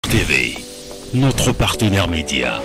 TV, notre partenaire média.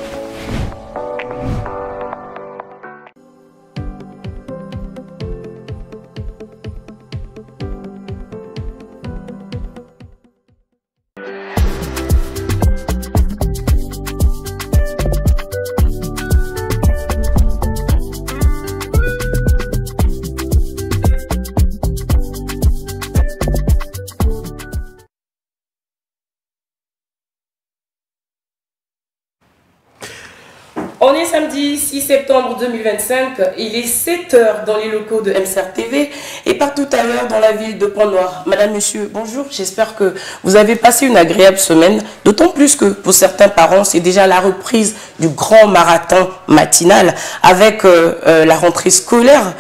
On est samedi 6 septembre 2025, il est 7 h dans les locaux de MCR TV et partout ailleurs dans la ville de Pont-Noir. Madame, monsieur, bonjour, j'espère que vous avez passé une agréable semaine, d'autant plus que pour certains parents, c'est déjà la reprise du grand marathon matinal avec la rentrée scolaire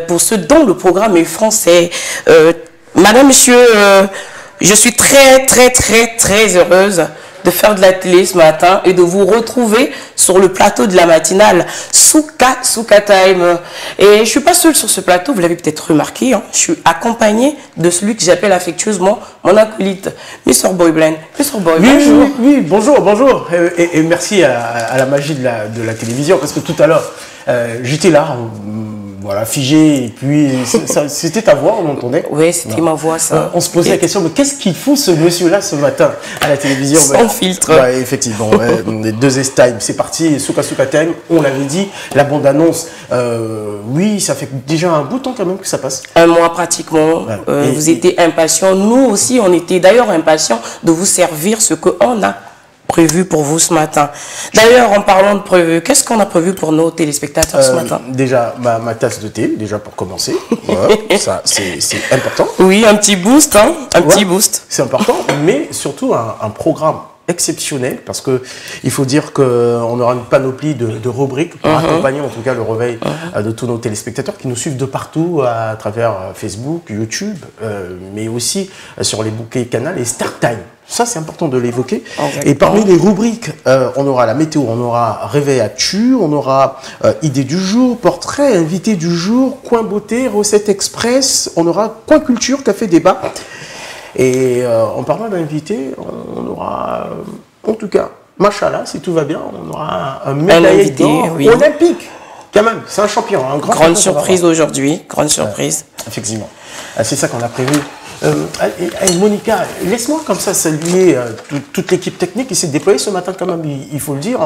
pour ceux dont le programme est français. Madame, monsieur, je suis très heureuse de faire de la télé ce matin et de vous retrouver sur le plateau de la matinale Souka Time. Et je suis pas seule sur ce plateau, vous l'avez peut-être remarqué, hein, je suis accompagnée de celui que j'appelle affectueusement mon acolyte, Mr. Boyblend. Mr. Boy, bonjour. Oui, bonjour. Et merci à la magie de la télévision, parce que tout à l'heure, j'étais là, voilà, figé, et puis c'était ta voix, on entendait. Oui, c'était ma voix, ça. On se posait la question, mais qu'est-ce qu'il fout ce monsieur-là ce matin à la télévision? Sans filtre. Ouais, effectivement, les deux S-Time, c'est parti, Souka Time, on l'avait dit, la bande-annonce, oui, ça fait déjà un bout de temps quand même que ça passe. Un mois pratiquement, ouais. Vous étiez impatients, nous aussi on était d'ailleurs impatients de vous servir ce qu'on a prévu pour vous ce matin. D'ailleurs, en parlant de prévu, qu'est-ce qu'on a prévu pour nos téléspectateurs ce matin? Déjà, ma tasse de thé, déjà pour commencer. Ouais, ça, c'est important. Oui, un petit boost, hein, petit boost. C'est important, mais surtout un programme exceptionnel, parce que il faut dire qu'on aura une panoplie de rubriques pour accompagner en tout cas le réveil de tous nos téléspectateurs qui nous suivent de partout à travers Facebook, YouTube, mais aussi sur les bouquets Canal et Star Time. Ça, c'est important de l'évoquer. Et parmi les rubriques, on aura la météo, on aura réveil actu, on aura idée du jour, portrait, invité du jour, coin beauté, recette express, on aura coin culture, café débat. Et en parlant d'invité, on aura, en tout cas, machallah, si tout va bien, on aura un médaillé d'or olympique. Quand même, c'est un champion, un grand grande surprise aujourd'hui, grande surprise. Effectivement, c'est ça qu'on a prévu. Monica, laisse-moi comme ça saluer toute l'équipe technique qui s'est déployée ce matin quand même, il faut le dire.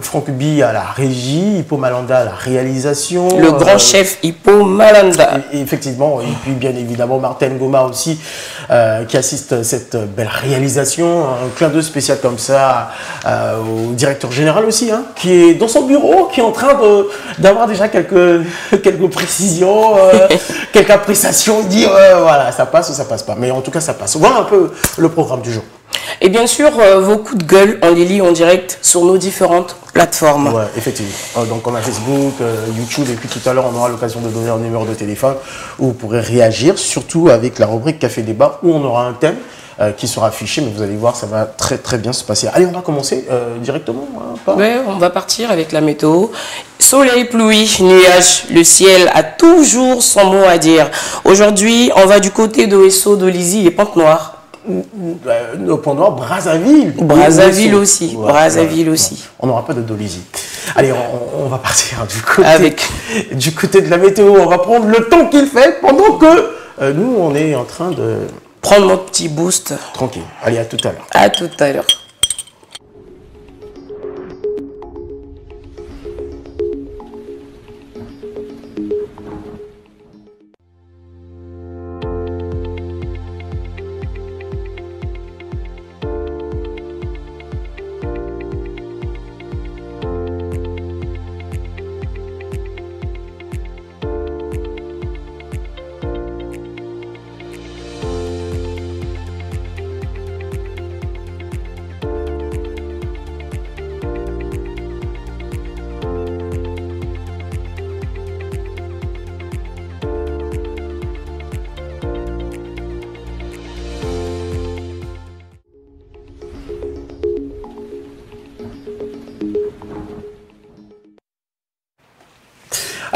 Franck Ubi à la régie, Hippo Malanda à la réalisation. Le grand chef Hippo Malanda. Effectivement, et puis bien évidemment Martin Goma aussi qui assiste à cette belle réalisation. Un clin d'œil spécial comme ça au directeur général aussi, hein, qui est dans son bureau, qui est en train d'avoir déjà quelques précisions, quelques appréciations, dire voilà. Ça passe ou ça passe pas. Mais en tout cas, ça passe. Voilà un peu le programme du jour. Et bien sûr, vos coups de gueule, on les lit en direct sur nos différentes plateformes. Ouais, effectivement. Donc on a Facebook, YouTube, et puis tout à l'heure, on aura l'occasion de donner un numéro de téléphone où vous pourrez réagir, surtout avec la rubrique Café Débat, où on aura un thème qui sera affiché, mais vous allez voir, ça va très bien se passer. Allez, on va commencer directement. Hein, oui, on va partir avec la météo. Soleil, pluie, nuages, le ciel a toujours son mot à dire. Aujourd'hui, on va du côté de Esso, d'Olizy et Pont-Noir. Pont-Noir, Brazzaville. Brazzaville aussi. Ouais, Brazzaville aussi. On n'aura pas de Dolizy. Allez, on va partir du côté de la météo. On va prendre le temps qu'il fait pendant que nous, on est en train de prendre mon petit boost. Tranquille. Allez, à tout à l'heure. À tout à l'heure.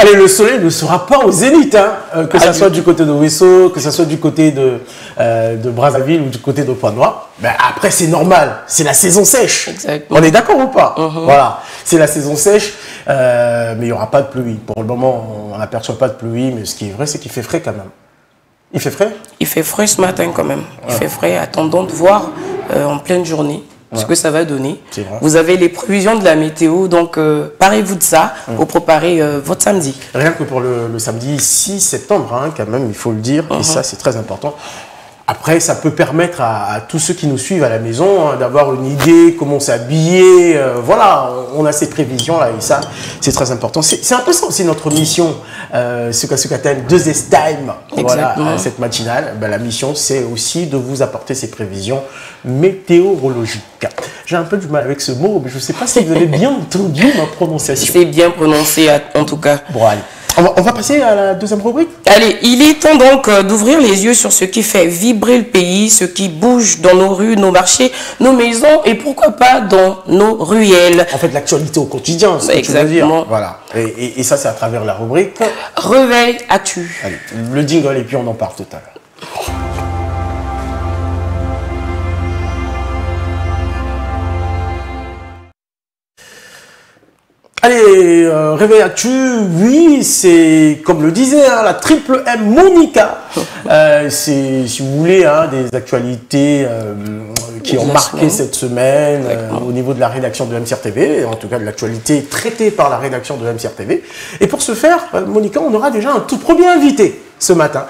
Allez, le soleil ne sera pas au zénith, hein, que ce soit du côté de Ouesso, que ce soit du côté de Brazzaville ou du côté de Pointe-Noire. Ben, après, c'est normal, c'est la saison sèche. Exactement. On est d'accord ou pas? Voilà, c'est la saison sèche, mais il n'y aura pas de pluie. Pour le moment, on n'aperçoit pas de pluie, mais ce qui est vrai, c'est qu'il fait frais quand même. Il fait frais? Il fait frais ce matin quand même. Il fait frais. Attendons de voir en pleine journée ce que ça va donner. Vous avez les prévisions de la météo, donc parez-vous de ça pour préparer votre samedi. Rien que pour le samedi 6 septembre, hein, quand même, il faut le dire, et ça c'est très important. Après, ça peut permettre à tous ceux qui nous suivent à la maison hein, d'avoir une idée, comment s'habiller. Voilà, on a ces prévisions-là et ça, c'est très important. C'est un peu ça aussi notre mission, Suka Suka Time, 2S Time. Voilà, cette matinale. Ben, la mission, c'est aussi de vous apporter ces prévisions météorologiques. J'ai un peu du mal avec ce mot, mais je ne sais pas si vous avez bien entendu ma prononciation. C'est bien prononcé en tout cas. Bon, allez. On va passer à la deuxième rubrique. Allez, il est temps donc d'ouvrir les yeux sur ce qui fait vibrer le pays, ce qui bouge dans nos rues, nos marchés, nos maisons et pourquoi pas dans nos ruelles. En fait, l'actualité au quotidien, c'est ce que tu veux dire. Voilà. Et ça, c'est à travers la rubrique Réveil Actu. Allez, le jingle et puis on en parle tout à l'heure. Allez, Réveil Actu, oui, c'est comme le disait hein, la triple M Monica. C'est, si vous voulez, hein, des actualités qui ont marqué cette semaine au niveau de la rédaction de MCR TV, en tout cas de l'actualité traitée par la rédaction de MCR TV. Et pour ce faire, Monica, on aura déjà un tout premier invité ce matin.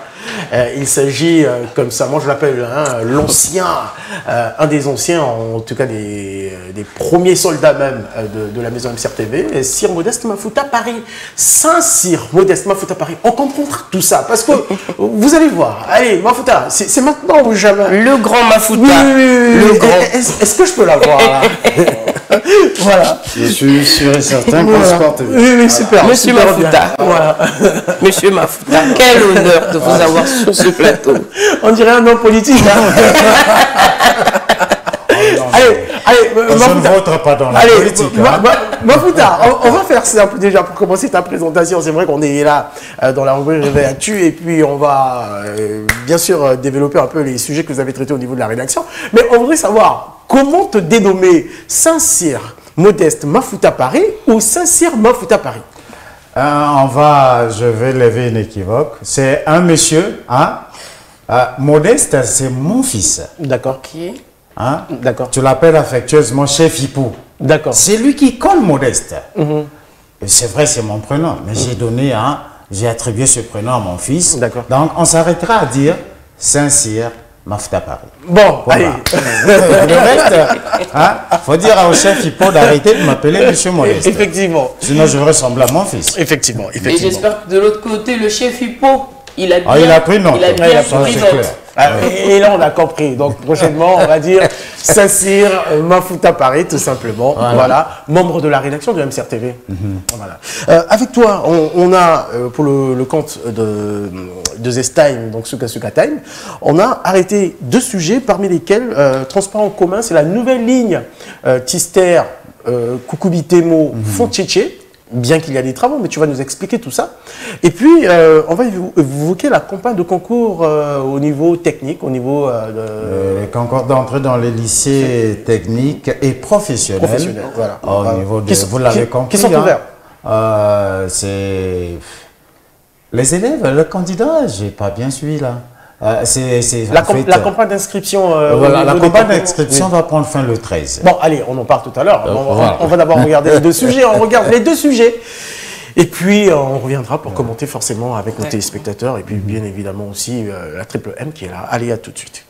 Il s'agit, comme ça, moi je l'appelle hein, l'ancien, un des anciens, en tout cas des premiers soldats même de la maison MCR TV, Sir Modeste Mafouta Paris, Saint-Cyr Modeste Mafouta Paris. On comprendra tout ça parce que vous allez voir. Allez, Mafouta, c'est maintenant ou jamais. Le grand Mafouta. Oui. Le grand. Est-ce que je peux l'avoir là? Voilà. Je suis sûr et certain qu'on se porte bien. Oui, super. Monsieur super Mafouta. Voilà. Monsieur Mafouta, quel honneur de vous avoir sur ce plateau. On dirait un homme politique. Hein. On ne votera pas dans la politique. Mafouta, on va faire simple déjà pour commencer ta présentation. C'est vrai qu'on est là dans la rubrique Réveil Actu et puis on va bien sûr développer un peu les sujets que vous avez traités au niveau de la rédaction. Mais on voudrait savoir comment te dénommer Saint-Cyr Modeste Mafouta Paris ou Saint-Cyr Mafouta Paris? Je vais lever une équivoque. C'est un monsieur, hein? Modeste, c'est mon fils. D'accord. Hein? D'accord. Tu l'appelles affectueusement chef Hippo. D'accord. C'est lui qui colle Modeste. C'est vrai, c'est mon prénom, mais j'ai attribué ce prénom à mon fils. D'accord. Donc, on s'arrêtera à dire Saint-Cyr Mafouta Paris. Bon, voilà. Le reste, faut dire au chef Hippo d'arrêter de m'appeler Monsieur Modeste. Effectivement. Sinon, je ressemble à mon fils. Effectivement. Et j'espère que de l'autre côté, le chef Hippo, il a bien, il a pris note. Il a bien pris note. Et là, on a compris. Donc, prochainement, on va dire Saint-Cyr Mafouta Paris, tout simplement. Voilà. Membre de la rédaction de MCR TV. Voilà. Avec toi, on a, pour le compte de Z-Time, donc Suka Suka Time, on a arrêté 2 sujets, parmi lesquels transport en commun, c'est la nouvelle ligne Tister, Koukoubitemo, Fontchéché. Bien qu'il y a des travaux, mais tu vas nous expliquer tout ça. Et puis, on va évoquer la campagne de concours au niveau technique, au niveau les concours d'entrée dans les lycées techniques et professionnels. Voilà. Au niveau de, vous l'avez compris. Qui sont ouverts. C'est les élèves, le candidat, j'ai pas bien suivi là. La campagne d'inscription. La campagne d'inscription va prendre fin le 13. Bon, allez, on en parle tout à l'heure. On va d'abord regarder les 2 sujets. On regarde les 2 sujets. Et puis, on reviendra pour commenter forcément avec nos téléspectateurs. Et puis, bien évidemment aussi, la triple M qui est là. Allez, à tout de suite.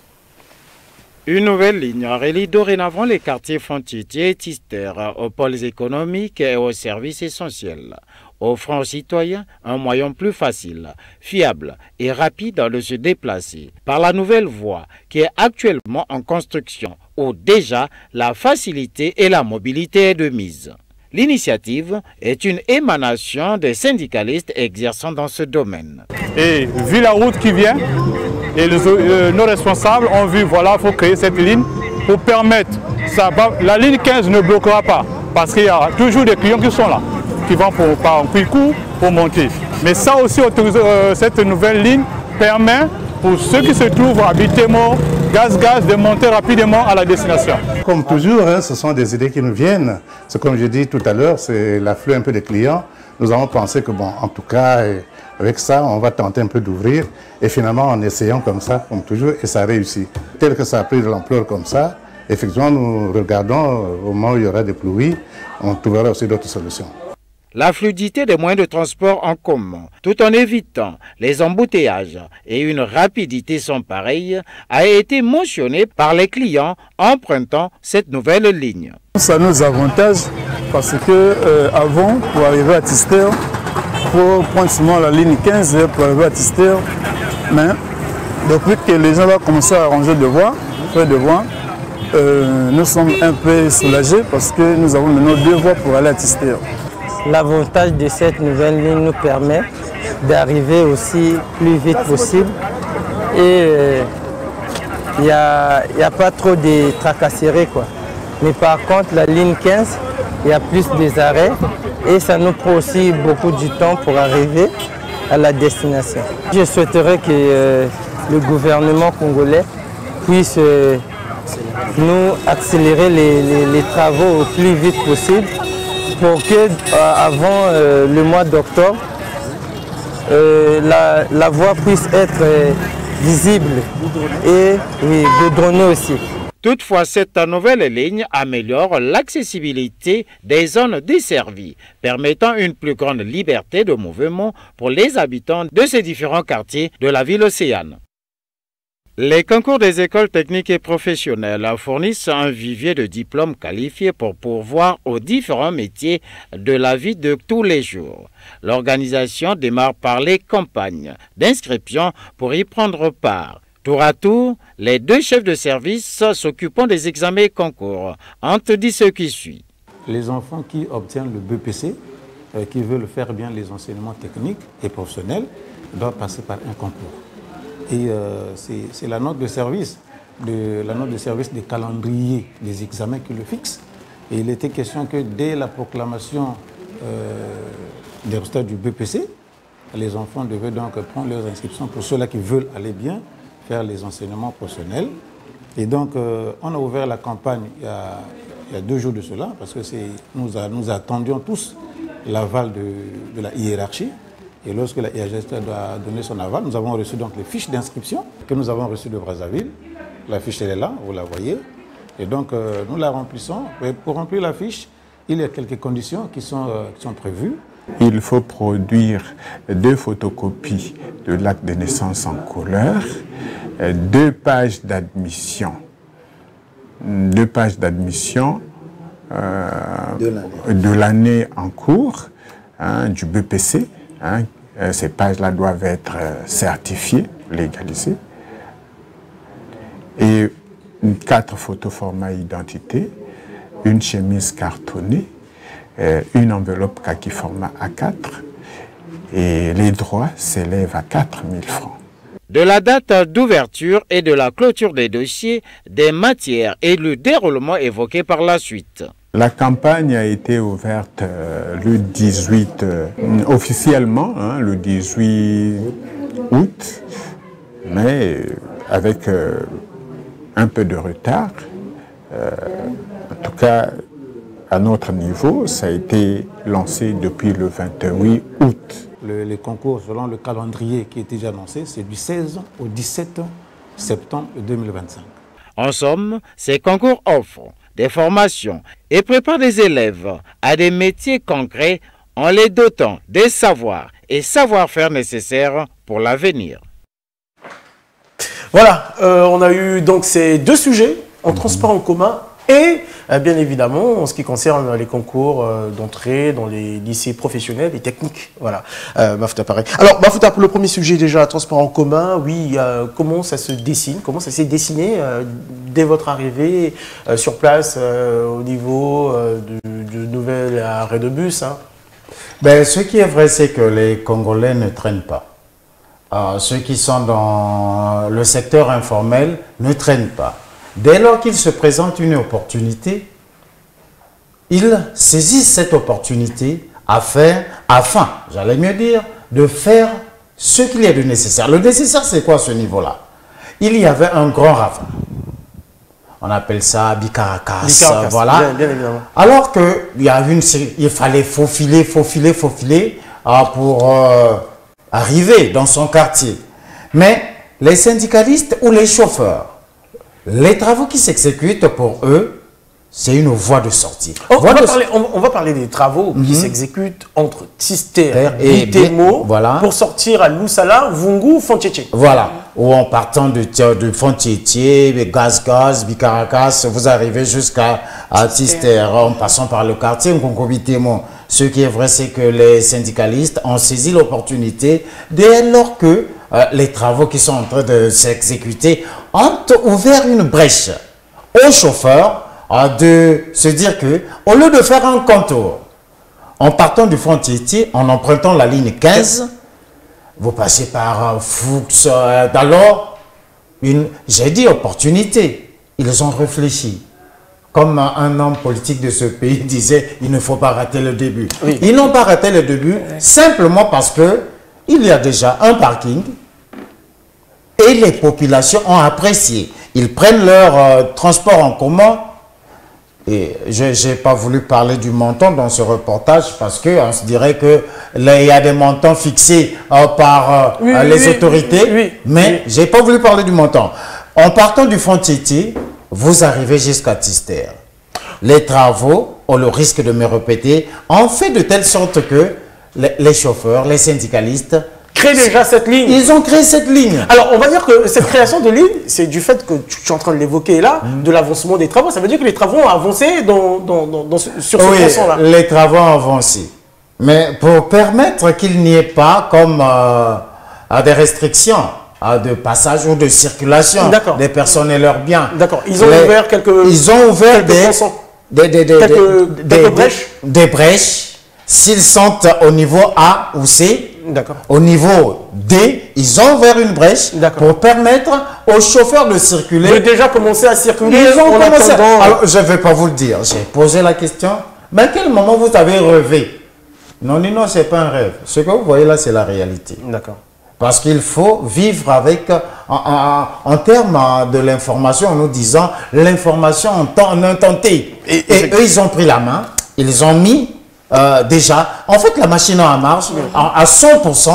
Une nouvelle ligne relie dorénavant les quartiers Fontchéché et Tister aux pôles économiques et aux services essentiels, offrant aux citoyens un moyen plus facile, fiable et rapide de se déplacer par la nouvelle voie qui est actuellement en construction où déjà la facilité et la mobilité est de mise. L'initiative est une émanation des syndicalistes exerçant dans ce domaine. Et vu la route qui vient, et nos responsables ont vu, voilà, il faut créer cette ligne pour permettre, la ligne 15 ne bloquera pas, parce qu'il y a toujours des clients qui sont là, qui vont par un prix court, pour monter. Mais ça aussi, cette nouvelle ligne permet pour ceux qui se trouvent à Bitemo, Gaz, de monter rapidement à la destination. Comme toujours, hein, ce sont des idées qui nous viennent. C'est comme je dis tout à l'heure, c'est l'afflux un peu des clients. Nous avons pensé que, bon, en tout cas, avec ça, on va tenter un peu d'ouvrir. Et finalement, en essayant comme ça, comme toujours, et ça réussit. Tel que ça a pris de l'ampleur comme ça, effectivement, nous regardons au moment où il y aura des pluies, on trouvera aussi d'autres solutions. La fluidité des moyens de transport en commun, tout en évitant les embouteillages et une rapidité sans pareille, a été mentionnée par les clients empruntant cette nouvelle ligne. Ça nous avantage parce que avant, pour arriver à Tister, il faut prendre souvent la ligne 15 pour arriver à Tister. Mais depuis que les gens vont commencer à arranger de voies, nous sommes un peu soulagés parce que nous avons maintenant 2 voies pour aller à Tister. L'avantage de cette nouvelle ligne nous permet d'arriver aussi plus vite possible et il n'y a pas trop de tracasseries, quoi. Mais par contre, la ligne 15, il y a plus des arrêts et ça nous prend aussi beaucoup de temps pour arriver à la destination. Je souhaiterais que le gouvernement congolais puisse nous accélérer les travaux au plus vite possible pour que avant le mois d'octobre, la voie puisse être visible et goudronnée aussi. Toutefois, cette nouvelle ligne améliore l'accessibilité des zones desservies, permettant une plus grande liberté de mouvement pour les habitants de ces différents quartiers de la ville océane. Les concours des écoles techniques et professionnelles fournissent un vivier de diplômes qualifiés pour pourvoir aux différents métiers de la vie de tous les jours. L'organisation démarre par les campagnes d'inscription pour y prendre part. Tour à tour, les 2 chefs de service s'occupant des examens et concours ont dit ce qui suit. Les enfants qui obtiennent le BPC, qui veulent faire bien les enseignements techniques et professionnels, doivent passer par un concours. Et c'est la note de service, des calendriers des examens qui le fixe. Et il était question que dès la proclamation des résultats du BPC, les enfants devaient donc prendre leurs inscriptions pour ceux-là qui veulent aller bien faire les enseignements professionnels. Et donc, on a ouvert la campagne il y a 2 jours de cela, parce que nous attendions tous l'aval de la hiérarchie. Et lorsque la IAGST doit donner son aval, nous avons reçu donc les fiches d'inscription que nous avons reçues de Brazzaville. La fiche, elle est là, vous la voyez. Et donc, nous la remplissons. Et pour remplir la fiche, il y a quelques conditions qui sont prévues. Il faut produire 2 photocopies de l'acte de naissance en couleur, 2 pages d'admission. 2 pages d'admission de l'année en cours, hein, du BPC. Hein, ces pages-là doivent être certifiées, légalisées. Et 4 photos format identité, une chemise cartonnée, une enveloppe kaki format A4 et les droits s'élèvent à 4 000 francs. De la date d'ouverture et de la clôture des dossiers, des matières et le déroulement évoqué par la suite. La campagne a été ouverte le 18, officiellement, hein, le 18 août, mais avec un peu de retard. En tout cas, à notre niveau, ça a été lancé depuis le 28 août. Les concours, selon le calendrier qui est déjà annoncé, c'est du 16 au 17 septembre 2025. En somme, ces concours offrent des formations et préparent des élèves à des métiers concrets en les dotant des savoirs et savoir-faire nécessaires pour l'avenir. Voilà, on a eu donc ces 2 sujets en transport en commun et bien évidemment en ce qui concerne les concours d'entrée dans les lycées professionnels et techniques. Voilà, Bafouta pareil. Alors Bafouta, pour le premier sujet déjà, transport en commun, oui, comment ça se dessine, comment ça s'est dessiné dès votre arrivée sur place au niveau du nouvel arrêt de bus, hein? Ben, ce qui est vrai, c'est que les Congolais ne traînent pas. Ceux qui sont dans le secteur informel ne traînent pas. Dès lors qu'il se présente une opportunité, ils saisissent cette opportunité afin, j'allais mieux dire, de faire ce qu'il y a de nécessaire. Le nécessaire, c'est quoi à ce niveau-là? Il y avait un grand ravin. On appelle ça Bicaracas, voilà. Bien évidemment. Alors il fallait faufiler pour arriver dans son quartier. Mais les syndicalistes ou les chauffeurs, les travaux qui s'exécutent pour eux, c'est une voie de sortie. On va parler des travaux qui s'exécutent entre Tister et Bitemo pour sortir à Loussala, Vungu, Fontchétché. Voilà. Ou en partant de Fontchétché, Gaz, Bicaracas, vous arrivez jusqu'à Tister, en passant par le quartier Nkonko Bitemo. Ce qui est vrai, c'est que les syndicalistes ont saisi l'opportunité dès lors que les travaux qui sont en train de s'exécuter ont ouvert une brèche aux chauffeurs de se dire que, au lieu de faire un contour, en partant du Fontchétché, en empruntant la ligne 15, vous passez par Fuchs, alors, j'ai dit opportunité. Ils ont réfléchi. Comme un homme politique de ce pays disait, il ne faut pas rater le début. Oui. Ils n'ont pas raté le début simplement parce que il y a déjà un parking et les populations ont apprécié. Ils prennent leur transport en commun. Et je n'ai pas voulu parler du montant dans ce reportage parce qu'on se dirait qu'il y a des montants fixés par les autorités, mais je n'ai pas voulu parler du montant. En partant du Fontchétché, vous arrivez jusqu'à Tister. Les travaux, on le risque de me répéter, ont fait de telle sorte que les chauffeurs, les syndicalistes, créent déjà cette ligne. Ils ont créé cette ligne. Alors, on va dire que cette création de ligne, c'est du fait que tu es en train de l'évoquer là, de l'avancement des travaux. Ça veut dire que les travaux ont avancé sur ce tronçon-là. Les travaux ont avancé. Mais pour permettre qu'il n'y ait pas comme des restrictions de passage ou de circulation des personnes et leurs biens. D'accord. Ils ont ouvert des brèches. S'ils sont au niveau A ou C, au niveau D, ils ont ouvert une brèche pour permettre aux chauffeurs de circuler. Ils ont déjà commencé à circuler. Ils ont commencé. Alors, je ne vais pas vous le dire. J'ai posé la question. Mais à quel moment vous avez rêvé? Non, non, ce n'est pas un rêve. Ce que vous voyez là, c'est la réalité. D'accord. Parce qu'il faut vivre avec, en termes de l'information, en nous disant l'information en un temps T. Et eux, ils ont pris la main, ils ont mis déjà, en fait, la machine en marche à 100%,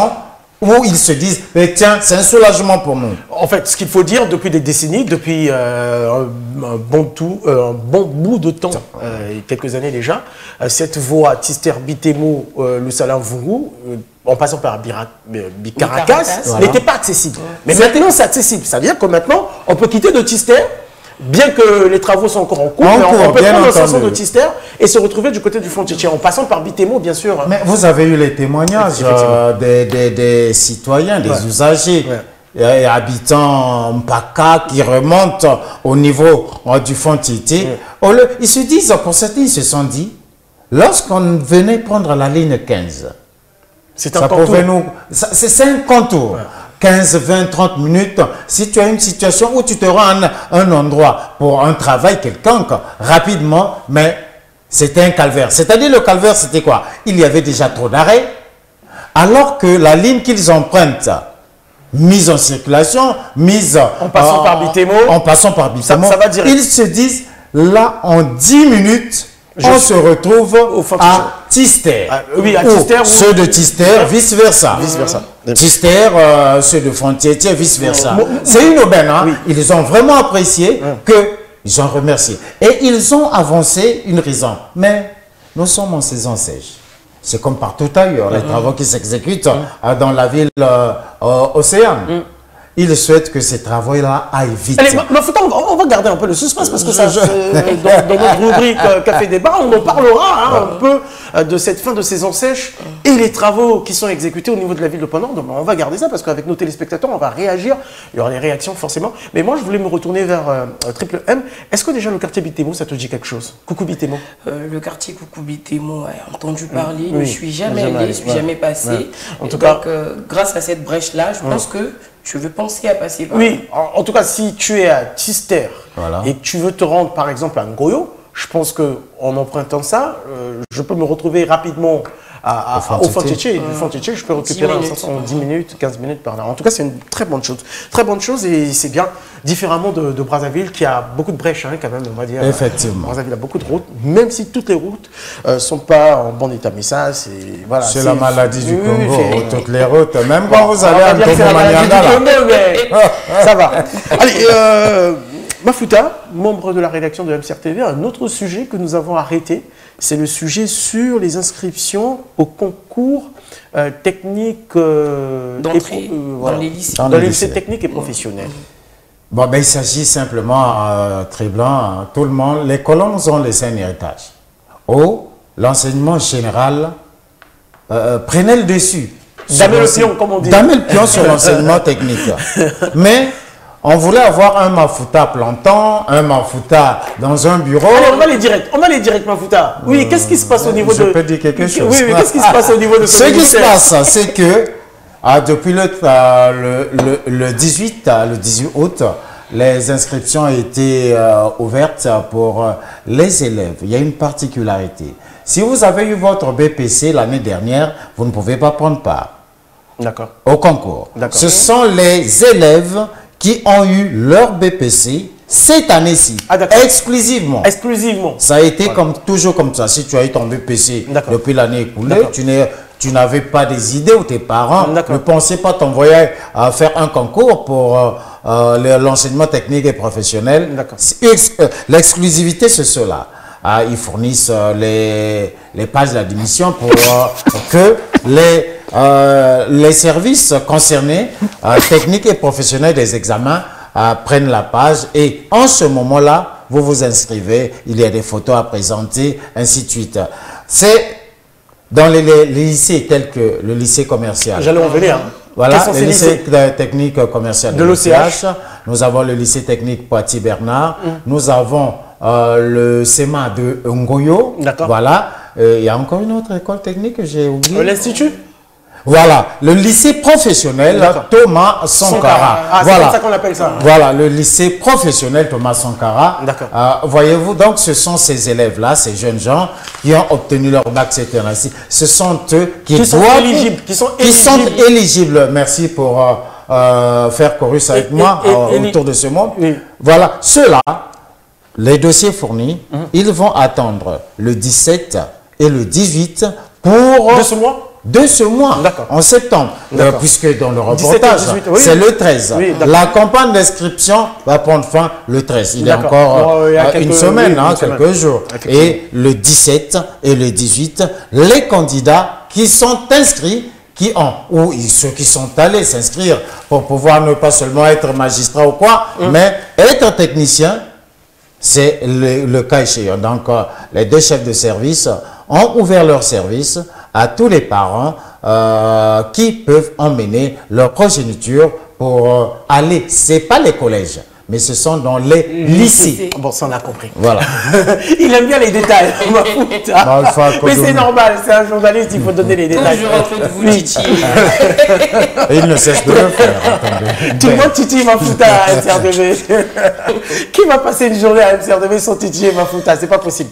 où ils se disent, tiens, c'est un soulagement pour nous. En fait, ce qu'il faut dire, depuis des décennies, depuis un bon bout de temps, quelques années déjà, cette voie Tister-Bitemo, Loussala, Vungu, en passant par Bicaracas, n'était pas accessible. Mais maintenant, c'est accessible. C'est-à-dire que maintenant, on peut quitter de Tister, bien que les travaux sont encore en cours, on peut prendre le sens de Tister et se retrouver du côté du Fontchétché, en passant par Bitemo, bien sûr. Mais vous avez eu les témoignages des citoyens, des usagers, habitants Mpaka qui remontent au niveau du Fontchétché. Ils se disent, pour certains, ils se sont dit, lorsqu'on venait prendre la ligne 15, c'est un contour. 15, 20, 30 minutes, si tu as une situation où tu te rends à un endroit pour un travail quelconque, rapidement, mais c'était un calvaire. C'est-à-dire le calvaire, c'était quoi? Il y avait déjà trop d'arrêts, alors que la ligne qu'ils empruntent, mise en circulation, mise en passant par Bitemo, ça va dire... ils se disent, là, en 10 minutes, on se retrouve à Tister. Oui, à Tister. Ceux de Tister, vice-versa. Tister, ceux de Fontchétché, vice-versa. C'est une aubaine. Hein? Ils ont vraiment apprécié qu'ils ont remercié. Et ils ont avancé une raison. Mais nous sommes en saison sèche. C'est comme partout ailleurs, les travaux qui s'exécutent dans la ville Océane. Ils souhaitent que ces travaux-là aillent vite. Allez, on va garder un peu le suspense parce que ça, dans notre rubrique Café Débat, on en parlera un peu de cette fin de saison sèche et les travaux qui sont exécutés au niveau de la ville de Pont-Nord. Donc on va garder ça parce qu'avec nos téléspectateurs, on va réagir. Il y aura des réactions forcément. Mais moi, je voulais me retourner vers Triple M. Est-ce que déjà le quartier Bitemo, ça te dit quelque chose? Coucou Bitemo. Le quartier Coucou Bitemo, entendu parler, je ne suis jamais allé, je ne suis jamais passé. En tout cas, grâce à cette brèche-là, je pense que je veux penser à passer par là. Oui, en tout cas, si tu es à Tister et que tu veux te rendre par exemple à Ngoyo, je pense qu'en empruntant ça, je peux me retrouver rapidement au Fontietier. Du Fontietier, je peux récupérer en 10 minutes, 15 minutes par là. En tout cas, c'est une très bonne chose. Très bonne chose et c'est bien, différemment de Brazzaville qui a beaucoup de brèches quand même, on va dire. Effectivement. Brazzaville a beaucoup de routes, même si toutes les routes ne sont pas en bon état. Mais ça, c'est... Voilà, c'est la maladie du Congo, toutes les routes. Même quand vous allez à Ntombo-Manyanga, ça va. Allez, Mafuta, membre de la rédaction de MCRTV, un autre sujet que nous avons arrêté, c'est le sujet sur les inscriptions au concours technique d'entrée dans les lycées. Dans les lycées techniques et professionnels. Bon, ben, il s'agit simplement, très blanc, tout le monde, les colons nous ont laissé un héritage. L'enseignement général prenait le dessus. Damer le pion, comme on dit. Damer le pion sur l'enseignement technique. Mais on voulait avoir un Mafuta plantant, un Mafuta dans un bureau. Allez, on a les directs Mafuta. Oui, qu'est-ce qui se passe au niveau de... Je peux dire quelque chose. Oui, qu'est-ce qui se passe au niveau de... Ce qui se passe, c'est que depuis le 18 août, les inscriptions ont été ouvertes pour les élèves. Il y a une particularité. Si vous avez eu votre BPC l'année dernière, vous ne pouvez pas prendre part au concours. Ce sont les élèves qui ont eu leur BPC cette année-ci, exclusivement. Ça a été toujours comme ça. Si tu as eu ton BPC depuis l'année écoulée, tu n'avais pas des idées ou tes parents ne pensaient pas t'envoyer à faire un concours pour l'enseignement technique et professionnel. L'exclusivité, c'est cela. Ils fournissent les pages d'admission pour que les services concernés, techniques et professionnels des examens, prennent la page et en ce moment-là, vous vous inscrivez, il y a des photos à présenter, ainsi de suite. C'est dans les lycées tels que le lycée commercial. J'allais en venir. Voilà, le lycée technique commercial de l'OCH. Nous avons le lycée technique Poitiers-Bernard. Nous avons le SEMA de Ngoyo. Voilà. Il y a encore une autre école technique que j'ai oublié. L'Institut. Voilà, le lycée professionnel Thomas Sankara. C'est comme ça qu'on appelle ça. Voilà, le lycée professionnel Thomas Sankara. Voyez-vous, donc ce sont ces élèves-là, ces jeunes gens qui ont obtenu leur bac cette année-ci. Ce sont eux qui sont éligibles. Merci pour faire chorus avec moi autour de ce mot. Voilà, ceux-là, les dossiers fournis, ils vont attendre le 17 et le 18 pour... De ce mois? De ce mois, en septembre, puisque dans le reportage, c'est le 13. La campagne d'inscription va prendre fin le 13. Il y a encore une semaine, quelques jours. Et le 17 et le 18, les candidats qui sont inscrits, ou ceux qui sont allés s'inscrire pour pouvoir ne pas seulement être magistrat ou quoi, mais être technicien, c'est le cas échéant. Donc, les deux chefs de service ont ouvert leur service à tous les parents qui peuvent emmener leur progéniture pour aller, c'est pas les collèges, mais ce sont dans les lycées. Bon, ça on a compris. Voilà. Il aime bien les détails. Mais c'est normal, c'est un journaliste, il faut donner les détails. Toujours en train de vous titiller. Et il ne cesse de le faire. Attendez. Tout le monde titille Mafuta à MCRTV. Qui va passer une journée à MCRTV sans titiller Mafuta? C'est pas possible.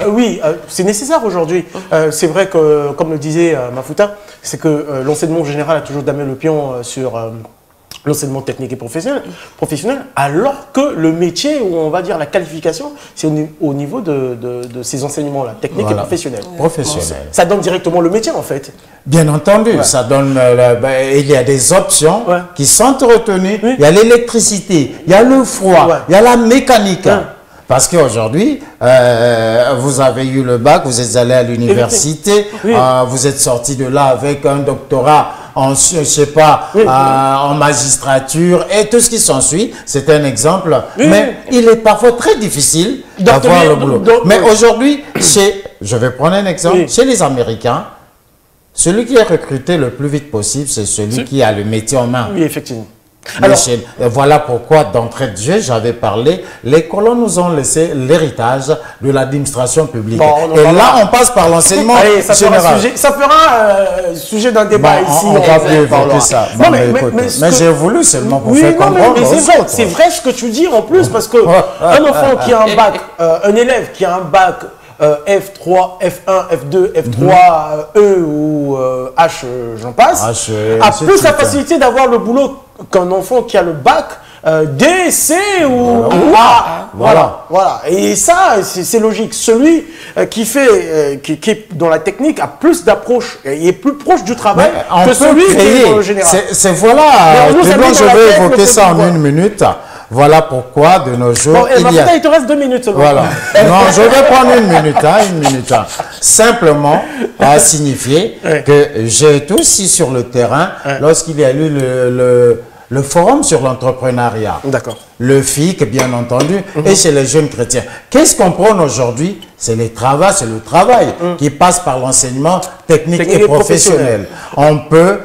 Oui, c'est nécessaire aujourd'hui. C'est vrai que, comme le disait Mafuta, c'est que l'enseignement général a toujours damé le pion sur... l'enseignement technique et professionnel, alors que le métier, ou on va dire la qualification, c'est au niveau de ces enseignements-là, techniques et professionnels. Ça donne directement le métier, en fait. Bien entendu, ça donne, il y a des options qui sont retenues. Il y a l'électricité, il y a le froid, il y a la mécanique. Parce qu'aujourd'hui, vous avez eu le bac, vous êtes allé à l'université, vous êtes sorti de là avec un doctorat en, je sais pas, en magistrature et tout ce qui s'ensuit. C'est un exemple. Mais il est parfois très difficile d'avoir le boulot. Mais aujourd'hui, je vais prendre un exemple, chez les Américains, celui qui est recruté le plus vite possible, c'est celui qui a le métier en main. Oui, effectivement. Alors, voilà pourquoi, d'entrée de jeu, j'avais parlé, les colons nous ont laissé l'héritage de l'administration publique. Et là, on passe par l'enseignement général. Ça fera sujet d'un débat ici. On va plus évoquer ça. Non, mais j'ai voulu seulement pour faire comprendre. C'est vrai ce que tu dis en plus, parce qu'un enfant qui a un bac, un élève qui a un bac F3, F1, F2, F3, E ou H, j'en passe, a plus la facilité d'avoir le boulot qu'un enfant qui a le bac D, C ou A. Voilà. Et ça, c'est logique. Celui qui est dans la technique a plus d'approche, il est plus proche du travail que celui qui est dans le général. C'est voilà, je vais évoquer ça en 1 minute. Voilà pourquoi, de nos jours, il te reste 2 minutes seulement. Voilà. Non, je vais prendre 1 minute. Simplement à signifier que j'ai été aussi sur le terrain lorsqu'il y a eu le forum sur l'entrepreneuriat. D'accord. Le FIC, bien entendu, et chez les jeunes chrétiens. Qu'est-ce qu'on prône aujourd'hui? C'est le travail qui passe par l'enseignement technique et professionnel. On peut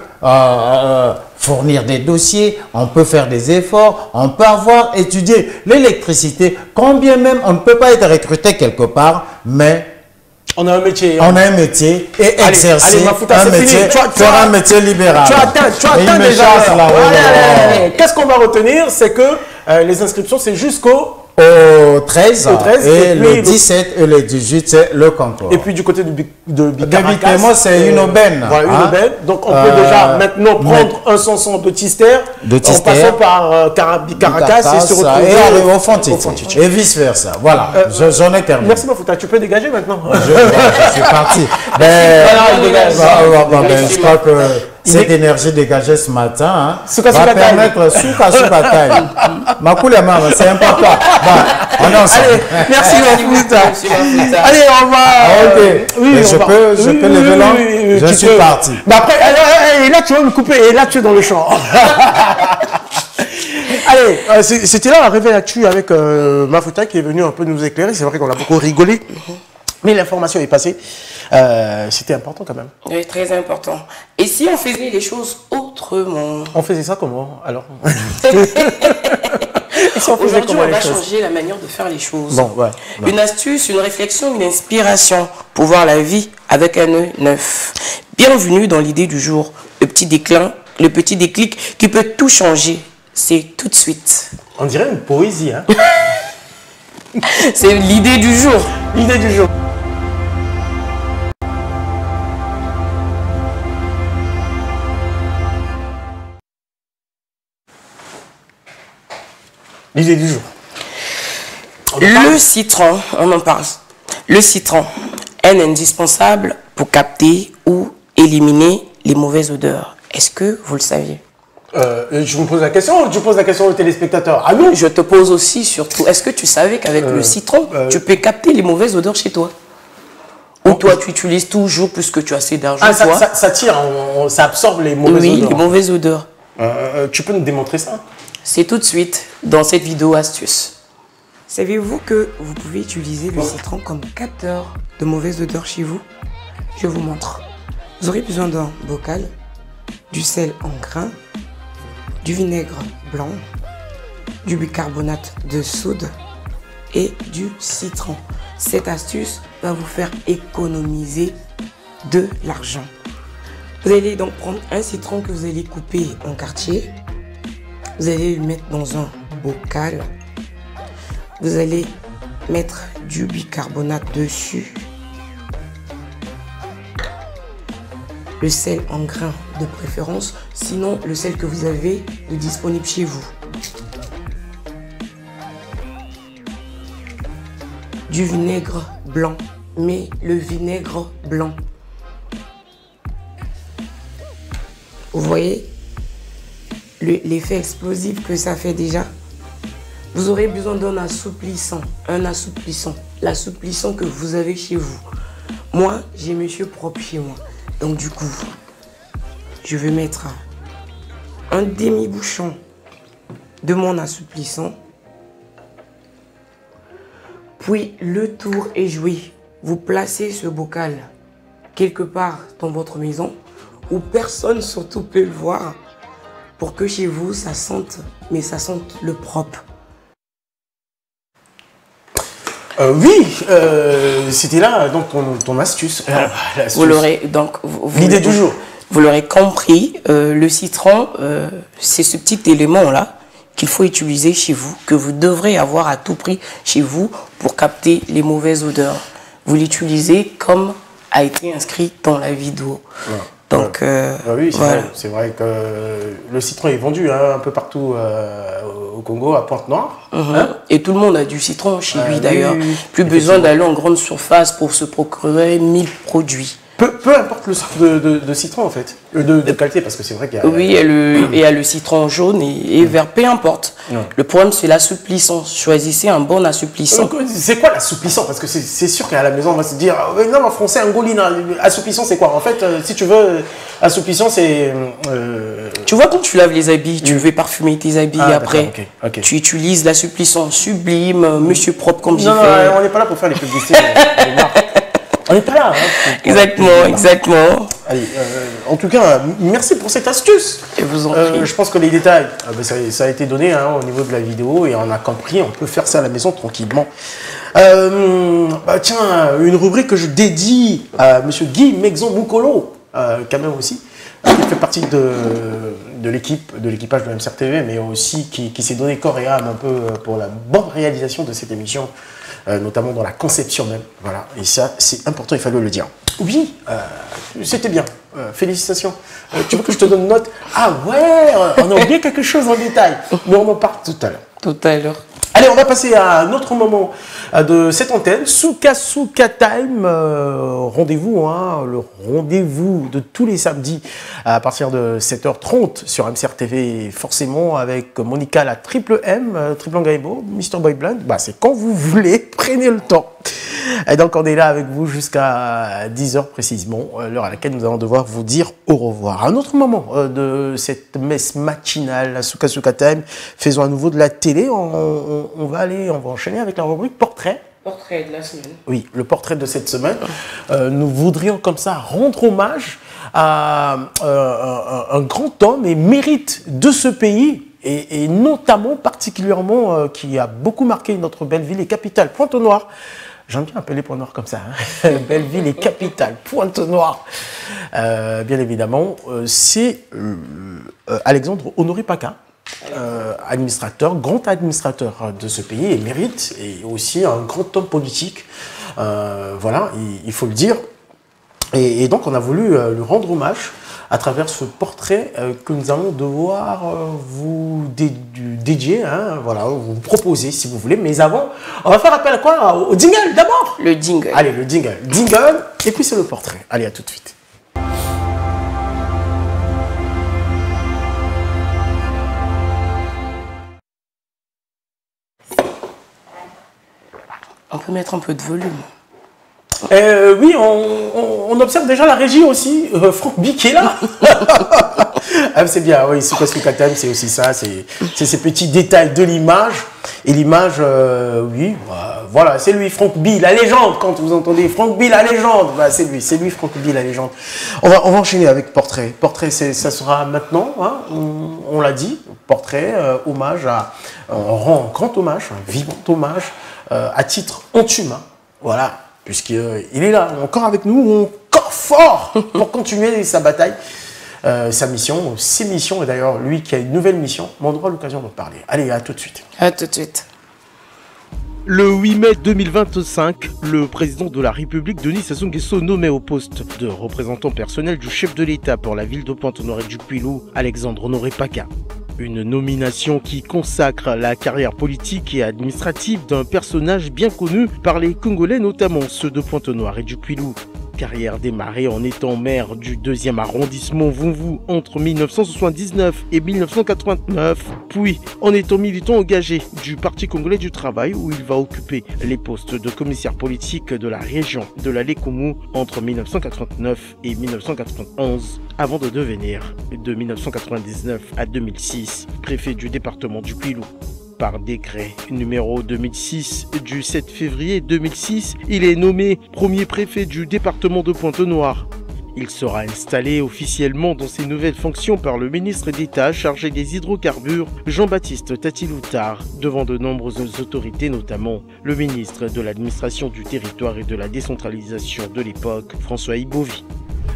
fournir des dossiers, on peut faire des efforts, on peut avoir étudié l'électricité, quand bien même on ne peut pas être recruté quelque part, mais on a un métier. On a un métier et exercer un métier, faire un métier libéral. Tu atteins déjà. Qu'est-ce qu'on va retenir? C'est que les inscriptions, c'est jusqu'au 13 et le 17 et le 18, c'est le concours. Et puis du côté de Bicaracasse, c'est une aubaine. Voilà, une aubaine. Donc on peut déjà maintenant prendre un sanson de Tister en passant par Bicaracasse et se retrouver au Fontientier. Et vice versa. Voilà, j'en ai terminé. Merci Mafouta, tu peux dégager maintenant. Je suis parti. Je crois que cette énergie dégagée ce matin va permettre Soukataï. Makoula Mama, c'est important. On est ensemble. Merci Mafouta. Allez, on va. Oui, je peux lever l'angle. Je suis parti. Après, et là tu vas me couper, et là tu es dans le champ. Allez, c'était là la réveil actu avec Mafouta qui est venu un peu nous éclairer. C'est vrai qu'on a beaucoup rigolé. Mais l'information est passée. C'était important quand même. Oui, très important. Et si on faisait les choses autrement? On faisait ça comment alors? Aujourd'hui, on va changer la manière de faire les choses. Bon, ouais. Une astuce, une réflexion, une inspiration pour voir la vie avec un œil neuf. Bienvenue dans l'idée du jour. Le petit déclic qui peut tout changer. C'est tout de suite. On dirait une poésie, hein? C'est l'idée du jour. L'idée du jour. L'idée du jour. Le citron, on en parle. Le citron est indispensable pour capter ou éliminer les mauvaises odeurs. Est-ce que vous le saviez? Je me pose la question ou tu poses la question aux téléspectateurs? Ah non? Je te pose aussi surtout. Est-ce que tu savais qu'avec le citron, tu peux capter les mauvaises odeurs chez toi? Ou toi, tu utilises toujours puisque tu as assez d'argent? Ça tire, ça absorbe les mauvaises odeurs. Oui, les mauvaises odeurs. Tu peux nous démontrer ça? C'est tout de suite dans cette vidéo astuce. Savez-vous que vous pouvez utiliser le citron comme capteur de mauvaises odeurs chez vous? Je vous montre. Vous aurez besoin d'un bocal, du sel en grains, du vinaigre blanc, du bicarbonate de soude et du citron. Cette astuce va vous faire économiser de l'argent. Vous allez donc prendre un citron que vous allez couper en quartiers. Vous allez le mettre dans un bocal. Vous allez mettre du bicarbonate dessus. Le sel en grains de préférence, sinon le sel que vous avez de disponible chez vous. Du vinaigre blanc, mais le vinaigre blanc. Vous voyez l'effet explosif que ça fait déjà. Vous aurez besoin d'un assouplissant, l'assouplissant que vous avez chez vous. Moi, j'ai monsieur propre chez moi. Donc du coup, je vais mettre un demi-bouchon de mon assouplissant. Puis le tour est joué. Vous placez ce bocal quelque part dans votre maison où personne surtout peut le voir pour que chez vous ça sente, mais ça sente le propre. Oui, c'était là donc ton astuce. Vous l'aurez donc l'idée du jour. Vous l'aurez compris, le citron, c'est ce petit élément là qu'il faut utiliser chez vous, que vous devrez avoir à tout prix chez vous pour capter les mauvaises odeurs. vous l'utilisez comme a été inscrit dans la vidéo. Ouais. Donc, oui, voilà. c'est vrai que le citron est vendu hein, un peu partout au Congo, à Pointe-Noire. Hein? Et tout le monde a du citron chez lui d'ailleurs. Oui, Plus besoin d'aller en grande surface pour se procurer 1000 produits. Peu importe le sorte de citron en fait, de qualité, parce que c'est vrai qu'il y a... Oui, il y a le citron jaune et vert, peu importe. Ouais. Le problème, c'est l'assouplissant. Choisissez un bon assouplissant. C'est quoi l'assouplissant? Parce que c'est sûr qu'à la maison, on va se dire, non, en français, angolina, assouplissant, c'est quoi? En fait, si tu veux, assouplissant, c'est... Tu vois, quand tu laves les habits, tu veux parfumer tes habits après, okay. Tu utilises l'assouplissant Sublime, Monsieur Propre, comme j'y fais. Non, on n'est pas là pour faire les publicités. On n'est pas là. Hein, exactement. Allez, en tout cas, merci pour cette astuce. Je vous en prie. Je pense que les détails, ça a été donné hein, au niveau de la vidéo et on a compris, on peut faire ça à la maison tranquillement. Tiens, une rubrique que je dédie à M. Guy Mexon Moukolo, quand même aussi, qui fait partie de l'équipage de MCRTV, mais aussi qui s'est donné corps et âme un peu pour la bonne réalisation de cette émission. Notamment dans la conception même. Voilà. Et ça, c'est important, il fallait le dire. Oui, c'était bien. Félicitations. Tu veux que je te donne une note? Ah ouais, on a oublié quelque chose en détail. Mais on en parle tout à l'heure. Tout à l'heure. Allez, on va passer à un autre moment de cette antenne. Souka Time. Rendez-vous, hein, le rendez-vous de tous les samedis à partir de 7h30 sur MCRTV, forcément avec Monica la Triple M, Triple Gaïbo, Mr. Boy Blind. C'est quand vous voulez, prenez le temps. Et donc on est là avec vous jusqu'à 10h précisément, l'heure à laquelle nous allons devoir vous dire au revoir. Un autre moment de cette messe matinale, la Souka Time, faisons à nouveau de la télé. On va enchaîner avec la rubrique portrait. Portrait de la semaine. Oui, le portrait de cette semaine. Nous voudrions comme ça rendre hommage à un grand homme et mérite de ce pays. Et notamment, particulièrement, qui a beaucoup marqué notre belle ville et capitale, Pointe-Noire. J'aime bien appeler Pointe-Noire comme ça. Hein. Belle ville et capitale, Pointe-Noire. Bien évidemment, c'est Alexandre Honoré Paca, administrateur, grand administrateur de ce pays et mérite, et aussi un grand homme politique. Voilà, il faut le dire. Et donc, on a voulu lui rendre hommage à travers ce portrait que nous allons devoir vous dédier, hein, voilà, vous proposer si vous voulez. Mais avant, on va faire appel à quoi? Au jingle d'abord. Le jingle. Allez, le jingle. Jingle, et puis c'est le portrait. Allez, à tout de suite. On peut mettre un peu de volume. Oui, on observe déjà la régie aussi. Franck B qui est là. C'est bien, oui, Souka Time, c'est aussi ça. C'est ces petits détails de l'image. Et l'image, oui, voilà, c'est lui, Franck B, la légende. Quand vous entendez Franck B, la légende, c'est lui, Franck B, la légende. On va enchaîner avec portrait. Portrait, ça sera maintenant, hein, on l'a dit. Portrait, hommage on rend un grand hommage, un vivant hommage à titre humain. Voilà. Puisqu'il est là, encore avec nous, encore fort pour continuer sa bataille, sa mission, ses missions. Et d'ailleurs, lui qui a une nouvelle mission, on aura l'occasion d'en parler. Allez, à tout de suite. À tout de suite. Le 8 mai 2025, le président de la République, Denis Sassou Nguesso, nommé au poste de représentant personnel du chef de l'État pour la ville de Pointe-Noire et du Puy-Loup, Alexandre Honoré Paca. Une nomination qui consacre la carrière politique et administrative d'un personnage bien connu par les Congolais, notamment ceux de Pointe-Noire et du Puy-Loup. Carrière démarrée en étant maire du 2e arrondissement Vunvu entre 1979 et 1989, puis en étant militant engagé du Parti congolais du travail où il va occuper les postes de commissaire politique de la région de la Lékoumou entre 1989 et 1991, avant de devenir de 1999 à 2006 préfet du département du Puy-Loup. Par décret numéro 2006 du 7 février 2006, il est nommé premier préfet du département de Pointe-Noire. Il sera installé officiellement dans ses nouvelles fonctions par le ministre d'État chargé des hydrocarbures, Jean-Baptiste Tati-Loutard, devant de nombreuses autorités, notamment le ministre de l'administration du territoire et de la décentralisation de l'époque, François Ibovi.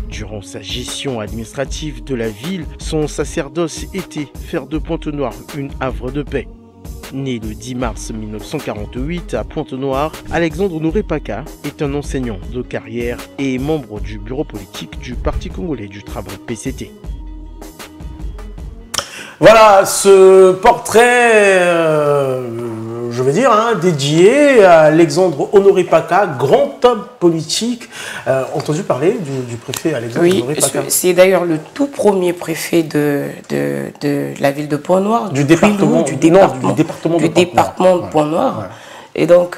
Durant sa gestion administrative de la ville, son sacerdoce était faire de Pointe-Noire une havre de paix. Né le 10 mars 1948 à Pointe-Noire, Alexandre Honoré Paka est un enseignant de carrière et membre du bureau politique du Parti congolais du travail PCT. Voilà ce portrait, je veux dire, dédié à Alexandre Honoré Paka, grand homme politique. Entendu parler du préfet Alexandre Honoré Paka. Oui, c'est d'ailleurs le tout premier préfet de la ville de Pont-Noir, du département de Pont-Noir. Ouais. Et donc,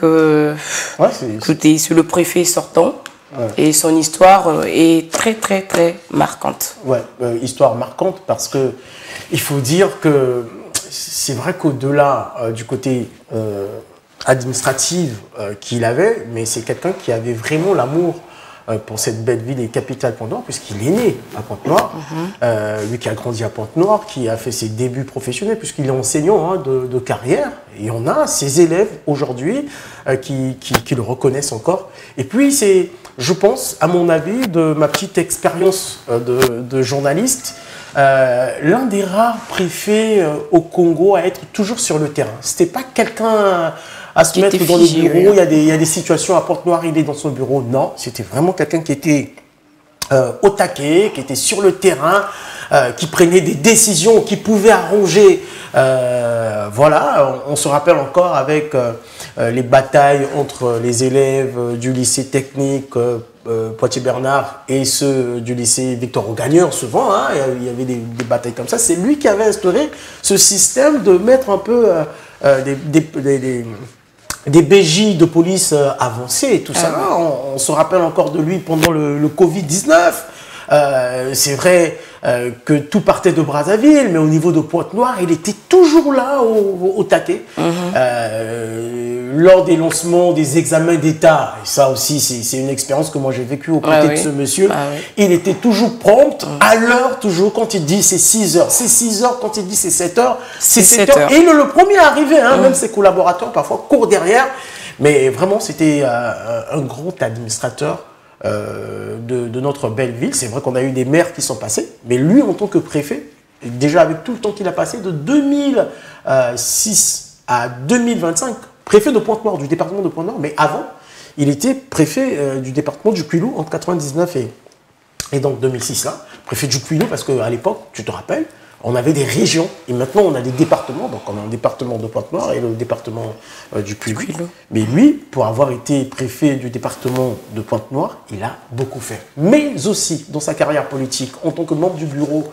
écoutez, c'est le préfet sortant. Ouais. Et son histoire est très marquante. Ouais, histoire marquante parce que il faut dire que c'est vrai qu'au-delà du côté administratif qu'il avait, mais c'est quelqu'un qui avait vraiment l'amour pour cette belle ville et capitale Pointe-Noire, puisqu'il est né à Pointe-Noire, lui qui a grandi à Pointe-Noire, qui a fait ses débuts professionnels, puisqu'il est enseignant de carrière, et on a ses élèves aujourd'hui qui le reconnaissent encore. Et puis c'est, je pense, à mon avis, de ma petite expérience de journaliste, l'un des rares préfets au Congo à être toujours sur le terrain. C'était pas quelqu'un à se mettre dans le bureau, il y a des situations à Pointe-Noire, il est dans son bureau. Non, c'était vraiment quelqu'un qui était au taquet, qui était sur le terrain, qui prenait des décisions, qui pouvait arranger. Voilà, on se rappelle encore avec les batailles entre les élèves du lycée technique Poitiers-Bernard et ceux du lycée Victor Augagneur, souvent, il y avait des batailles comme ça. C'est lui qui avait instauré ce système de mettre un peu des BJ de police avancés et tout ça. On se rappelle encore de lui pendant le Covid-19. C'est vrai que tout partait de Brazzaville, mais au niveau de Pointe-Noire, il était toujours là au taquet. Lors des lancements des examens d'État, et ça aussi c'est une expérience que moi j'ai vécue aux côtés de ce monsieur, il était toujours prompt, à l'heure toujours, quand il dit c'est 6 heures, c'est 6 heures, quand il dit c'est 7 heures, c'est 7 heures. Et il est le premier à arriver, même ses collaborateurs parfois courent derrière, mais vraiment c'était un grand administrateur de notre belle ville. C'est vrai qu'on a eu des maires qui sont passés, mais lui en tant que préfet, déjà avec tout le temps qu'il a passé, de 2006 à 2025, préfet de Pointe-Noire, du département de Pointe-Noire, mais avant, il était préfet du département du Kwilu entre 99 et donc 2006, là, préfet du Kwilu, parce qu'à l'époque, tu te rappelles, on avait des régions, et maintenant on a des départements, donc on a un département de Pointe-Noire et le département du Kwilu. Mais lui, pour avoir été préfet du département de Pointe-Noire, il a beaucoup fait. Mais aussi, dans sa carrière politique, en tant que membre du bureau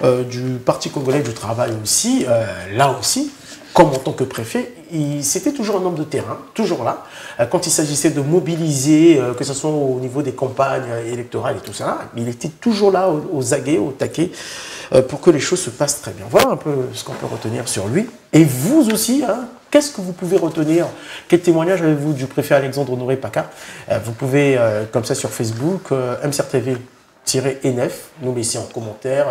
du Parti congolais du travail aussi, là aussi, comme en tant que préfet, c'était toujours un homme de terrain, toujours là. Quand il s'agissait de mobiliser, que ce soit au niveau des campagnes électorales et tout ça, il était toujours là aux aguets, au taquet, pour que les choses se passent très bien. Voilà un peu ce qu'on peut retenir sur lui. Et vous aussi, qu'est-ce que vous pouvez retenir? Quel témoignage avez-vous du préfet Alexandre Honoré Paka? Vous pouvez, comme ça sur Facebook, MCRTV-NF, nous laisser en commentaire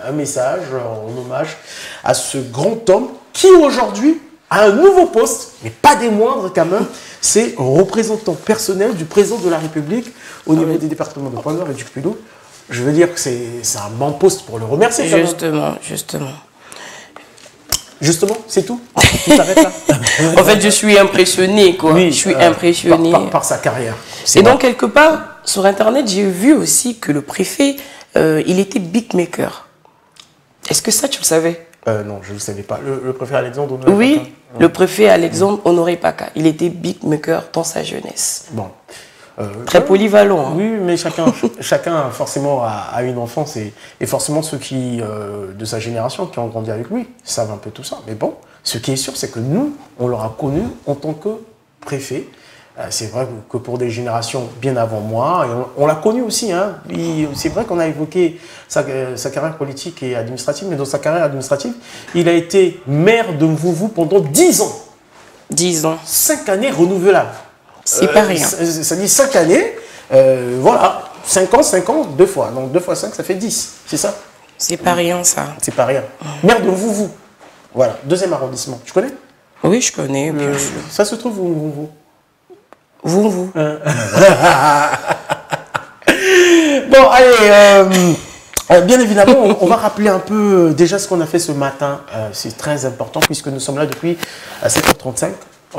un message en hommage à ce grand homme qui aujourd'hui a un nouveau poste, mais pas des moindres quand même, c'est représentant personnel du président de la République au niveau des départements de Pointe-Noire et du Kwilu. Je veux dire que c'est un bon poste pour le remercier. Justement, c'est tout. Tout s'arrête là. En fait, je suis impressionné, quoi. Oui, je suis impressionné par sa carrière. Et donc, quelque part, sur Internet, j'ai vu aussi que le préfet, il était beatmaker. Est-ce que ça, tu le savais? Non, je ne le savais pas. Le préfet Alexandre Honoré Paka. Oui, le préfet Alexandre Honoré Paka. Il était beatmaker dans sa jeunesse. Bon. Très polyvalent. Oui, mais chacun forcément a une enfance et forcément ceux qui, de sa génération qui ont grandi avec lui, savent un peu tout ça. Mais bon, ce qui est sûr, c'est que nous, on l'aura connu en tant que préfet. C'est vrai que pour des générations bien avant moi, et on l'a connu aussi. C'est vrai qu'on a évoqué sa carrière politique et administrative, mais dans sa carrière administrative, il a été maire de Mvouvou pendant 10 ans. 10 ans. 5 années renouvelables. C'est pas rien. Ça dit 5 années, voilà, 5 ans, 2 fois. Donc 2 fois 5, ça fait 10, c'est ça? C'est pas rien, ça. C'est pas rien. Maire de Mvouvou, voilà, 2e arrondissement. Tu connais? Oui, je connais, bien sûr. Ça se trouve où, Mvouvou? Vous. Bon, allez, Bien évidemment, on va rappeler un peu déjà ce qu'on a fait ce matin. C'est très important puisque nous sommes là depuis 7h35.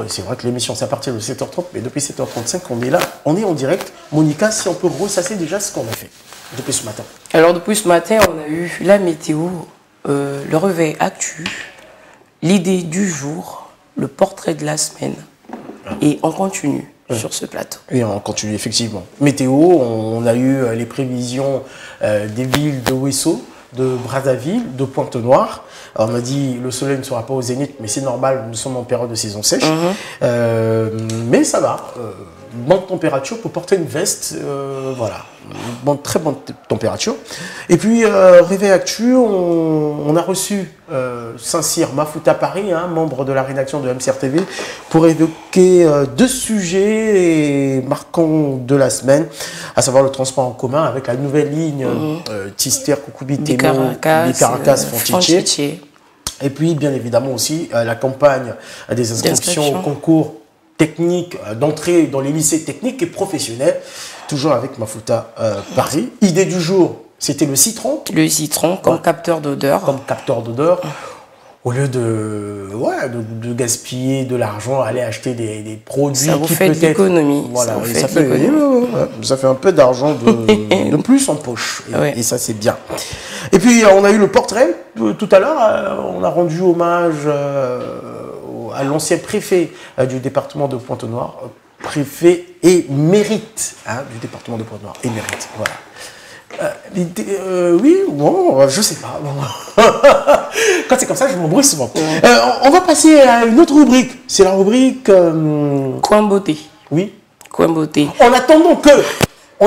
C'est vrai que l'émission c'est à partir de 7h30, mais depuis 7h35 on est là, on est en direct. Monica, si on peut ressasser déjà ce qu'on a fait depuis ce matin. Alors depuis ce matin, on a eu la météo, le réveil actu, l'idée du jour, le portrait de la semaine. Et on continue sur ce plateau. Et on continue effectivement. Météo, on a eu les prévisions des villes de Ouesso, de Brazzaville, de Pointe-Noire. Alors, on m'a dit le soleil ne sera pas au zénith, mais c'est normal, nous sommes en période de saison sèche. Mais ça va. Bonne température pour porter une veste. Voilà. Très bonne température. Et puis, réveil actu, on a reçu Saint-Cyr Mafouta Paris, membre de la rédaction de MCRTV, pour évoquer deux sujets marquants de la semaine, à savoir le transport en commun avec la nouvelle ligne Tister, Koukoubitemo, Bicaracas, Fontiché. Et puis, bien évidemment aussi, la campagne des inscriptions au concours technique d'entrée dans les lycées techniques et professionnels, toujours avec Mafouta Paris. Idée du jour, c'était le citron. Le citron comme capteur d'odeur. Comme capteur d'odeur. Au lieu de gaspiller de l'argent, aller acheter des produits ça vous fait de l'économie. Voilà, ça fait un peu d'argent de plus en poche. Et ça, c'est bien. Et puis, on a eu le portrait tout à l'heure. On a rendu hommage à l'ancien préfet du département de Pointe-Noire, préfet émérite du département de Pointe-Noire, émérite, voilà. Oui, bon, je sais pas. Quand c'est comme ça, je m'embrouille souvent. On va passer à une autre rubrique. C'est la rubrique... Coin beauté. Oui. Coin beauté. En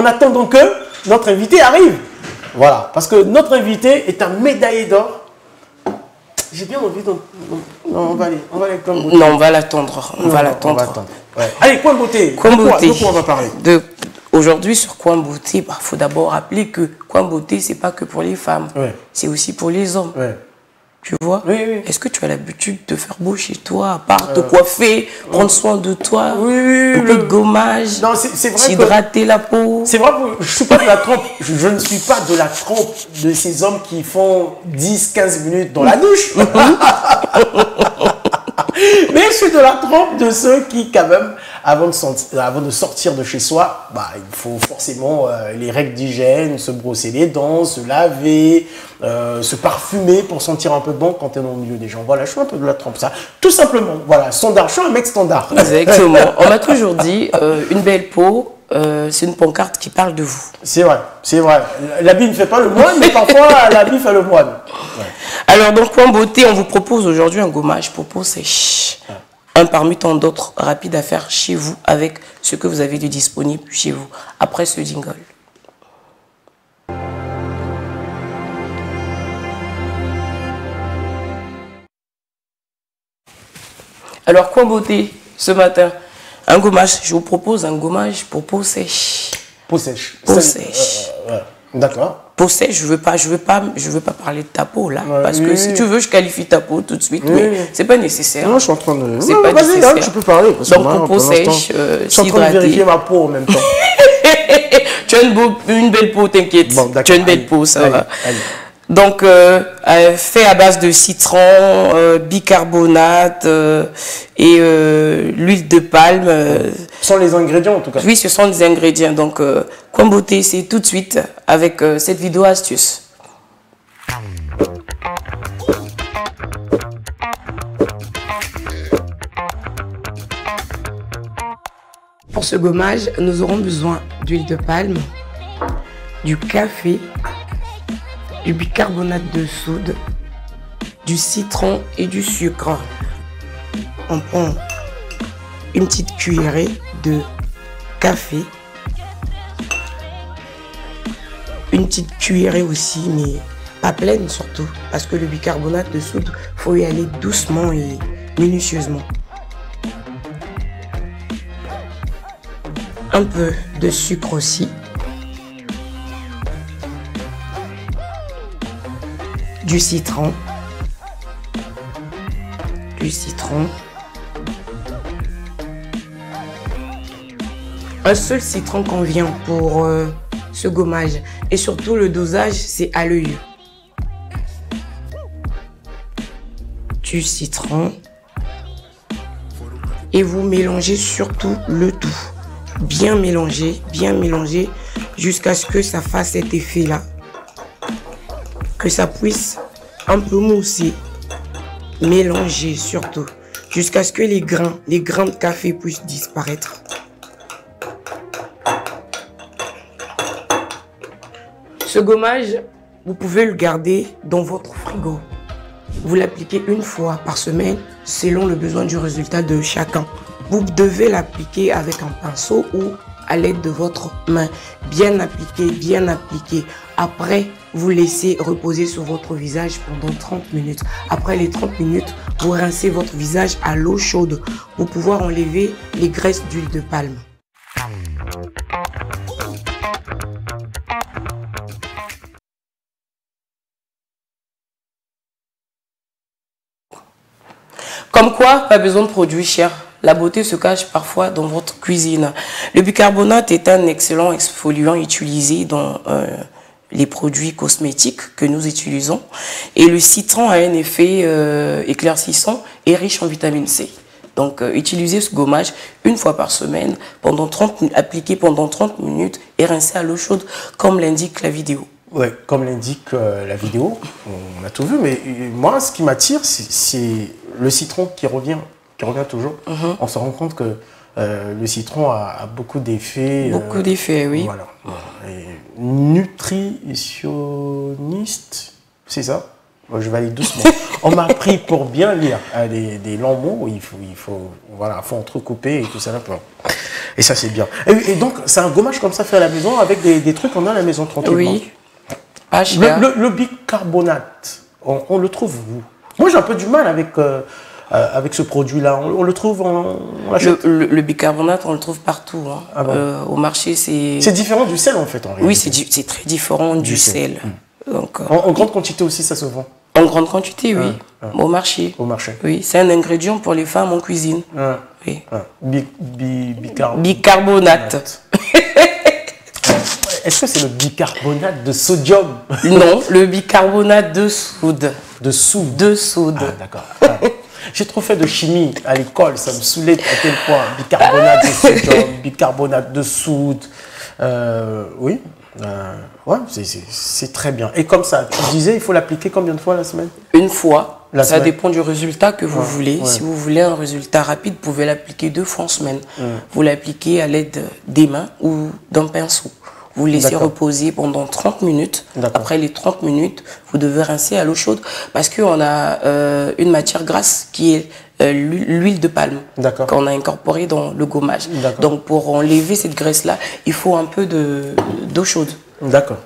attendant que notre invité arrive. Voilà, parce que notre invité est un médaillé d'or. J'ai bien envie de... Non, on va aller coin beauté. Non, on va l'attendre. On va l'attendre. Ouais. Allez, coin beauté. Coin beauté. De quoi on va parler? Aujourd'hui, sur Coin Beauté, faut d'abord rappeler que Coin Beauté, c'est pas que pour les femmes, c'est aussi pour les hommes. Tu vois? Est-ce que tu as l'habitude de faire beau chez toi, à part te coiffer, prendre soin de toi, un peu de gommage, s'hydrater la peau? C'est vrai que je suis pas de la trempe. Je ne suis pas de la trempe de ces hommes qui font 10-15 minutes dans la douche. Mais je suis de la trempe de ceux qui, quand même, avant de sortir de chez soi, il faut forcément les règles d'hygiène, se brosser les dents, se laver, se parfumer pour sentir un peu bon quand tu es dans le milieu des gens. Voilà, je suis un peu de la trempe, ça. Tout simplement, voilà, standard, je suis un mec standard. Exactement. On m'a toujours dit, une belle peau, c'est une pancarte qui parle de vous. C'est vrai, c'est vrai. L'habit ne fait pas le moine, mais parfois l'habit fait le moine. Alors, dans Coin Beauté, on vous propose aujourd'hui un gommage pour peau sèche. Un parmi tant d'autres rapides à faire chez vous avec ce que vous avez de disponible chez vous. Après ce jingle. Alors, Coin Beauté, ce matin, un gommage. Je vous propose un gommage pour peau sèche. Peau sèche. Peau sèche. D'accord. Peau sèche, je veux pas parler de ta peau là, parce que si tu veux, je qualifie ta peau tout de suite, mais c'est pas nécessaire. Non, je suis en train de... C'est pas nécessaire. Tu peux parler. Donc pour peau sèche, je suis en train de vérifier ma peau en même temps. Tu as une belle peau, t'inquiète. Bon, tu as une belle peau, ça va. Allez. Donc, fait à base de citron, bicarbonate et l'huile de palme. Ce sont les ingrédients en tout cas. Oui, ce sont les ingrédients. Donc, Coin Beauté, c'est tout de suite avec cette vidéo astuce. Pour ce gommage, nous aurons besoin d'huile de palme, du café, du bicarbonate de soude, du citron et du sucre. On prend une petite cuillerée de café, une petite cuillerée aussi, mais pas pleine surtout, parce que le bicarbonate de soude, il faut y aller doucement et minutieusement. Un peu de sucre aussi. Du citron. Un seul citron convient pour ce gommage. Et surtout, le dosage, c'est à l'œil. Du citron. Et vous mélangez surtout le tout. Bien mélanger jusqu'à ce que ça fasse cet effet-là. Que ça puisse un peu mousser. Mélanger surtout. Jusqu'à ce que les grains de café puissent disparaître. Ce gommage, vous pouvez le garder dans votre frigo. Vous l'appliquez une fois par semaine selon le besoin du résultat de chacun. Vous devez l'appliquer avec un pinceau ou à l'aide de votre main. Bien appliqué, bien appliqué. Après, vous laissez reposer sur votre visage pendant 30 minutes. Après les 30 minutes, vous rincez votre visage à l'eau chaude pour pouvoir enlever les graisses d'huile de palme. Comme quoi, pas besoin de produits chers. La beauté se cache parfois dans votre cuisine. Le bicarbonate est un excellent exfoliant utilisé dans les produits cosmétiques que nous utilisons. Et le citron a un effet éclaircissant et riche en vitamine C. Donc, utilisez ce gommage une fois par semaine, appliqué pendant 30 minutes et rincez à l'eau chaude, comme l'indique la vidéo. Oui, comme l'indique la vidéo, on a tout vu, mais moi, ce qui m'attire, c'est le citron qui revient toujours. On se rend compte que le citron a beaucoup d'effets. Beaucoup d'effets, oui. Voilà. Et nutritionniste, c'est ça? Bon, je vais aller doucement. On m'a appris pour bien lire des longs mots, il faut entrecouper et tout ça. Et ça, c'est bien. Et donc, c'est un gommage comme ça fait à la maison avec des trucs qu'on a à la maison tranquillement. Oui. Pas cher. Le bicarbonate, on le trouve où? Moi, j'ai un peu du mal avec ce produit-là. On le trouve, on l'achète. Le bicarbonate, on le trouve partout. Hein. Ah bon. Au marché, c'est... C'est différent du sel, en fait, en réalité. Oui, c'est très différent du sel. Donc, en grande quantité aussi, ça se vend? En grande quantité, oui. Au marché. Au marché. Oui, c'est un ingrédient pour les femmes en cuisine. Oui. Bicarbonate. Est-ce que c'est le bicarbonate de sodium? Non, le bicarbonate de soude. De soude? De soude. Ah, d'accord. J'ai trop fait de chimie à l'école, ça me saoulait à quel point. Bicarbonate de sodium, bicarbonate de soude. Oui, ouais, c'est très bien. Et comme ça, tu disais, il faut l'appliquer combien de fois la semaine? Une fois. Ça dépend du résultat que vous voulez. Si vous voulez un résultat rapide, vous pouvez l'appliquer 2 fois en semaine. Vous l'appliquez à l'aide des mains ou d'un pinceau. Vous laissez reposer pendant 30 minutes. Après les 30 minutes, vous devez rincer à l'eau chaude parce qu'on a une matière grasse qui est l'huile de palme qu'on a incorporée dans le gommage. Donc pour enlever cette graisse-là, il faut un peu d'eau chaude. D'accord.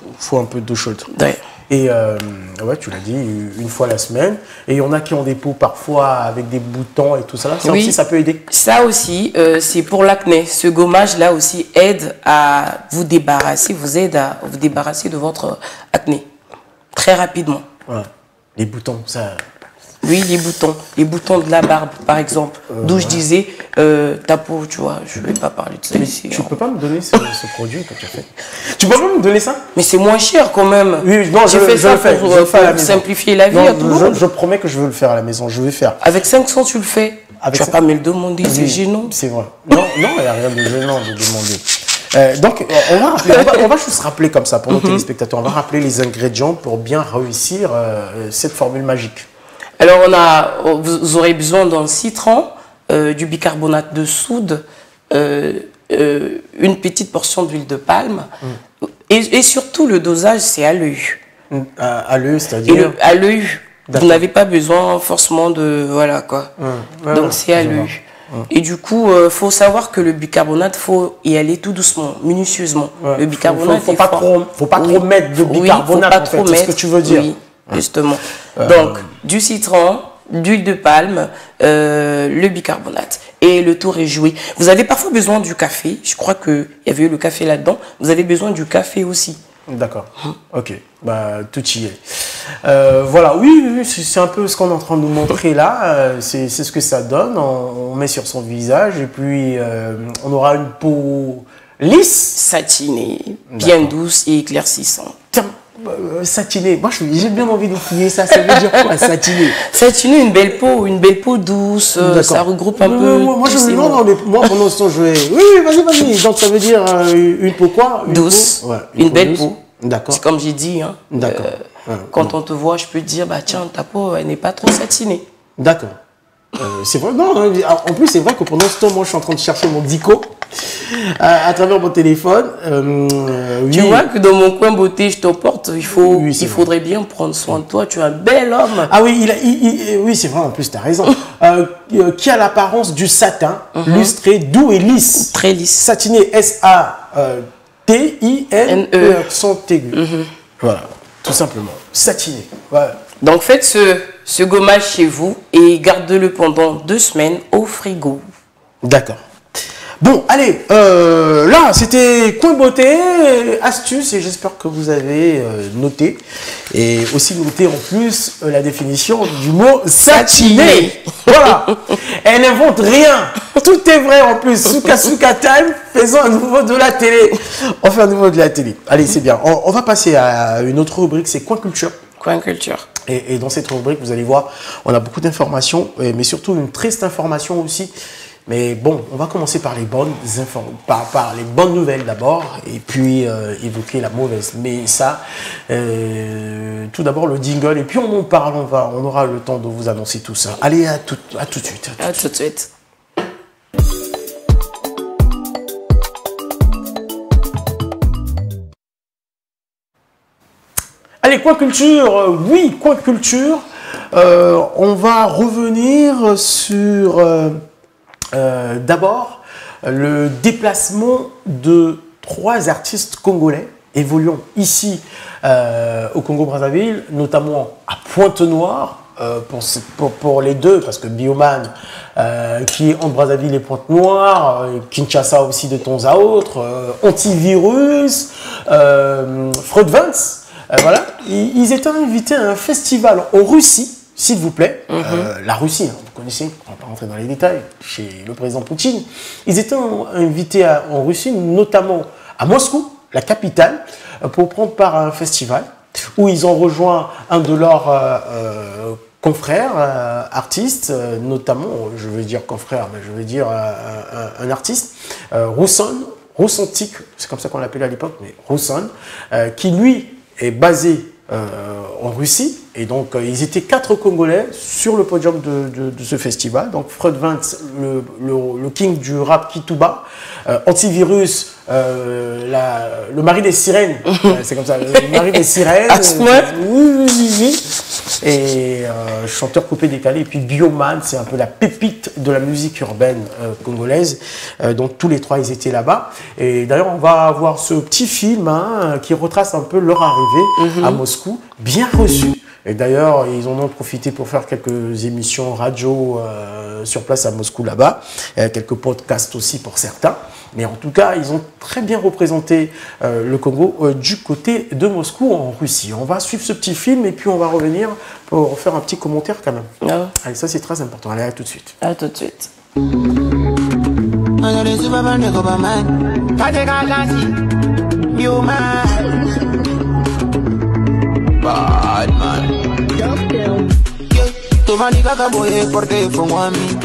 Il faut un peu d'eau chaude. Ouais. Et ouais, tu l'as dit, une fois la semaine. Et il y en a qui ont des peaux parfois avec des boutons et tout ça. Ça aussi, ça peut aider? Ça aussi, c'est pour l'acné. Ce gommage-là aussi aide à vous débarrasser, de votre acné très rapidement. Ouais. Les boutons, ça... Oui, les boutons de la barbe, par exemple. D'où je disais, ta peau, tu vois, je ne vais pas parler de ça ici. Tu ne peux pas me donner ce produit que tu as fait? Tu peux pas me donner ça? Mais c'est moins cher quand même. Oui, non, j'ai fait ça pour simplifier la vie à tout le monde. Je promets que je veux le faire à la maison, je vais faire. Avec 500, tu le fais. Tu vas pas me le demander, c'est gênant. C'est vrai. Non, il n'y a rien de gênant de demander. Donc, on va juste rappeler comme ça pour nos téléspectateurs. On va rappeler les ingrédients pour bien réussir cette formule magique. Alors, vous aurez besoin d'un citron, du bicarbonate de soude, une petite portion d'huile de palme et surtout le dosage, c'est à l'œil. À l'œil, c'est-à-dire? À l'œil. Vous n'avez pas besoin forcément de... Voilà quoi. Donc, c'est à l'œil. Et du coup, faut savoir que le bicarbonate, faut y aller tout doucement, minutieusement. Le bicarbonate, faut pas trop mettre de bicarbonate, en fait, c'est ce que tu veux dire. Oui, justement. Donc, du citron, d'huile de palme, le bicarbonate. Et le tour est joué. Vous avez parfois besoin du café. Je crois qu'il y avait eu le café là-dedans. Vous avez besoin du café aussi. D'accord. Ok. Bah, tout y est. Voilà. Oui, c'est un peu ce qu'on est en train de nous montrer là. C'est ce que ça donne. On met sur son visage et puis on aura une peau Lisse. Satinée, bien douce et éclaircissante. Satinée, moi j'ai bien envie de fouiller ça, ça veut dire quoi satinée? Satinée, une belle peau douce, ça regroupe un peu. Moi pendant ce temps je vais. Oui, vas-y. Donc ça veut dire une peau quoi? Douce, une belle peau. D'accord. C'est comme j'ai dit, hein. D'accord. Quand on te voit, je peux te dire, bah tiens, ta peau, elle n'est pas trop satinée. D'accord. C'est vrai, non, en plus c'est vrai que pendant ce temps, moi je suis en train de chercher mon dico à travers mon téléphone. Tu vois que dans mon coin beauté, je te porte, il faudrait bien prendre soin de toi, tu es un bel homme. Ah oui, oui c'est vrai, en plus tu as raison. Qui a l'apparence du satin, lustré, doux et lisse. Très lisse. Satiné, S-A-T-I-N-E, accent aigu. Voilà, tout simplement. Satiné. Voilà. Donc faites ce gommage chez vous et gardez-le pendant 2 semaines au frigo. D'accord. Bon, allez, là, c'était coin beauté, astuce, et j'espère que vous avez noté. Et aussi noté en plus la définition du mot satiné. Voilà. Elle n'invente rien. Tout est vrai en plus. Souka time, faisons à nouveau de la télé. On fait à nouveau de la télé. Allez, c'est bien. On va passer à une autre rubrique, c'est Coin Culture. Coin Culture. Et dans cette rubrique, vous allez voir, on a beaucoup d'informations, mais surtout une triste information aussi. Mais bon, on va commencer par les bonnes nouvelles d'abord, et puis évoquer la mauvaise. Mais ça, tout d'abord le jingle, et puis on en parle, on aura le temps de vous annoncer tout ça. Allez, à tout de suite. À tout de suite. Allez, Coin Culture, oui, Coin Culture. On va revenir sur d'abord le déplacement de 3 artistes congolais évoluant ici au Congo-Brazzaville, notamment à Pointe-Noire, pour les deux, parce que Bioman, qui est en Brazzaville et Pointe-Noire, Kinshasa aussi de temps à autre, Antivirus, Freud Vance. Voilà, ils étaient invités à un festival en Russie, s'il vous plaît. La Russie, hein, vous connaissez, on ne va pas rentrer dans les détails, chez le président Poutine. Ils étaient invités en Russie, notamment à Moscou, la capitale, pour prendre part à un festival où ils ont rejoint un de leurs confrères, artistes, notamment, je veux dire confrère, mais je veux dire un artiste, Roussontic, c'est comme ça qu'on l'appelait à l'époque, mais Rousson, qui lui est basé en Russie, et donc ils étaient 4 Congolais sur le podium de ce festival. Donc Freud Vance, le king du rap Kituba, Antivirus, le mari des sirènes, c'est comme ça, le mari des sirènes, oui, et chanteur coupé décalé, et puis Bioman, c'est un peu la pépite de la musique urbaine congolaise. Donc tous les 3 ils étaient là-bas, et d'ailleurs on va avoir ce petit film qui retrace un peu leur arrivée à Moscou, bien reçu. Et d'ailleurs, ils en ont profité pour faire quelques émissions radio sur place à Moscou là-bas, quelques podcasts aussi pour certains. Mais en tout cas, ils ont très bien représenté le Congo du côté de Moscou en Russie. On va suivre ce petit film et puis on va revenir pour faire un petit commentaire quand même. Allez, ça c'est très important. Allez, à tout de suite. À tout de suite. Bad man. Tu vas ni caca boye porque pongo a mí.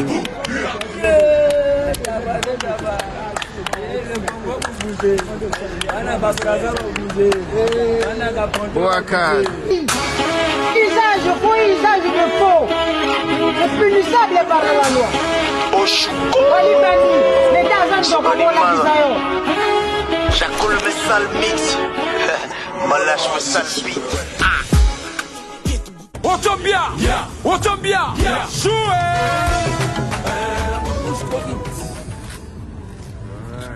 Usage ou usage de faux est punissable par la loi. Les gars sont pas pour la J'accole mes sales mix. Malache me sale beat. Otobia,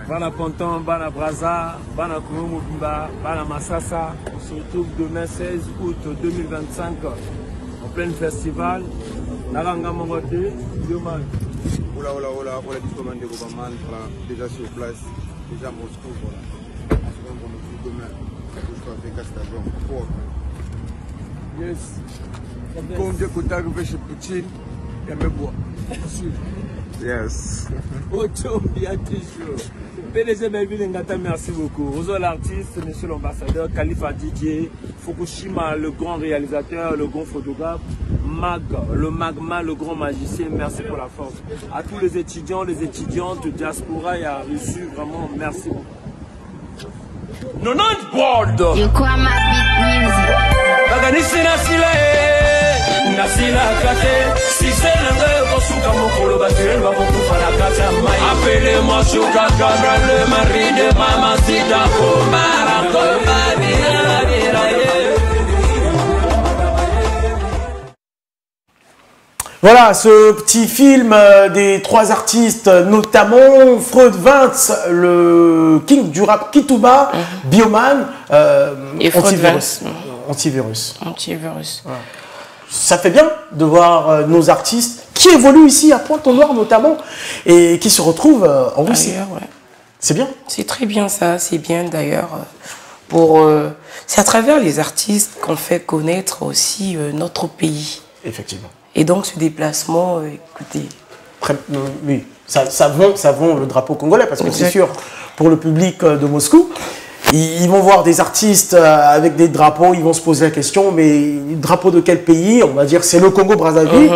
Bana Ponton, Bana Braza, Bana Kurumubimba, Bana Massassa. On se retrouve demain 16 août 2025 en plein festival. Naranga Mongote, Bioman. Oula, pour les commandes de Gobaman, déjà sur place, déjà à Moscou. Voilà. On se retrouve demain. Yes. Comme Dieu peut arriver chez Poutine, il y a mes bois. Yes. Autant bien toujours. PDG Melville Ngata, merci beaucoup. Rosa l'artiste, monsieur l'ambassadeur, Khalifa Didier, Fukushima, le grand réalisateur, le grand photographe, Mag, le magma, le grand magicien, merci pour la force. À tous les étudiants, les étudiantes, diaspora et à reçu, vraiment, merci beaucoup. 90 World. You call my beat music. Baganisi Nasila kate, si c'est le Kosuka Mokolo Batirel, Babokufa la kata mai. Appelez-moi Shuka Kabra, le mari de Mama Sita Komara, Voilà, ce petit film des trois artistes, notamment Freud Vince, le king du rap Kituba, Bioman, et Antivirus. Voilà. Ça fait bien de voir nos artistes qui évoluent ici à Pointe-au-Nord notamment et qui se retrouvent en Russie. Ouais. C'est bien. C'est très bien ça, c'est bien d'ailleurs. C'est à travers les artistes qu'on fait connaître aussi notre pays. Effectivement. Et donc ce déplacement, écoutez... Oui, ça vend le drapeau congolais parce que c'est sûr, pour le public de Moscou, ils vont voir des artistes avec des drapeaux, ils vont se poser la question, mais drapeau de quel pays? On va dire c'est le Congo-Brazzaville.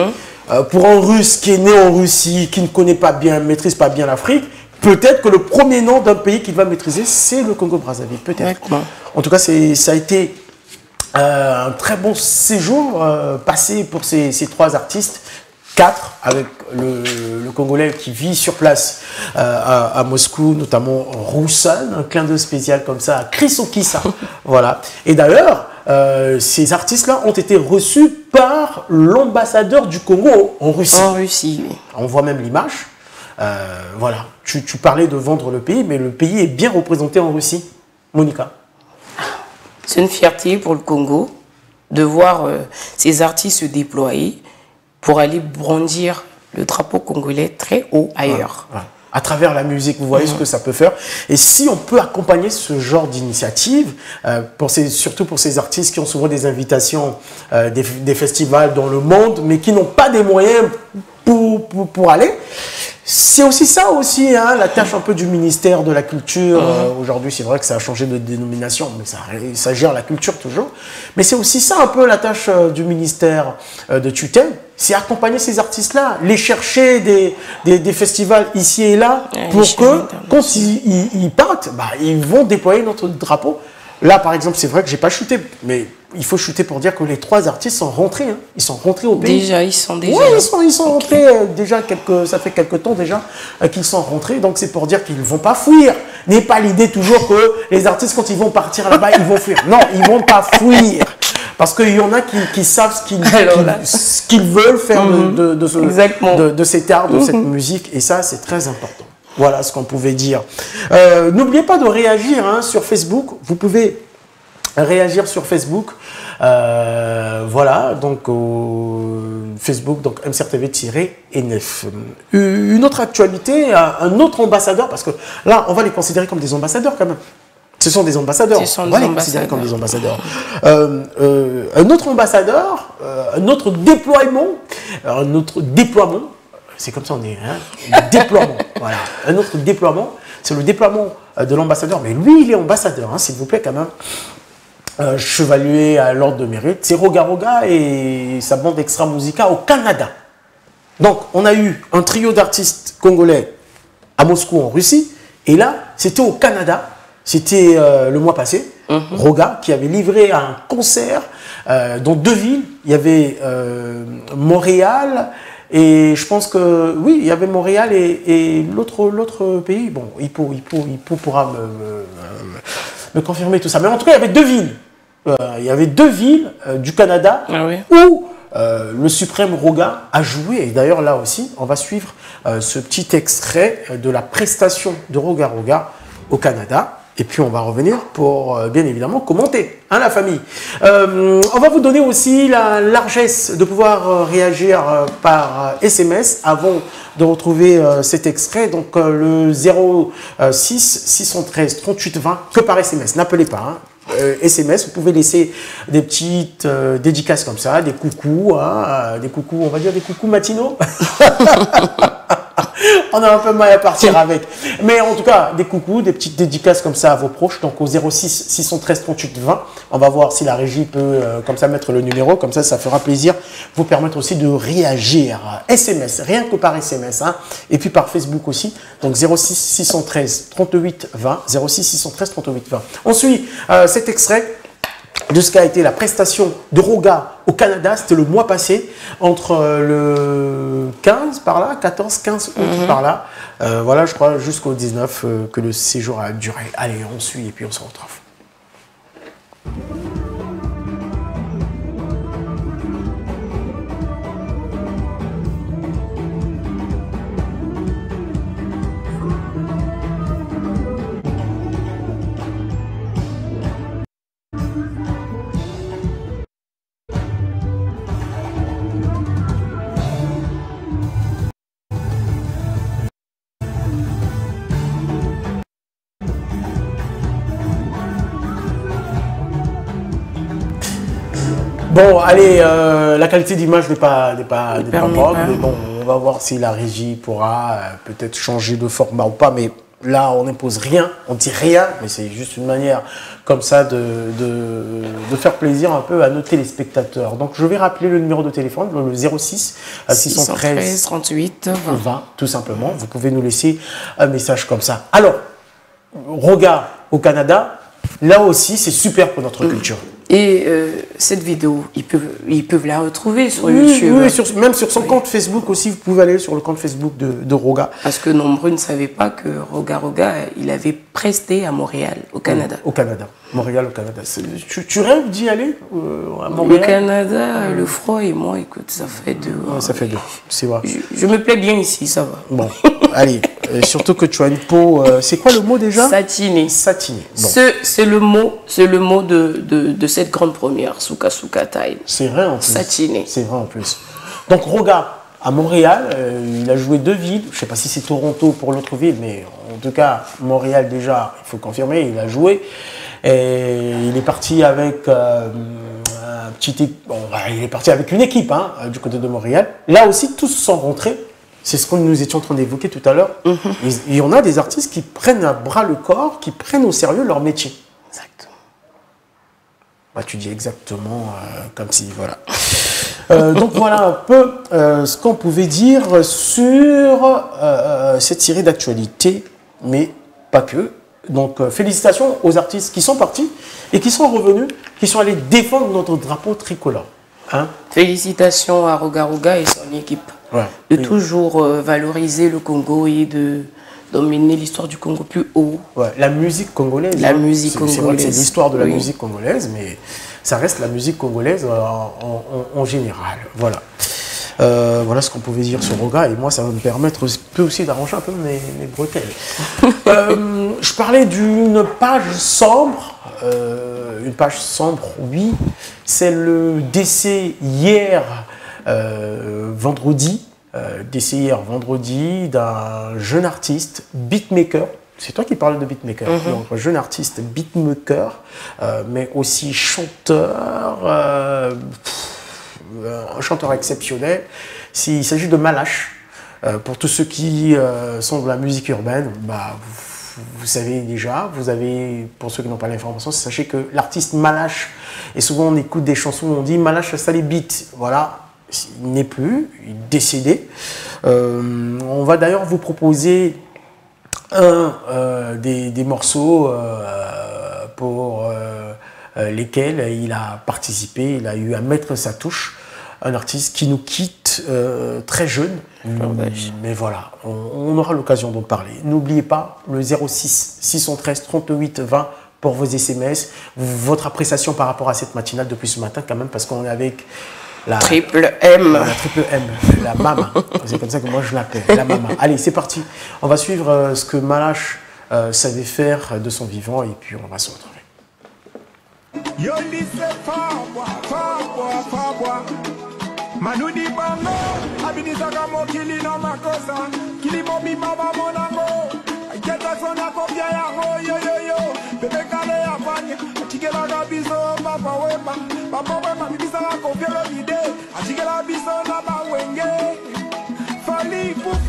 Pour un Russe qui est né en Russie, qui ne connaît pas bien, maîtrise pas bien l'Afrique, peut-être que le premier nom d'un pays qu'il va maîtriser, c'est le Congo-Brazzaville, peut-être. En tout cas, ça a été un très bon séjour passé pour ces trois artistes. 4 avec le Congolais qui vit sur place à Moscou, notamment Roussan, un clin d'œil spécial comme ça, à Chris Okissa. Voilà. Et d'ailleurs, ces artistes-là ont été reçus par l'ambassadeur du Congo en Russie. En Russie, oui. On voit même l'image. Voilà. Tu parlais de vendre le pays, mais le pays est bien représenté en Russie. Monica. C'est une fierté pour le Congo de voir ces artistes se déployer pour aller brandir le drapeau congolais très haut ailleurs. À travers la musique, vous voyez ce que ça peut faire. Et si on peut accompagner ce genre d'initiative, surtout pour ces artistes qui ont souvent des invitations, des festivals dans le monde, mais qui n'ont pas des moyens pour aller, c'est aussi ça aussi, hein, la tâche un peu du ministère de la Culture. Aujourd'hui, c'est vrai que ça a changé de dénomination, mais ça gère la culture toujours. Mais c'est aussi ça un peu la tâche du ministère de tutelle, c'est accompagner ces artistes-là, les chercher des festivals ici et là, pour que quand ils partent, ils vont déployer notre drapeau. Là, par exemple, c'est vrai que j'ai pas shooté, mais il faut shooter pour dire que les trois artistes sont rentrés. Hein. Ils sont rentrés au pays. Déjà, ils sont déjà. Oui, ils sont rentrés déjà ça fait quelques temps déjà qu'ils sont rentrés. Donc c'est pour dire qu'ils ne vont pas fuir. N'est pas l'idée toujours que les artistes, quand ils vont partir là-bas, ils vont fuir. Non, ils vont pas fuir. Parce qu'il y en a qui savent ce qu'ils veulent faire de cet art, de cette musique. Et ça, c'est très important. Voilà ce qu'on pouvait dire. N'oubliez pas de réagir hein, sur Facebook. Vous pouvez réagir sur Facebook. Voilà, donc Facebook, donc MCRTV-N9. Une autre actualité, un autre ambassadeur, parce que là, on va les considérer comme des ambassadeurs quand même. Ce sont des ambassadeurs. On va les considérer comme des ambassadeurs. Un autre ambassadeur, un autre déploiement, c'est comme ça on est, hein, déploiement, voilà. Un autre déploiement, c'est le déploiement de l'ambassadeur, mais lui il est ambassadeur, hein, s'il vous plaît quand même, chevalier à l'ordre de mérite, c'est Roga Roga et sa bande Extra Musica au Canada. Donc on a eu un trio d'artistes congolais à Moscou en Russie, et là c'était au Canada, c'était le mois passé, Roga qui avait livré un concert dans 2 villes, il y avait Montréal. Et je pense que, oui, il y avait Montréal et l'autre pays. Bon, il pourra me confirmer tout ça. Mais en tout cas, il y avait 2 villes. Il y avait 2 villes du Canada où le suprême Roga a joué. Et d'ailleurs, là aussi, on va suivre ce petit extrait de la prestation de Roga Roga au Canada. Et puis on va revenir pour, bien évidemment, commenter, hein, la famille. On va vous donner aussi la largesse de pouvoir réagir par SMS avant de retrouver cet extrait. Donc le 06 613 38 20, que par SMS. N'appelez pas, hein. SMS. Vous pouvez laisser des petites dédicaces comme ça, des coucous, hein, des coucous, on va dire des coucous matinaux. On a un peu mal à partir avec. Mais en tout cas, des coucous, des petites dédicaces comme ça à vos proches. Donc au 06 613 38 20. On va voir si la régie peut comme ça mettre le numéro. Comme ça, ça fera plaisir. Vous permettre aussi de réagir. SMS, rien que par SMS. Hein. Et puis par Facebook aussi. Donc 06 613 38 20. 06 613 38 20. On suit cet extrait de ce qu'a été la prestation de Roga au Canada. C'était le mois passé, entre le 15 par là, 14-15 août par là. Voilà, je crois jusqu'au 19 que le séjour a duré. Allez, on suit et puis on se retrouve. Bon, allez, la qualité d'image n'est pas bonne, mais bon, on va voir si la régie pourra peut-être changer de format ou pas, mais là, on n'impose rien, on ne dit rien, mais c'est juste une manière comme ça de faire plaisir un peu à nos téléspectateurs. Donc, je vais rappeler le numéro de téléphone, le 06 613 38 20, tout simplement. Vous pouvez nous laisser un message comme ça. Alors, Roga au Canada, là aussi, c'est super pour notre culture. Et cette vidéo, ils peuvent la retrouver sur YouTube. Oui, même sur son compte Facebook aussi, vous pouvez aller sur le compte Facebook de Roga. Parce que nombreux ne savaient pas que Roga, il avait presté à Montréal, au Canada. Au Canada, Montréal au Canada. Tu rêves d'y aller à Montréal? Le Canada, le froid et moi, écoute, ça fait deux. Ouais, ça fait deux, c'est vrai. Je me plais bien ici, ça va. Bon, allez, surtout que tu as une peau, c'est quoi le mot déjà? Satinée. Satinée. Bon. C'est le mot de cette grande première, Suka Suka Time. C'est vrai en plus. Satinée. C'est vrai en plus. Donc Roga, à Montréal, il a joué 2 villes. Je ne sais pas si c'est Toronto pour l'autre ville, mais en tout cas, Montréal déjà, il faut confirmer, il a joué. Et il est parti avec il est parti avec une équipe hein, du côté de Montréal. Là aussi, tous sont rentrés. C'est ce que nous étions en train d'évoquer tout à l'heure. Et on a des artistes qui prennent à bras le corps, qui prennent au sérieux leur métier. Exactement. Bah, tu dis exactement comme si, voilà. Donc voilà un peu ce qu'on pouvait dire sur cette série d'actualité, mais pas que. Donc félicitations aux artistes qui sont partis et qui sont revenus, qui sont allés défendre notre drapeau tricolore. Hein? Félicitations à Roga et son équipe. Ouais. De toujours valoriser le Congo et d'emmener l'histoire du Congo plus haut. Ouais, la musique congolaise. La musique congolaise. C'est vrai que c'est l'histoire de la musique congolaise, mais ça reste la musique congolaise en général. Voilà. Voilà ce qu'on pouvait dire sur Roga, et moi ça va me permettre aussi d'arranger un peu mes bretelles. Je parlais d'une page sombre, oui, c'est le décès hier vendredi d'un jeune artiste, beatmaker. C'est toi qui parles de beatmaker, donc jeune artiste beatmaker, mais aussi chanteur, un chanteur exceptionnel. Il s'agit de Malache. Pour tous ceux qui sont de la musique urbaine, bah, vous savez déjà, pour ceux qui n'ont pas l'information, sachez que l'artiste Malache, et souvent on écoute des chansons où on dit Malache ça les beats, voilà, il n'est plus, il est décédé. On va d'ailleurs vous proposer des morceaux pour lesquels il a participé, il a eu à mettre sa touche. Un artiste qui nous quitte très jeune, mais voilà, on aura l'occasion d'en parler. N'oubliez pas le 06 613 38 20 pour vos SMS, votre appréciation par rapport à cette matinale depuis ce matin quand même, parce qu'on est avec la Triple M. La Triple M, la Mama, c'est comme ça que moi je l'appelle, la Mama. Allez, c'est parti, on va suivre ce que Malache savait faire de son vivant et puis on va se retrouver. Yo lise fabwa Manudi bango Abiniza kamo kili na makosa Kili mobi mama monango Geta sona kopia ya ho yo yo yo Bebe kale ya fanya Chikela Maman, mami, bisa la confie le vide. Achike la biso na ba wenge. Fali pouf.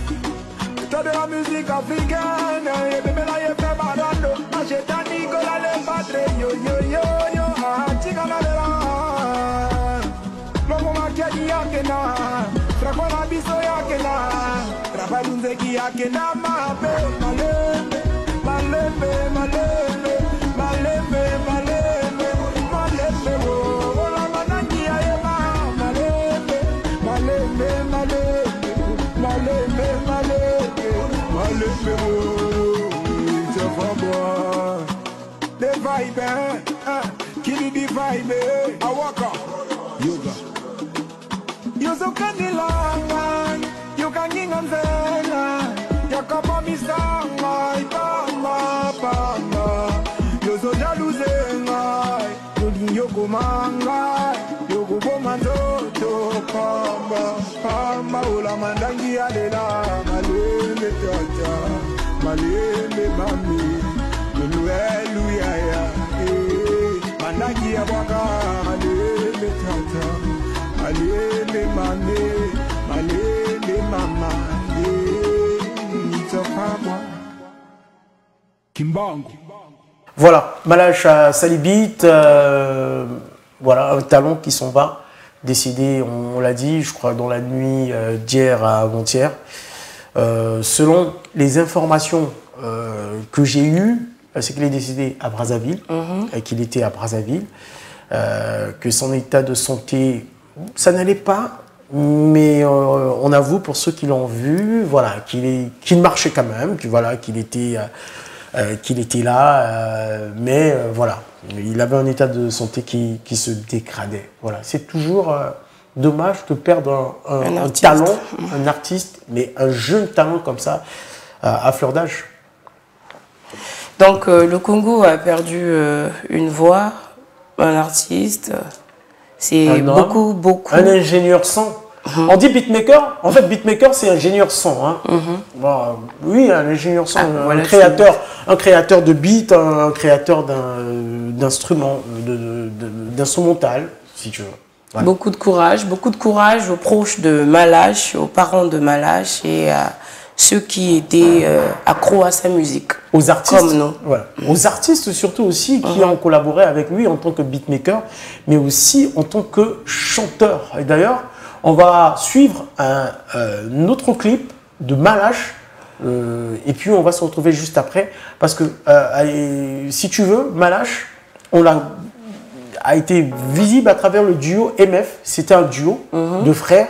T'as de la musique africaine. Et bébé là, y'a fait barando. Acheta Nicolas le padre. Yo, yo, yo, yo. Achika la de la. Lomo makiadi yake na. Frako la biso yake na. Trabalunzeki yake na mabe. Malembe, malembe, malembe. Malembe, malembe, malembe, oh, la manangia ema, malembe, malembe, malembe, malembe, malembe, malembe, oh, it's a fun the vibe, kill the vibe, I walk up, yoga. You so kanilanga, you can king and zela, you come on me song, my bamba, bamba. So jalousengai, yoko mangai, yoko bomanzo to pamba, pamba ula mandangi alela, malembe tata, malembe mami, elu ya, mandangi abwaka, malembe tata, malembe mami, malembe mama, nitafama, Kimbangu. Voilà, Malache Salibit, voilà, un talent qui s'en va, décédé, on l'a dit, je crois, dans la nuit d'hier à avant-hier. Selon les informations que j'ai eues, c'est qu'il est décédé à Brazzaville, qu'il était à Brazzaville, que son état de santé, ça n'allait pas, mais on avoue pour ceux qui l'ont vu, voilà, qu'il marchait quand même, qu'il était là, mais voilà, il avait un état de santé qui se dégradait. Voilà, c'est toujours dommage de perdre un talent, un artiste, mais un jeune talent comme ça, à fleur d'âge. Donc le Congo a perdu une voix, un artiste, c'est beaucoup. Un ingénieur son. On dit beatmaker, en fait beatmaker c'est ingénieur son. Hein. Bon, oui, un ingénieur son, un créateur de beat, un créateur d'instruments, d'instrumental, si tu veux. Ouais. Beaucoup de courage aux proches de Malache, aux parents de Malache et à ceux qui étaient accros à sa musique. Aux artistes, comme nous. Ouais. Aux artistes surtout aussi qui ont collaboré avec lui en tant que beatmaker, mais aussi en tant que chanteur. Et d'ailleurs, on va suivre un autre clip de Malache et puis on va se retrouver juste après parce que si tu veux, Malache, a été visible à travers le duo MF. C'était un duo de frères,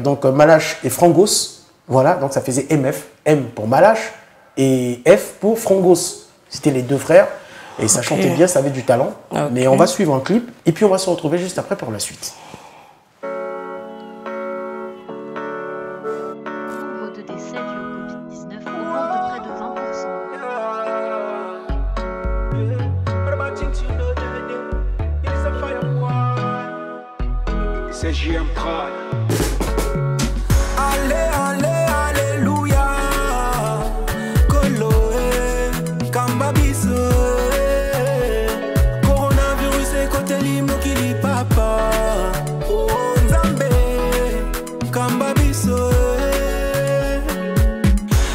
donc Malache et Frangos. Voilà, donc ça faisait MF, M pour Malache et F pour Frangos. C'était les deux frères et ça chantait bien, ça avait du talent. Mais on va suivre un clip et puis on va se retrouver juste après pour la suite. C'est JM Pride. Alléluia. Koloé, Kambabiso. Coronavirus et côté limo qui dit papa. Oh, Nzambe, Kambabiso.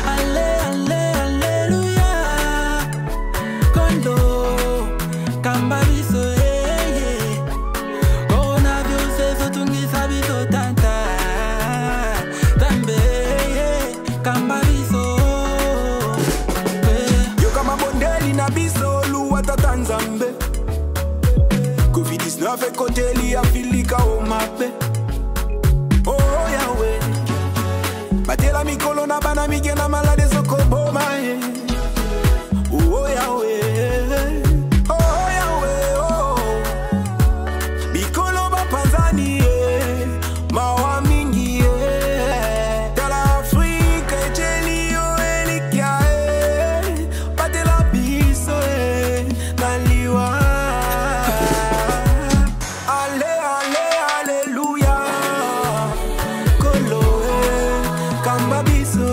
Alléluia. Kolo, Kambabiso. Covid-19 côté li afilika o mape. Oh Yahweh, batela mikolo na bana migena malade zokobo mae. Oh Yahweh, oh Yahweh, oh mikolo bapanzani mawa mingi dala Afrika jelio elikia batela biso naliwa. Alléluia. Koloé, Kambabiso.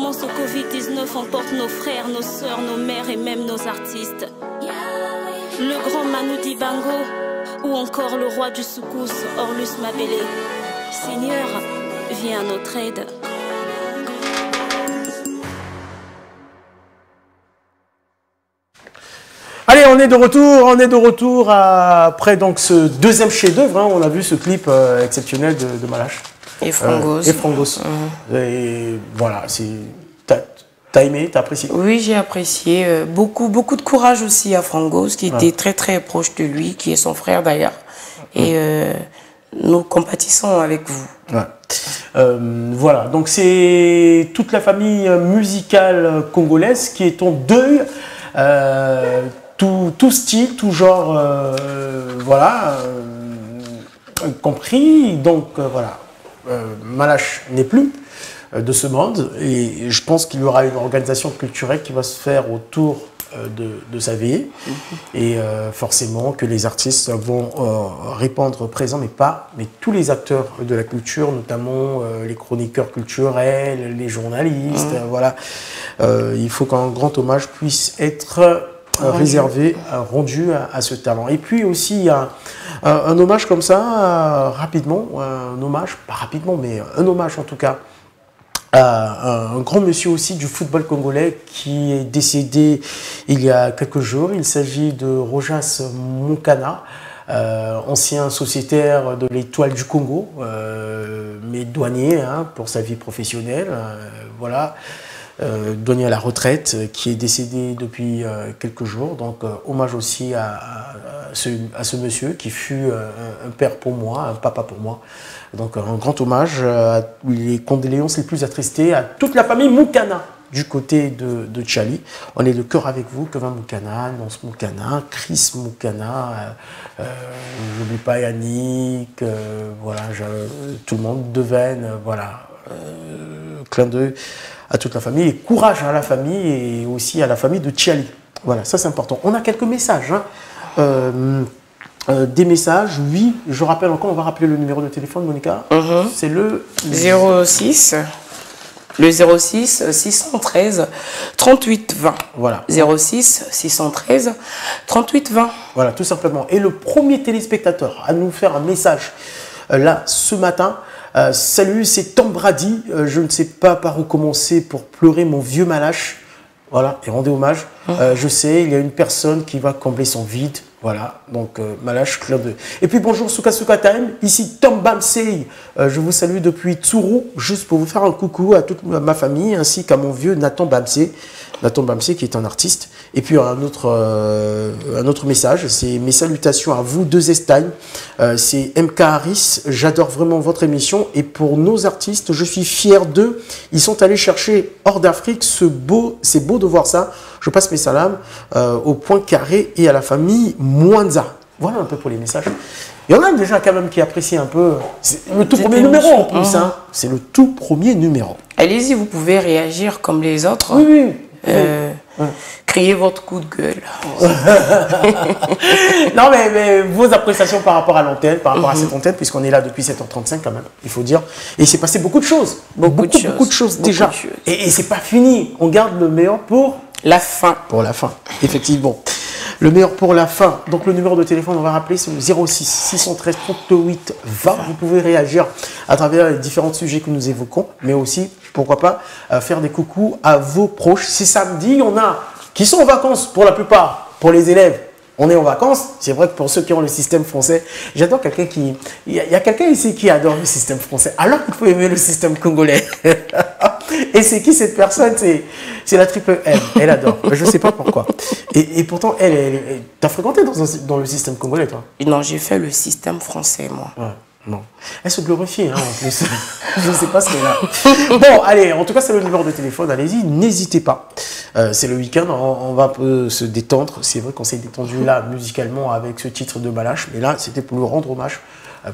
comment ce Covid-19 emporte nos frères, nos sœurs, nos mères et même nos artistes. Le grand Manu Dibango ou encore le roi du soukous, Orlus Mabélé. Seigneur, viens à notre aide. Allez, on est de retour après donc ce deuxième chef-d'œuvre. Hein, on a vu ce clip exceptionnel de Malache. Et Frangos. Et voilà, t'as aimé, t'as apprécié? Oui, j'ai apprécié. Beaucoup de courage aussi à Frangos, qui était très très proche de lui, qui est son frère d'ailleurs. Et nous compatissons avec vous. Ouais. Voilà, donc c'est toute la famille musicale congolaise qui est en deuil. Tout style, tout genre, voilà, compris. Donc voilà, Malache n'est plus de ce monde et je pense qu'il y aura une organisation culturelle qui va se faire autour de sa vie et forcément que les artistes vont répondre présent, mais tous les acteurs de la culture, notamment les chroniqueurs culturels, les journalistes, voilà. Il faut qu'un grand hommage puisse être rendu à ce talent. Et puis aussi, il y a un hommage comme ça, rapidement, un hommage, pas rapidement, mais un hommage en tout cas, à un grand monsieur aussi du football congolais qui est décédé il y a quelques jours. Il s'agit de Rojas Moukana, ancien sociétaire de l'Étoile du Congo, mais douanier pour sa vie professionnelle, voilà. Douanier à la retraite, qui est décédé depuis quelques jours. Donc hommage aussi à ce monsieur qui fut un père pour moi, un papa pour moi. Donc un grand hommage, les condoléances les plus attristées à toute la famille Moukana du côté de Tchali. On est de cœur avec vous, Kevin Moukana, Nance Moukana, Chris Moukana, j'oublie pas Yannick, voilà, tout le monde, Deven, voilà, clin d'œil à toute la famille et courage à la famille et aussi à la famille de Tchali. Voilà, ça c'est important. On a quelques messages. Des messages, oui, je rappelle encore, on va rappeler le numéro de téléphone, Monica. C'est le 06 613 38 20. Voilà. 06 613 38 20. Voilà, tout simplement. Et le premier téléspectateur à nous faire un message là ce matin, salut, c'est Tom Brady. Je ne sais pas par où commencer pour pleurer mon vieux Malache. Voilà, et rendez hommage. Je sais, il y a une personne qui va combler son vide. Voilà, donc Malache, club de... Et puis bonjour Souka Souka Time, ici Tom Bamsey. Je vous salue depuis Tsuru, juste pour vous faire un coucou à toute ma famille, ainsi qu'à mon vieux Nathan Bamsey. Nathan Bamsey qui est un artiste. Et puis un autre message, c'est mes salutations à vous deux Estagne. C'est MK Harris, j'adore vraiment votre émission. Et pour nos artistes, je suis fier d'eux. Ils sont allés chercher hors d'Afrique, c'est beau de voir ça. Je passe mes salams au Point Carré et à la famille Mwanza. Voilà un peu pour les messages. Il y en a déjà quand même qui apprécient un peu. C'est le tout premier numéro en plus. C'est le tout premier numéro. Allez-y, vous pouvez réagir comme les autres. Oui. Criez votre coup de gueule. Non, mais vos appréciations par rapport à l'antenne, par rapport à cette antenne, puisqu'on est là depuis 7h35 quand même, il faut dire. Et il s'est passé beaucoup de choses. Beaucoup de choses déjà. Et c'est pas fini. On garde le meilleur pour la fin. Pour la fin, effectivement. Le meilleur pour la fin. Donc le numéro de téléphone, on va rappeler, c'est le 06 613 38 20. Vous pouvez réagir à travers les différents sujets que nous évoquons, mais aussi, pourquoi pas, faire des coucous à vos proches. C'est samedi, il y en a qui sont en vacances pour la plupart, pour les élèves. On est en vacances, c'est vrai que pour ceux qui ont le système français, j'adore quelqu'un qui... Il y a quelqu'un ici qui adore le système français, alors qu'il faut aimer le système congolais. Et c'est qui cette personne? C'est la triple M, elle adore. Je ne sais pas pourquoi. Et pourtant, t'as fréquenté dans le système congolais, toi? Non, j'ai fait le système français, moi. Ouais. Non. Elle se glorifie, en plus. Je ne sais pas ce qu'elle a. Bon, allez, en tout cas, c'est le numéro de téléphone. Allez-y, n'hésitez pas. C'est le week-end, on va un peu se détendre. C'est vrai qu'on s'est détendu là, musicalement, avec ce titre de Malache. Mais là, c'était pour lui rendre hommage,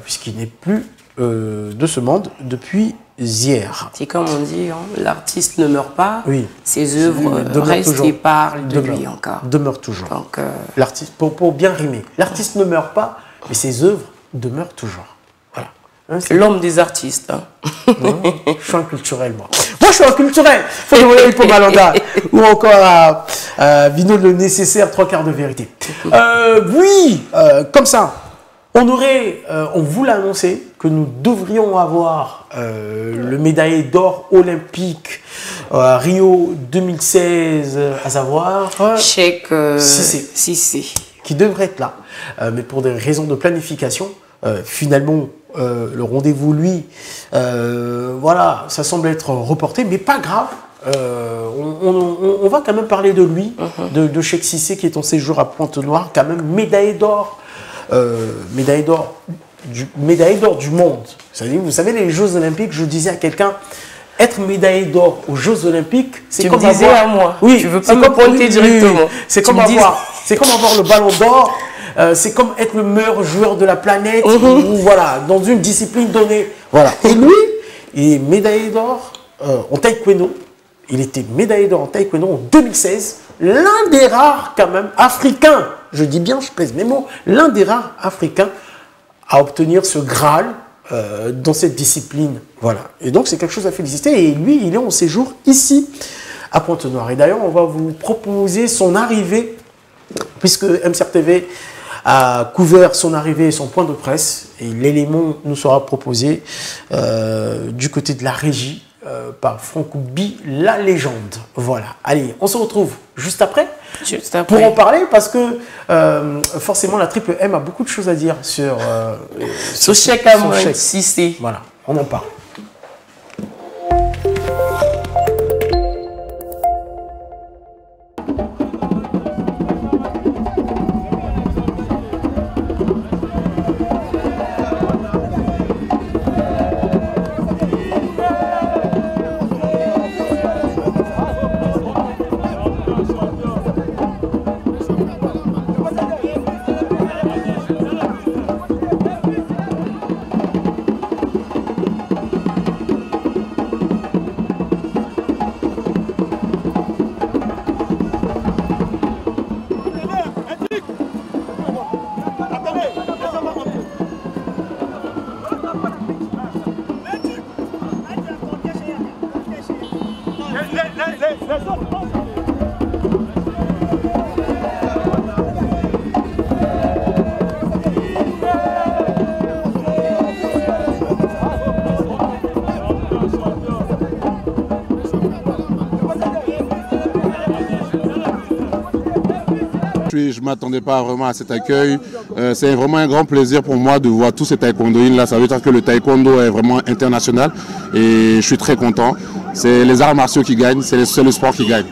puisqu'il n'est plus de ce monde depuis hier. C'est comme on dit, l'artiste ne meurt pas. Oui. Ses œuvres restent et parlent de lui encore. Demeure toujours. Donc, l'artiste, pour bien rimer, l'artiste ne meurt pas, mais ses œuvres demeurent toujours. L'homme des artistes. Champ culturel, moi. Moi, je suis un culturel. Faut demander pour Malanda. Ou encore à Vino le nécessaire, 3/4 de vérité. Oui, comme ça. On vous l'a annoncé que nous devrions avoir le médaillé d'or olympique à Rio 2016, à savoir Cheikh Cissé, qui devrait être là, mais pour des raisons de planification, finalement le rendez-vous, lui, voilà, ça semble être reporté, mais pas grave. On va quand même parler de lui, de Cheikh Cissé qui est en séjour à Pointe-Noire, quand même médaillé d'or. Médaille d'or du monde. Vous savez, les Jeux Olympiques, je disais à quelqu'un, être médaillé d'or aux Jeux Olympiques, c'est comme avoir... à moi. Oui, tu veux pas me pointer directement. C'est comme avoir le ballon d'or. C'est comme être le meilleur joueur de la planète. Ou voilà, dans une discipline donnée. Voilà. Et lui, il est médaillé d'or en taekwondo. Il était médaillé d'or en taekwondo en 2016. L'un des rares, quand même, africains, je dis bien, je pèse mes mots, l'un des rares africains à obtenir ce Graal dans cette discipline. Voilà. Et donc, c'est quelque chose à féliciter. Et lui, il est en séjour ici, à Pointe-Noire. Et d'ailleurs, on va vous proposer son arrivée, puisque MCRTV a couvert son arrivée et son point de presse. Et l'élément nous sera proposé du côté de la régie. Par Franck Bi, la légende. Voilà. Allez, on se retrouve juste après pour en parler parce que forcément la Triple M a beaucoup de choses à dire sur Cheikh Cissé. Voilà, on en parle. Je ne m'attendais pas vraiment à cet accueil. C'est vraiment un grand plaisir pour moi de voir tous ces taekwondoïnes là. Ça veut dire que le taekwondo est vraiment international et je suis très content. C'est les arts martiaux qui gagnent, c'est le sport qui gagne.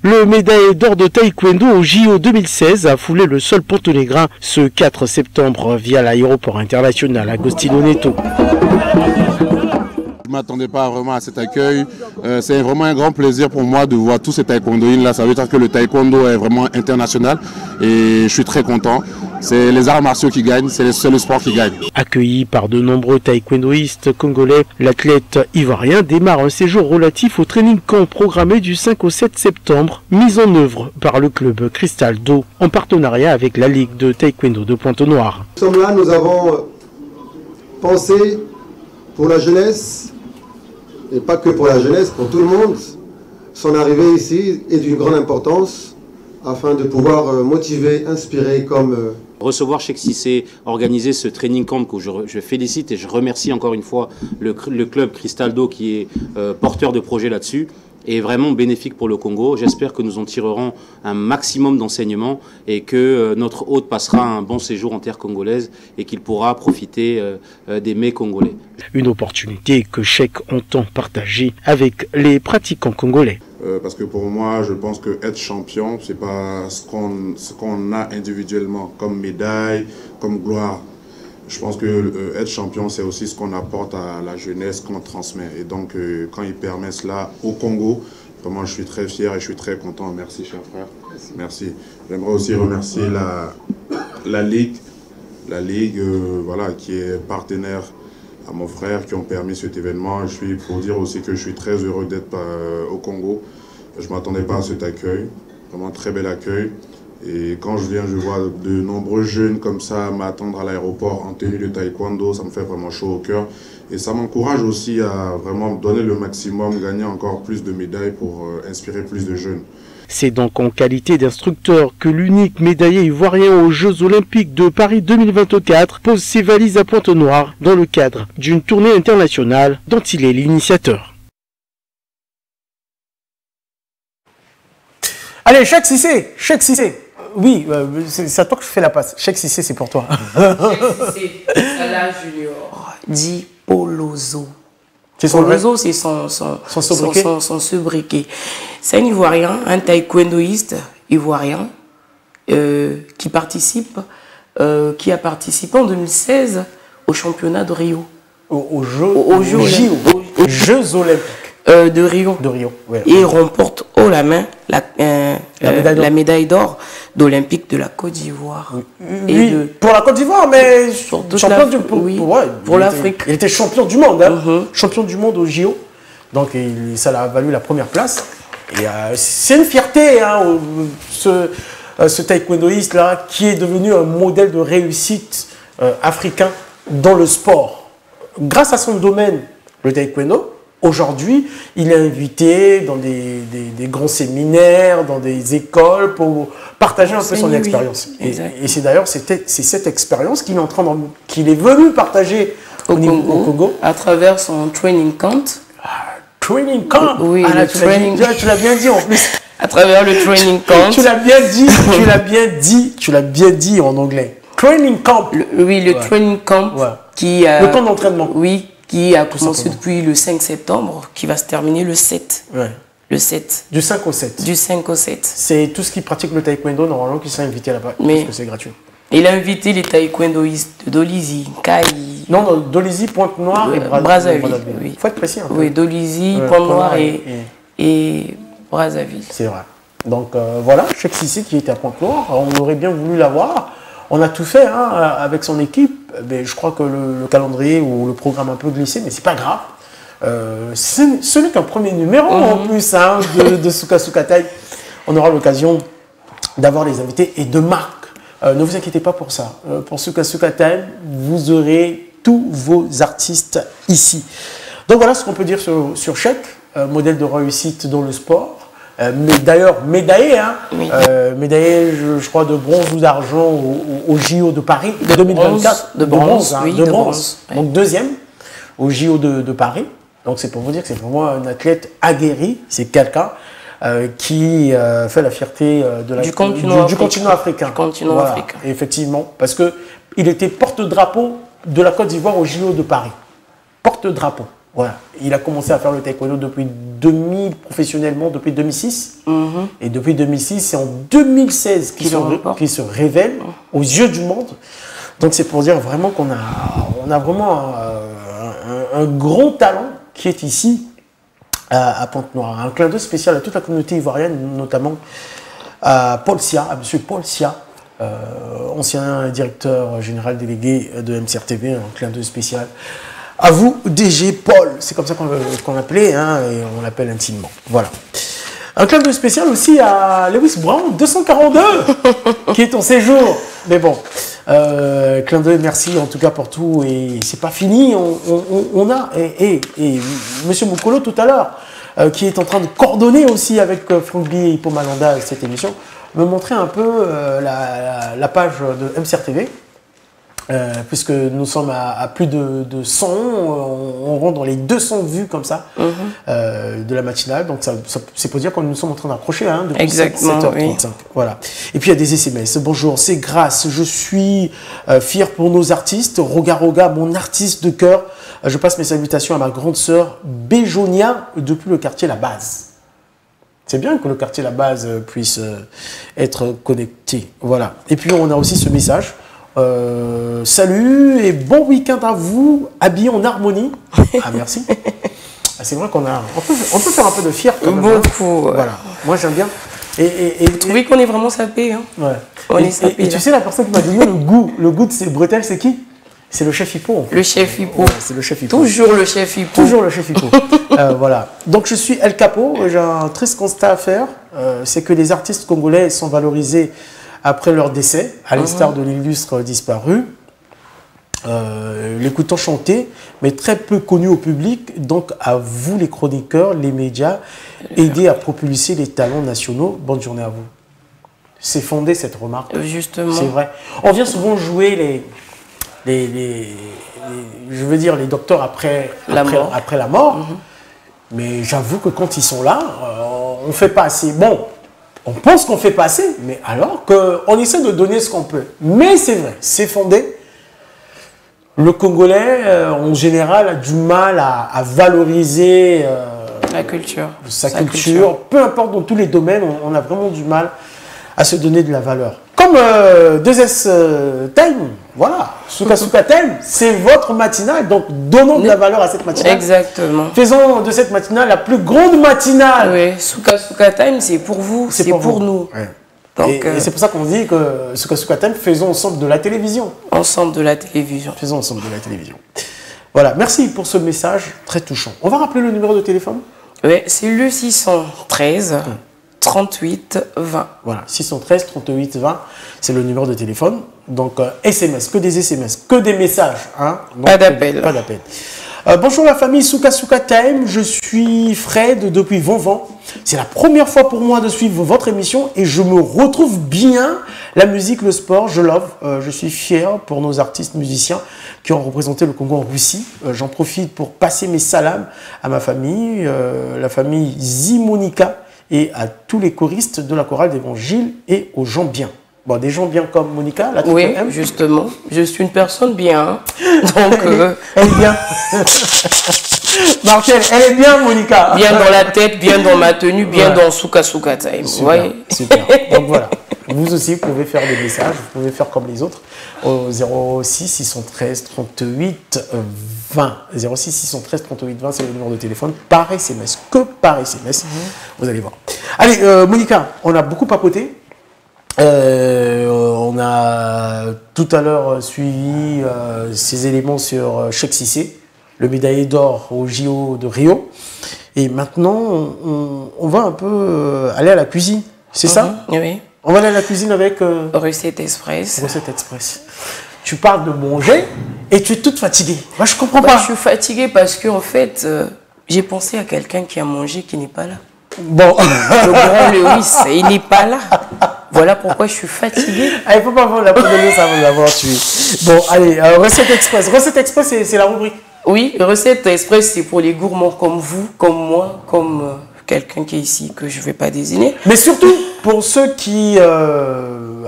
Ouais. Le médaille d'or de taekwondo au JO 2016 a foulé le sol pontonégrin ce 4 septembre via l'aéroport international Agostino Neto. Je ne m'attendais pas vraiment à cet accueil. C'est vraiment un grand plaisir pour moi de voir tous ces taekwondoïnes là. Ça veut dire que le taekwondo est vraiment international et je suis très content. C'est les arts martiaux qui gagnent, c'est le sport qui gagne. Accueilli par de nombreux taekwondoïstes congolais, l'athlète ivoirien démarre un séjour relatif au training camp programmé du 5 au 7 septembre, mis en œuvre par le club Cristal d'Eau en partenariat avec la Ligue de taekwondo de Pointe-Noire. Nous sommes là, nous avons pensé pour la jeunesse, et pas que pour la jeunesse, pour tout le monde. Son arrivée ici est d'une grande importance afin de pouvoir motiver, inspirer comme... Recevoir Cheikh Cissé, organiser ce training camp que je félicite et je remercie encore une fois le club Cristal d'Eau qui est porteur de projet là-dessus, est vraiment bénéfique pour le Congo. J'espère que nous en tirerons un maximum d'enseignements et que notre hôte passera un bon séjour en terre congolaise et qu'il pourra profiter des mets congolais. Une opportunité que Cheikh entend partager avec les pratiquants congolais. Parce que pour moi, je pense que être champion, c'est pas ce qu'on a individuellement comme médaille, comme gloire. Je pense que être champion, c'est aussi ce qu'on apporte à la jeunesse, qu'on transmet. Et donc, quand il permet cela au Congo, vraiment, je suis très fier et je suis très content. Merci, cher frère. Merci. J'aimerais aussi remercier la Ligue, voilà, qui est partenaire à mon frère, qui ont permis cet événement. Je suis pour dire aussi que je suis très heureux d'être au Congo. Je ne m'attendais pas à cet accueil, vraiment très bel accueil. Et quand je viens, je vois de nombreux jeunes comme ça m'attendre à l'aéroport en tenue de taekwondo, ça me fait vraiment chaud au cœur. Et ça m'encourage aussi à vraiment donner le maximum, gagner encore plus de médailles pour inspirer plus de jeunes. C'est donc en qualité d'instructeur que l'unique médaillé ivoirien aux Jeux Olympiques de Paris 2024 pose ses valises à Pointe-Noire dans le cadre d'une tournée internationale dont il est l'initiateur. Allez, Cheikh Cissé. Oui, c'est à toi que je fais la passe. Cheikh Cissé, c'est pour toi. Cheikh Cissé, Salah Junior, dit Polozo. Polozo, c'est son sobriquet. C'est un Ivoirien, un taekwondoïste ivoirien qui a participé en 2016 au championnat de Rio. Aux Jeux Olympiques. De Rio. Ouais. Et il remporte haut la main la médaille d'or d'Olympique de la Côte d'Ivoire. Oui, pour la Côte d'Ivoire, mais pour l'Afrique. Il était champion du monde, champion du monde au JO. Donc ça l'a valu la première place. Et c'est une fierté, ce taekwondoïste là, qui est devenu un modèle de réussite africain dans le sport. Grâce à son domaine, le taekwondo, aujourd'hui, il est invité dans des grands séminaires, dans des écoles pour partager un peu son expérience. Et c'est d'ailleurs cette expérience qu'il est venu partager au Congo à travers son training camp. Training camp. Oui, tu l'as bien dit en plus. À travers le training camp. Tu l'as bien dit en anglais. Training camp. Le training camp le camp d'entraînement. Oui. Qui a commencé depuis le 5 septembre, qui va se terminer le 7. Ouais. Le 7. Du 5 au 7. Du 5 au 7. C'est tout ce qui pratique le taekwondo, normalement, qui sont invités là-bas, parce que c'est gratuit. Il a invité les taekwondoïstes de Dolisie, Kai... Non, Dolisie, Pointe-Noire et Brazzaville. Il faut être précis. Oui, Dolisie, Pointe-Noire et Brazzaville. C'est vrai. Donc voilà, Cheikh Cissé qui était à Pointe-Noire, on aurait bien voulu l'avoir. On a tout fait avec son équipe, mais je crois que le calendrier ou le programme a un peu glissé, mais c'est pas grave. Ce n'est qu'un premier numéro en plus de Souka Souka Time. On aura l'occasion d'avoir les invités et de marques. Ne vous inquiétez pas pour ça. Pour Souka Souka Time, vous aurez tous vos artistes ici. Donc voilà ce qu'on peut dire sur Cheikh, modèle de réussite dans le sport. D'ailleurs, médaillé, médaillé, je crois, de bronze ou d'argent au JO de Paris 2024. De bronze. Donc deuxième au JO de Paris. Donc c'est pour vous dire que c'est vraiment un athlète aguerri. C'est quelqu'un qui fait la fierté du continent africain. Effectivement, parce qu'il était porte-drapeau de la Côte d'Ivoire au JO de Paris. Porte-drapeau. Voilà. Il a commencé à faire le taekwondo depuis professionnellement depuis 2006. Et depuis 2006, c'est en 2016 qu'il se révèle aux yeux du monde. Donc c'est pour dire vraiment qu'on a vraiment un grand talent qui est ici à Pointe-Noire. Un clin d'œil spécial à toute la communauté ivoirienne, notamment à Paul Sia, à M. Paul Sia, ancien directeur général délégué de MCRTV, un clin d'œil spécial. À vous, DG Paul, c'est comme ça qu'on l'appelait, hein, et on l'appelle intimement. Voilà. Un clin d'œil spécial aussi à Lewis Brown, 242, qui est en séjour. Mais bon, clin d'œil, merci en tout cas pour tout. Et c'est pas fini, on a, et M. Moukolo tout à l'heure, qui est en train de coordonner aussi avec Franck B et Hippo Malanda cette émission, me montrer un peu la page de MCRTV. Puisque nous sommes à plus de 100, on rentre dans les 200 vues comme ça de la matinale. Donc c'est pour dire que nous sommes en train d'approcher depuis 7h35. Oui. Voilà. Et puis il y a des SMS. Bonjour, c'est Grâce. Je suis fier pour nos artistes. Roga Roga, mon artiste de cœur. Je passe mes salutations à ma grande sœur Béjonia depuis le quartier La Base. C'est bien que le quartier La Base puisse être connecté. Voilà. Et puis on a aussi ce message. Salut et bon week-end à vous, habillés en harmonie. Ah merci. C'est vrai qu'on on peut faire un peu de fier quand même. Beaucoup. Hein. Voilà. Moi j'aime bien. Oui, qu'on est vraiment sapé. Hein. Ouais. On est sapé. Et tu sais la personne qui m'a dit le goût de ces bretelles, c'est qui? C'est le chef Hippo. Le chef Hippo. Ouais, c'est le chef Hippo. Toujours le chef Hippo. Toujours le chef Hippo. Voilà. Donc je suis El Capo. J'ai un triste constat à faire. C'est que les artistes congolais sont valorisés après leur décès, à l'instar de l'illustre disparu, l'écoutant chanter, mais très peu connu au public. Donc à vous les chroniqueurs, les médias, aidez à propulser les talents nationaux. Bonne journée à vous. C'est fondé cette remarque. Justement. C'est vrai. On vient souvent jouer les docteurs après la mort. Mais j'avoue que quand ils sont là, on ne fait pas assez. Bon, on pense qu'on ne fait pas assez, mais alors qu'on essaie de donner ce qu'on peut. Mais c'est vrai, c'est fondé. Le Congolais, en général, a du mal à valoriser la culture. Sa culture. Peu importe, dans tous les domaines, on a vraiment du mal à se donner de la valeur. Comme 2S Time, voilà, Souka Souka Time, c'est votre matinale, donc donnons de la valeur à cette matinale. Exactement. Faisons de cette matinale la plus grande matinale. Oui, Souka Souka Time, c'est pour vous, c'est pour nous. Ouais. Donc, et c'est pour ça qu'on dit que Souka Souka Time, faisons ensemble de la télévision. Ensemble de la télévision. Faisons ensemble de la télévision. Voilà, merci pour ce message très touchant. On va rappeler le numéro de téléphone? Oui, c'est le 613 38 20. Voilà, 613 38 20, c'est le numéro de téléphone. Donc SMS, que des SMS, que des messages. Hein. Donc, pas d'appel. Pas d'appel. Bonjour la famille Souka Souka Time, je suis Fred depuis Vanvan. C'est la première fois pour moi de suivre votre émission et je me retrouve bien. La musique, le sport, je love. Je suis fier pour nos artistes musiciens qui ont représenté le Congo en Russie. J'en profite pour passer mes salams à ma famille, la famille Zimonika, et à tous les choristes de la chorale d'Évangile et aux gens bien. Bon, des gens bien comme Monica, la oui, justement. Je suis une personne bien. Donc, elle est bien. Marcel, elle est bien, Monica. Bien dans la tête, bien dans ma tenue, bien dans Souka Souka Time. Super, super. Donc voilà. Vous aussi, vous pouvez faire des messages, vous pouvez faire comme les autres au 06 613 38 20. 06 613 38 20, c'est le numéro de téléphone par SMS, que par SMS. Vous allez voir. Allez, Monica, on a beaucoup papoté. On a tout à l'heure suivi ces éléments sur Cheikh Cissé, le médaillé d'or au JO de Rio. Et maintenant, on va un peu aller à la cuisine. C'est ça? Oui. On va aller à la cuisine avec... Recette Express. Recette Express. Tu parles de manger et tu es toute fatiguée. Moi, je comprends pas. Je suis fatiguée parce qu'en fait, j'ai pensé à quelqu'un qui a mangé qui n'est pas là. Bon. Le grand Lewis, il n'est pas là. Voilà pourquoi je suis fatiguée. Il ne faut pas voir la poudre de l'eau avant d'avoir tué. Bon, allez, Recette Express. Recette Express, c'est la rubrique. Oui, Recette Express, c'est pour les gourmands comme vous, comme moi, comme quelqu'un qui est ici, que je ne vais pas désigner. Mais surtout, pour ceux qui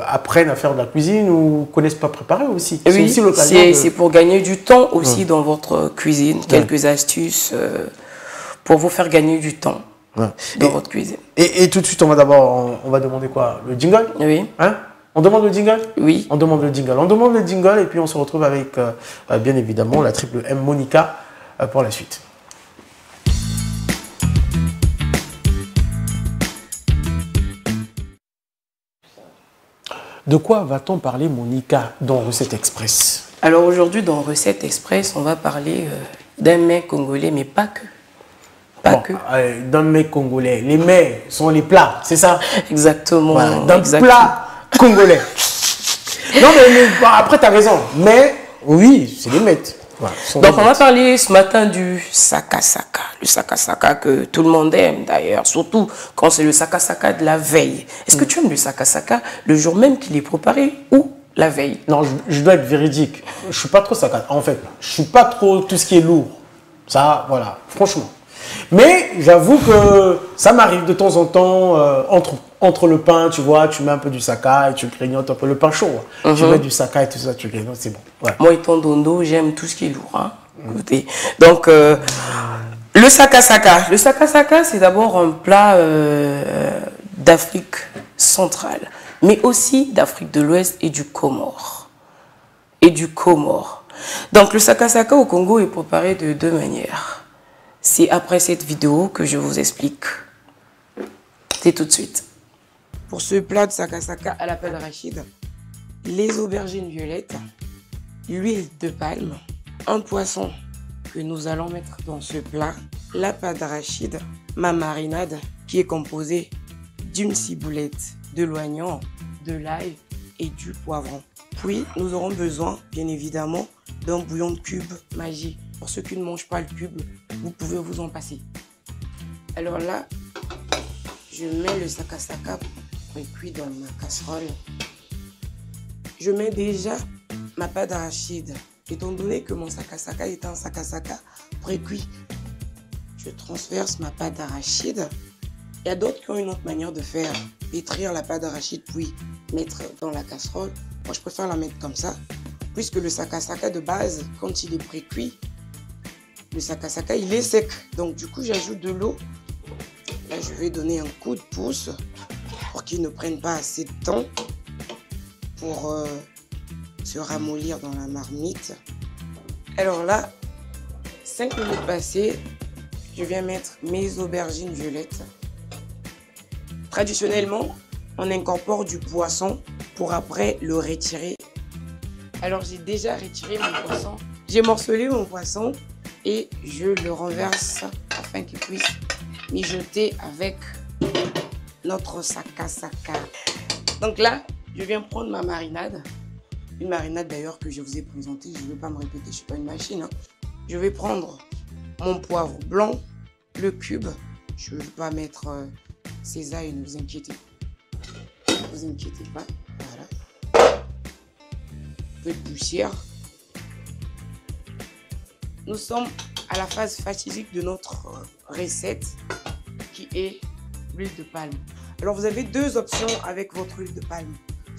apprennent à faire de la cuisine ou connaissent pas préparer aussi. Oui, c'est l'occasion. C'est pour gagner du temps aussi dans votre cuisine. Quelques astuces pour vous faire gagner du temps dans votre cuisine. Et tout de suite, on va demander quoi? Le jingle? Oui. Hein? On demande le jingle? Oui. On demande le jingle. On demande le jingle et puis on se retrouve avec, bien évidemment, la triple M Monica pour la suite. De quoi va-t-on parler, Monica, dans Recette Express? Alors aujourd'hui, dans Recette Express, on va parler d'un mets congolais, mais pas que. D'un mets congolais. Les mets sont les plats, c'est ça? Exactement. Voilà, d'un plat congolais. Non, mais après, tu as raison. Mais oui, c'est les mets. Voilà, donc on va parler ce matin du saka-saka. Le saka-saka que tout le monde aime d'ailleurs, surtout quand c'est le saka-saka de la veille. Est-ce que tu aimes le saka-saka le jour même qu'il est préparé ou la veille? Non, je dois être véridique. Je suis pas trop saka. En fait, je suis pas trop tout ce qui est lourd. Ça, voilà, franchement. Mais j'avoue que ça m'arrive de temps en temps, entre le pain, tu vois, tu mets un peu du saka et tu grignotes un peu le pain chaud. Tu mets du saka et tout ça, tu grignotes, c'est bon. Ouais. Moi, étant dondo, j'aime tout ce qui est lourd. Hein. Donc, le saka-saka. Le saka-saka, c'est d'abord un plat d'Afrique centrale, mais aussi d'Afrique de l'Ouest et du Comore. Donc, le saka-saka au Congo est préparé de deux manières. C'est après cette vidéo que je vous explique. C'est tout de suite. Pour ce plat de saka-saka à la pâte d'arachide, les aubergines violettes, l'huile de palme, un poisson que nous allons mettre dans ce plat, la pâte d'arachide, ma marinade qui est composée d'une ciboulette, de l'oignon, de l'ail et du poivron. Puis nous aurons besoin, bien évidemment, d'un bouillon de cube Maggi. Pour ceux qui ne mangent pas le cube, vous pouvez vous en passer. Alors là, je mets le saka-saka précuit dans ma casserole. Je mets déjà ma pâte d'arachide. Étant donné que mon saka-saka est un saka-saka précuit, je transverse ma pâte d'arachide. Il y a d'autres qui ont une autre manière de faire. Pétrir la pâte d'arachide puis mettre dans la casserole. Moi, je préfère la mettre comme ça. Puisque le saka-saka de base, quand il est précuit, le saka-saka, il est sec. Donc, du coup, j'ajoute de l'eau. Là, je vais donner un coup de pouce pour qu'il ne prenne pas assez de temps pour se ramollir dans la marmite. Alors là, 5 minutes passées, je viens mettre mes aubergines violettes. Traditionnellement, on incorpore du poisson pour après le retirer. Alors, j'ai déjà retiré mon poisson. J'ai morcelé mon poisson. Et je le renverse afin qu'il puisse mijoter avec notre saka-saka. Donc là, je viens prendre ma marinade. Une marinade d'ailleurs que je vous ai présentée. Je ne vais pas me répéter, je ne suis pas une machine. Hein. Je vais prendre mon poivre blanc, le cube. Je ne vais pas mettre ces ailes, ne vous inquiétez pas. Ne vous inquiétez pas. Voilà. Un peu de poussière. Nous sommes à la phase fatidique de notre recette qui est l'huile de palme. Alors vous avez deux options avec votre huile de palme.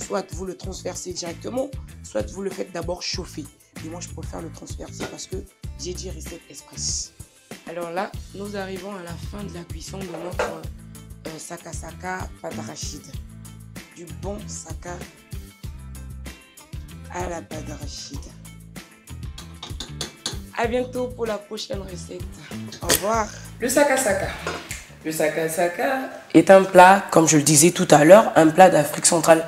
Soit vous le transversez directement, soit vous le faites d'abord chauffer. Et moi je préfère le transverser parce que j'ai dit recette express. Alors là, nous arrivons à la fin de la cuisson de notre saka-saka pâte d'arachide. Du bon saka à la pâte d'arachide. À bientôt pour la prochaine recette. Au revoir. Le saka-saka. Le saka-saka est un plat, comme je le disais tout à l'heure, un plat d'Afrique centrale,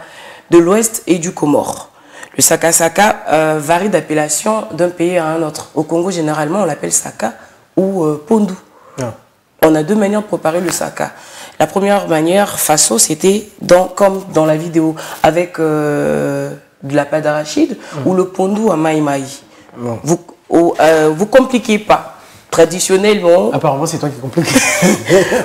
de l'Ouest et du Comore. Le saka-saka varie d'appellation d'un pays à un autre. Au Congo, généralement, on l'appelle saka ou pondu. On a deux manières de préparer le saka. La première manière, façon, c'était comme dans la vidéo, avec de la pâte d'arachide ou le pondu à maï-maï. Vous compliquez pas. traditionnellement... Apparemment, c'est toi qui compliques.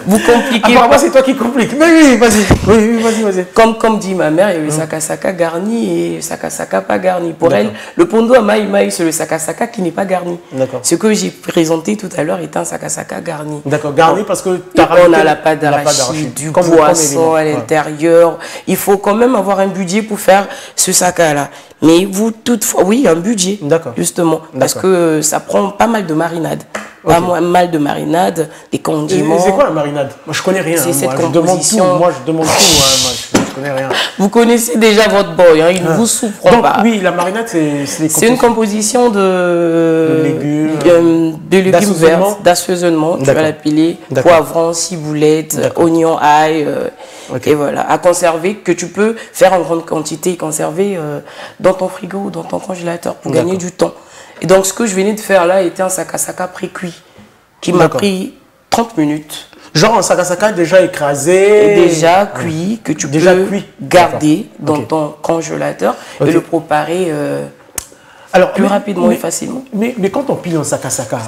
Vous compliquez. Apparemment, c'est toi qui compliques. Mais oui, vas-y. Oui, vas-y. Comme dit ma mère, il y a le saka-saka garni et le saka-saka pas garni. Pour elle, le pondo à maï-maï, c'est le saka-saka qui n'est pas garni. Ce que j'ai présenté tout à l'heure est un saka-saka garni. D'accord, garni parce que on a la pâte d'arachide, du poisson à l'intérieur. Il faut quand même avoir un budget pour faire ce saka-là. Mais vous, toutefois, oui, un budget, justement, parce que ça prend pas mal de marinade. Pas mal de marinade, des condiments. C'est quoi la marinade? Moi, je connais rien. C'est cette composition. Moi, je demande tout. Moi, je connais rien. Vous connaissez déjà votre boy, hein, il ne vous souffre pas. Oui, la marinade, c'est une composition de légumes verts, d'assaisonnement. Tu vas la piler, poivron, ciboulette, oignon, ail, et voilà, à conserver, que tu peux faire en grande quantité et conserver dans ton frigo ou dans ton congélateur pour gagner du temps. Et donc, ce que je venais de faire là était un saka-saka pré-cuit qui m'a pris 30 minutes. Genre un saka-saka déjà écrasé, déjà cuit, que tu peux garder dans ton congélateur et le préparer plus rapidement et facilement. Mais quand on pile un saka-saka,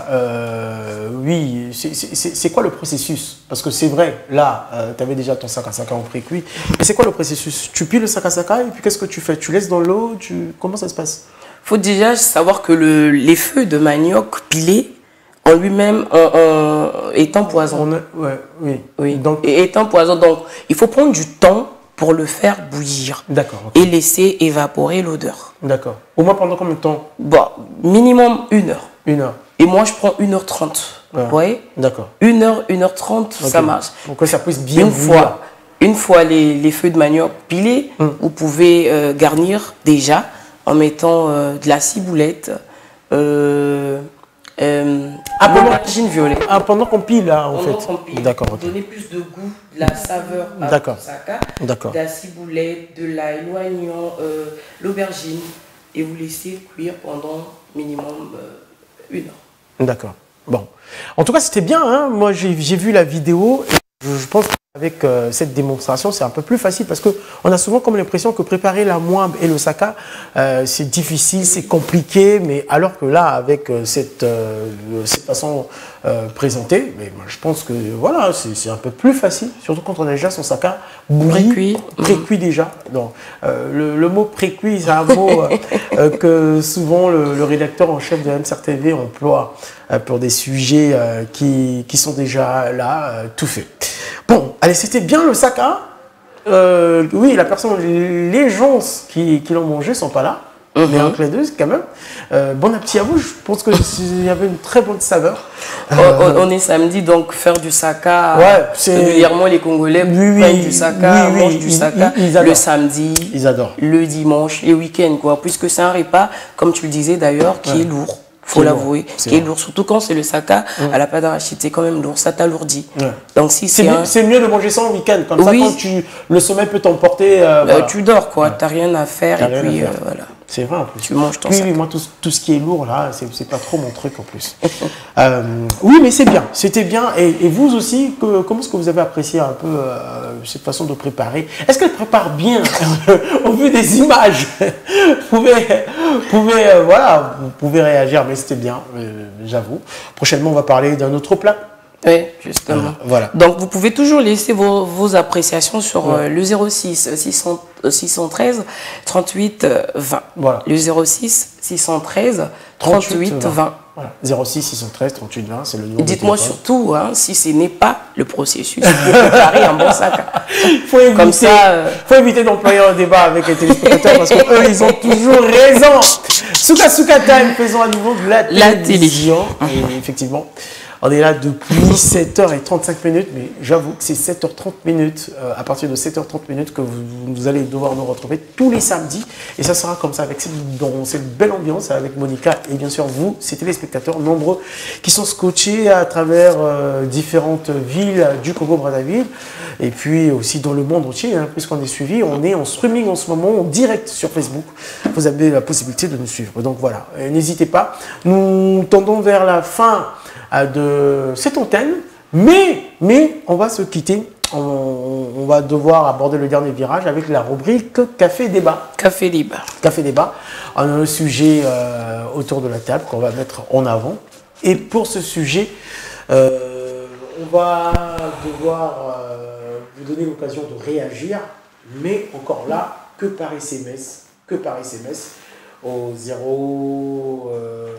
oui, c'est quoi le processus? Parce que c'est vrai, là, tu avais déjà ton saka-saka en pré-cuit. Mais c'est quoi le processus? Tu piles le saka-saka et puis qu'est-ce que tu fais? Tu laisses dans l'eau? Comment ça se passe? Il faut déjà savoir que les feuilles de manioc pilées en lui-même est un poison. Oui. Donc, est un poison. Donc, il faut prendre du temps pour le faire bouillir. D'accord. Et laisser évaporer l'odeur. D'accord. Au moins pendant combien de temps? Bon, minimum 1 heure. 1 heure. Et moi, je prends 1h30. Vous voyez? D'accord. 1 heure, 1h30, ça marche. Pour que ça puisse bien bouillir. Une fois les feuilles de manioc pilées, vous pouvez garnir déjà en mettant de la ciboulette, aubergine violet. Pendant qu'on pile là, en fait. D'accord. Pour donner plus de goût, de la saveur à votre saka. D'accord. De la ciboulette, de l'ail, l'oignon, l'aubergine. Et vous laissez cuire pendant minimum 1 heure. D'accord. Bon. En tout cas, c'était bien. Hein. Moi, j'ai vu la vidéo. Et je pense qu'avec cette démonstration, c'est un peu plus facile parce qu'on a souvent comme l'impression que préparer la moimbe et le saka, c'est difficile, c'est compliqué. Mais alors que là, avec cette façon présentée, mais moi, je pense que voilà, c'est un peu plus facile. Surtout quand on a déjà son saka bouilli, pré-cuit déjà. Donc, le mot pré-cuit, c'est un mot que souvent le rédacteur en chef de MSR TV emploie pour des sujets qui sont déjà là, tout fait. Bon, allez, c'était bien le saka. Oui, les gens qui l'ont mangé ne sont pas là. Mais un clin d'œil quand même. Bon appétit à vous. Je pense qu'il y avait une très bonne saveur. On est samedi, donc faire du saka. Régulièrement, les Congolais prennent du saka, mangent du saka le samedi, le dimanche, les week-ends, quoi. Puisque c'est un repas, comme tu le disais d'ailleurs, qui est lourd. Faut l'avouer, qui est lourd, surtout quand c'est le saka à la pâte d'arachide, c'est quand même lourd, ça t'alourdit. Donc si c'est mieux de manger ça en week-end, comme ça quand le sommeil peut t'emporter. Voilà. Tu dors quoi, t'as rien à faire et puis voilà. C'est vrai en plus. Tu manges ton saka. Oui, moi tout ce qui est lourd là, c'est pas trop mon truc en plus. Oui, mais c'est bien, c'était bien. Et vous aussi, comment est-ce que vous avez apprécié un peu cette façon de préparer? Est-ce qu'elle prépare bien au vu des images? Vous pouvez réagir, mais c'était bien, j'avoue. Prochainement, on va parler d'un autre plat. Oui, justement. Voilà. Donc, vous pouvez toujours laisser vos appréciations sur le 06 613 38 20. Voilà. Le 06 613 38 20. Voilà. 06 613 38 20, c'est le numéro. Dites-moi surtout si ce n'est pas le processus pour préparer un bon saka. Comme ça, faut éviter d'employer un débat avec les téléspectateurs parce qu'eux, ils ont toujours raison. Souka Time, faisons à nouveau de la télévision. Et effectivement, on est là depuis 7h35, mais j'avoue que c'est 7h30, à partir de 7h30 que vous allez devoir nous retrouver tous les samedis. Et ça sera comme ça, avec cette belle ambiance, avec Monica et bien sûr vous, ces téléspectateurs nombreux qui sont scotchés à travers différentes villes du Congo-Brazzaville et puis aussi dans le monde entier, hein, puisqu'on est suivi. On est en streaming en ce moment, en direct sur Facebook. Vous avez la possibilité de nous suivre. Donc voilà, n'hésitez pas. Nous tendons vers la fin de cette antenne, mais on va se quitter. On va devoir aborder le dernier virage avec la rubrique Café Débat. Café Débat. Café Débat. On a un sujet autour de la table qu'on va mettre en avant. Et pour ce sujet, on va devoir vous donner l'occasion de réagir, mais encore là, que par SMS, au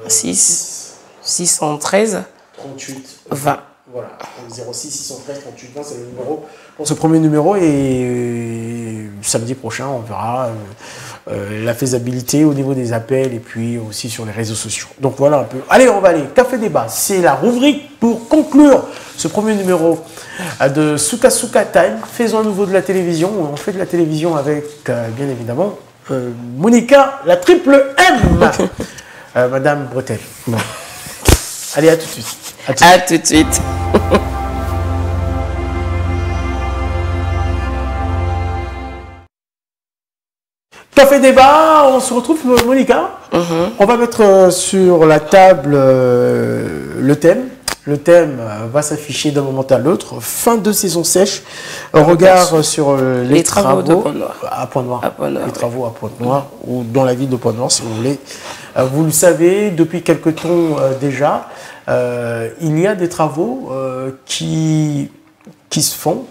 6 613 38 20. Voilà, 06 613 38 20, c'est le numéro pour ce premier numéro. Et samedi prochain, on verra la faisabilité au niveau des appels et puis aussi sur les réseaux sociaux. Donc voilà un peu. Allez, on va aller. Café Débat, c'est la rubrique pour conclure ce premier numéro de Souka Souka Time. Faisons à nouveau de la télévision. On fait de la télévision avec, bien évidemment, Monica, la triple M. Madame Bretel. Bon. Allez, à tout de suite. À tout de suite. Café Débat, on se retrouve, Monica. On va mettre sur la table le thème. Le thème va s'afficher d'un moment à l'autre. Fin de saison sèche. Un regard sur les travaux de Pointe-Noire. À Pointe-Noire. Les travaux à Pointe-Noire ou dans la ville de Pointe-Noire, si vous voulez. Vous le savez, depuis quelque temps déjà, il y a des travaux qui se font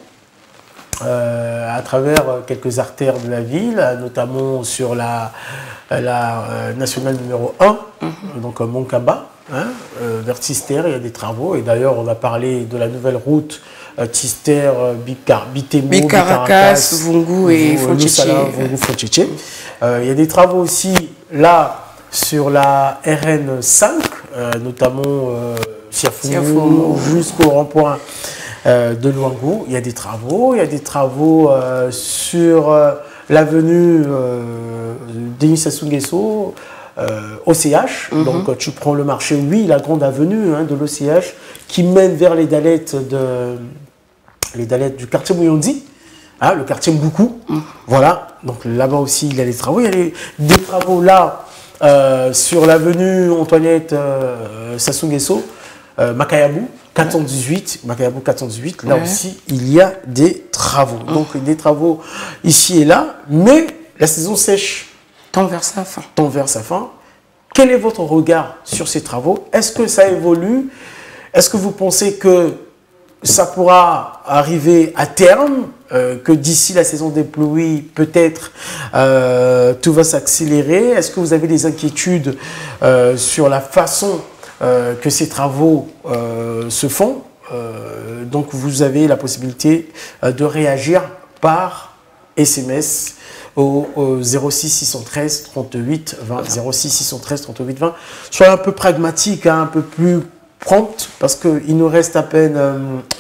à travers quelques artères de la ville, notamment sur la nationale numéro 1, donc Moncaba, vers Tister, il y a des travaux. Et d'ailleurs, on va parler de la nouvelle route Tister, Bitemo, Bicaracas, Vungu et Fonchiché. Il y a des travaux aussi là sur la RN5, notamment Siafoumou jusqu'au rond-point de Luango. Il y a des travaux. Il y a des travaux sur l'avenue Denis Sassou Nguesso, OCH. Donc tu prends le marché, oui, la grande avenue de l'OCH qui mène vers les dalettes du quartier Mouyondi. Le quartier Mboukou. Voilà. Donc là-bas aussi, il y a des travaux. Il y a des travaux là sur l'avenue Antoinette Sassou Nguesso, Makayabou 418, là aussi il y a des travaux. Donc des travaux ici et là, mais la saison sèche tend vers sa fin. Quel est votre regard sur ces travaux? Est-ce que ça évolue? Est-ce que vous pensez que ça pourra arriver à terme, que d'ici la saison des pluies, peut-être tout va s'accélérer? Est-ce que vous avez des inquiétudes sur la façon que ces travaux se font? Donc vous avez la possibilité de réagir par SMS au 06 613 38 20. 06 613 38 20. Soyez un peu pragmatique, un peu plus prompte, parce qu'il nous reste à peine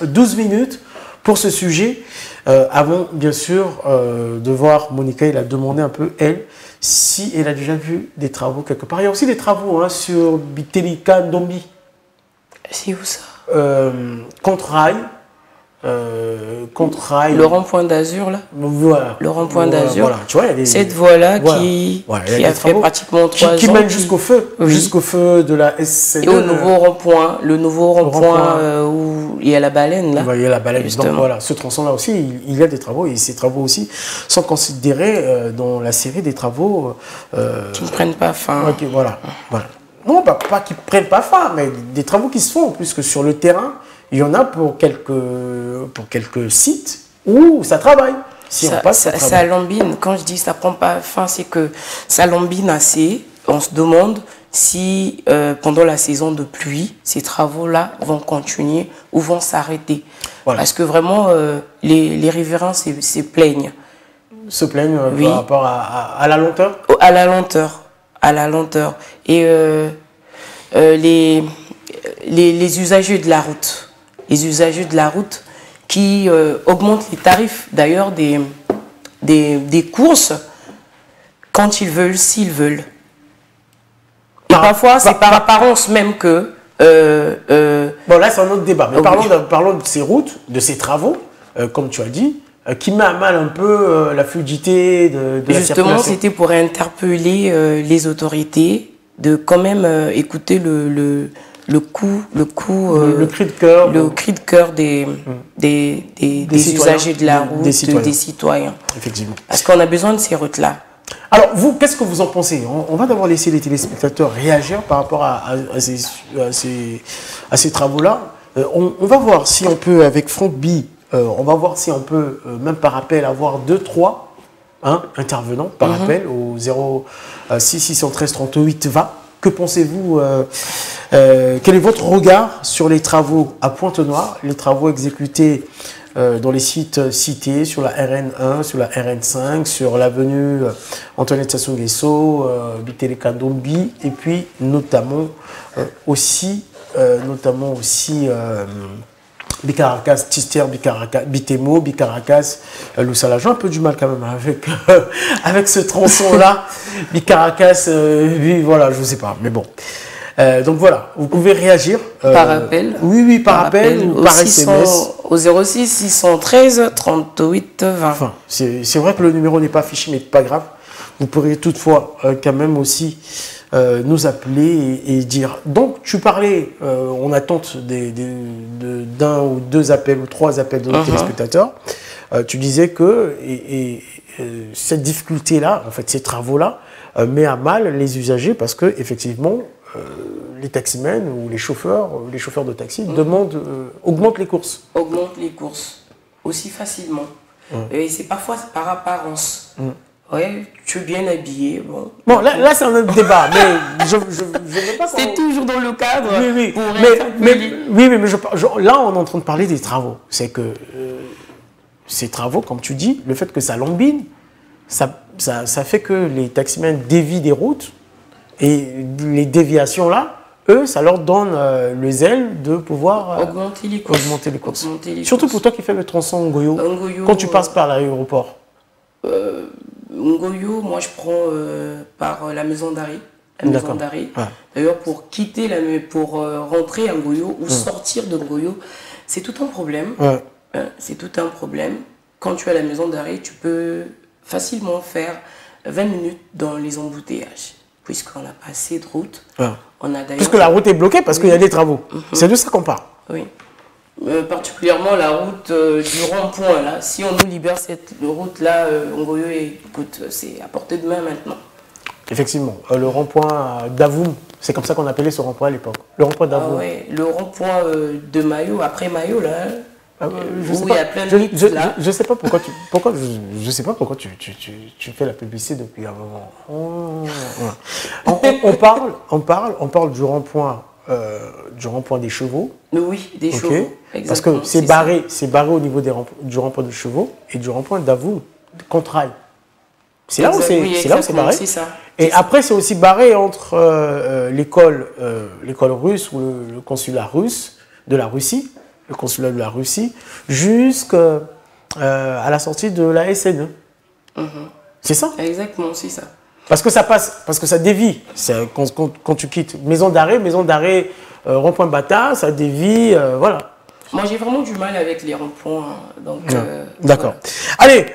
12 minutes pour ce sujet. Avant, bien sûr, de voir Monica, il a demandé un peu, elle, si elle a déjà vu des travaux quelque part. Il y a aussi des travaux sur Bitelika Ndombi. C'est où ça? Contre-rail. Le rond-point d'Azur, là. Voilà. Le rond-point d'Azur. Voilà. Tu vois, il y a des... Cette voie-là qui a fait pratiquement 3 ans. Qui mène jusqu'au feu. Oui. Jusqu'au feu de la SC2. Et au nouveau rond-point. Le nouveau rond-point où il y a la baleine, là. Il y a la baleine. Justement. Donc voilà, ce tronçon-là aussi, il y a des travaux. Et ces travaux aussi sont considérés dans la série des travaux... qui ne prennent pas fin. Ok, voilà. Non, pas qui ne prennent pas fin, mais des travaux qui se font, puisque sur le terrain, il y en a pour quelques sites où ça travaille. Si on passe, ça lambine. Quand je dis ça prend pas fin, c'est que ça lambine assez. On se demande si pendant la saison de pluie, ces travaux-là vont continuer ou vont s'arrêter. Voilà. Parce que vraiment, les riverains se plaignent. Se plaignent par rapport à la lenteur? À la lenteur. Et les usagers de la route. Les usagers de la route qui augmentent les tarifs d'ailleurs des courses quand ils veulent, s'ils veulent. Et parfois, c'est par apparence même que... Bon, là, c'est un autre débat. Mais parlons de ces routes, de ces travaux, comme tu as dit, qui met à mal un peu la fluidité de la circulation. Justement, c'était pour interpeller les autorités de quand même écouter le cri de cœur des usagers de la route, des citoyens. Effectivement. Parce qu'on a besoin de ces routes-là. Alors, vous, qu'est-ce que vous en pensez? On va d'abord laisser les téléspectateurs réagir par rapport à ces travaux-là. On va voir si on peut, avec Franck B, on va voir si on peut, même par appel, avoir 2-3 intervenants par appel au 06 613 38 20. Que pensez-vous quel est votre regard sur les travaux à Pointe-Noire, les travaux exécutés dans les sites cités, sur la RN1, sur la RN5, sur l'avenue Antoinette Sassou Nguesso, Bitele Kandombi, et puis notamment aussi Bicaracas, Tister, Bicaracas, Bitemo, Bicaracas, Loussala. J'ai un peu du mal quand même avec ce tronçon-là. Bicaracas, voilà, je ne sais pas, mais bon. Donc voilà, vous pouvez réagir. Par appel. Oui, par appel ou par SMS. Au 06 613 38 20. Enfin, c'est vrai que le numéro n'est pas affiché, mais pas grave. Vous pourrez toutefois quand même aussi nous appeler et dire. Donc, tu parlais en attente d'un ou deux appels ou 3 appels de nos téléspectateurs. Tu disais que cette difficulté-là, en fait, ces travaux-là, met à mal les usagers parce que effectivement, les taximens ou les chauffeurs de taxi augmentent les courses. Augmentent les courses aussi facilement. Et c'est parfois par apparence. Ouais, tu es bien habillé. Bon, là c'est un autre débat, mais je veux pas. C'est toujours dans le cadre. Oui, là on est en train de parler des travaux. C'est que ces travaux, comme tu dis, le fait que ça lambine, ça fait que les taximens dévient des routes et les déviations là, eux, ça leur donne le zèle de pouvoir augmenter les courses. Surtout pour toi qui fais le tronçon Ngoyo, quand tu passes par l'aéroport. Ngoyo, moi je prends par la maison d'arrêt. D'ailleurs, pour quitter pour rentrer à Ngoyo ou sortir de Ngoyo, c'est tout un problème. C'est tout un problème. Quand tu es à la maison d'arrêt, tu peux facilement faire 20 minutes dans les embouteillages, puisqu'on n'a pas assez de route. Puisque la route est bloquée parce qu'il y a des travaux. C'est de ça qu'on parle. Oui. Particulièrement la route du rond-point, là. Si on nous libère cette route-là, Ngoyo, écoute, c'est à portée de main maintenant. Effectivement. Le rond-point d'Avoum, c'est comme ça qu'on appelait ce rond-point à l'époque. Le rond-point d'Avoum. Le rond-point de Mayo, après Mayo, là. Il y a plein de routes, là. Je sais pas pourquoi tu fais la publicité depuis un moment. On parle du rond-point. Des chevaux. Oui, des chevaux. Parce que c'est barré au niveau du rond-point des chevaux et du rond-point d'Avoum, Contrail. C'est là où c'est barré. Et après, c'est aussi barré entre l'école russe ou le consulat russe de la Russie, jusqu'à la sortie de la SNE. C'est ça? Exactement, c'est ça. Parce que ça passe, parce que ça dévie. Quand tu quittes maison d'arrêt, rond-point Bata, ça dévie, voilà. Moi, j'ai vraiment du mal avec les ronds-points. D'accord. Allez,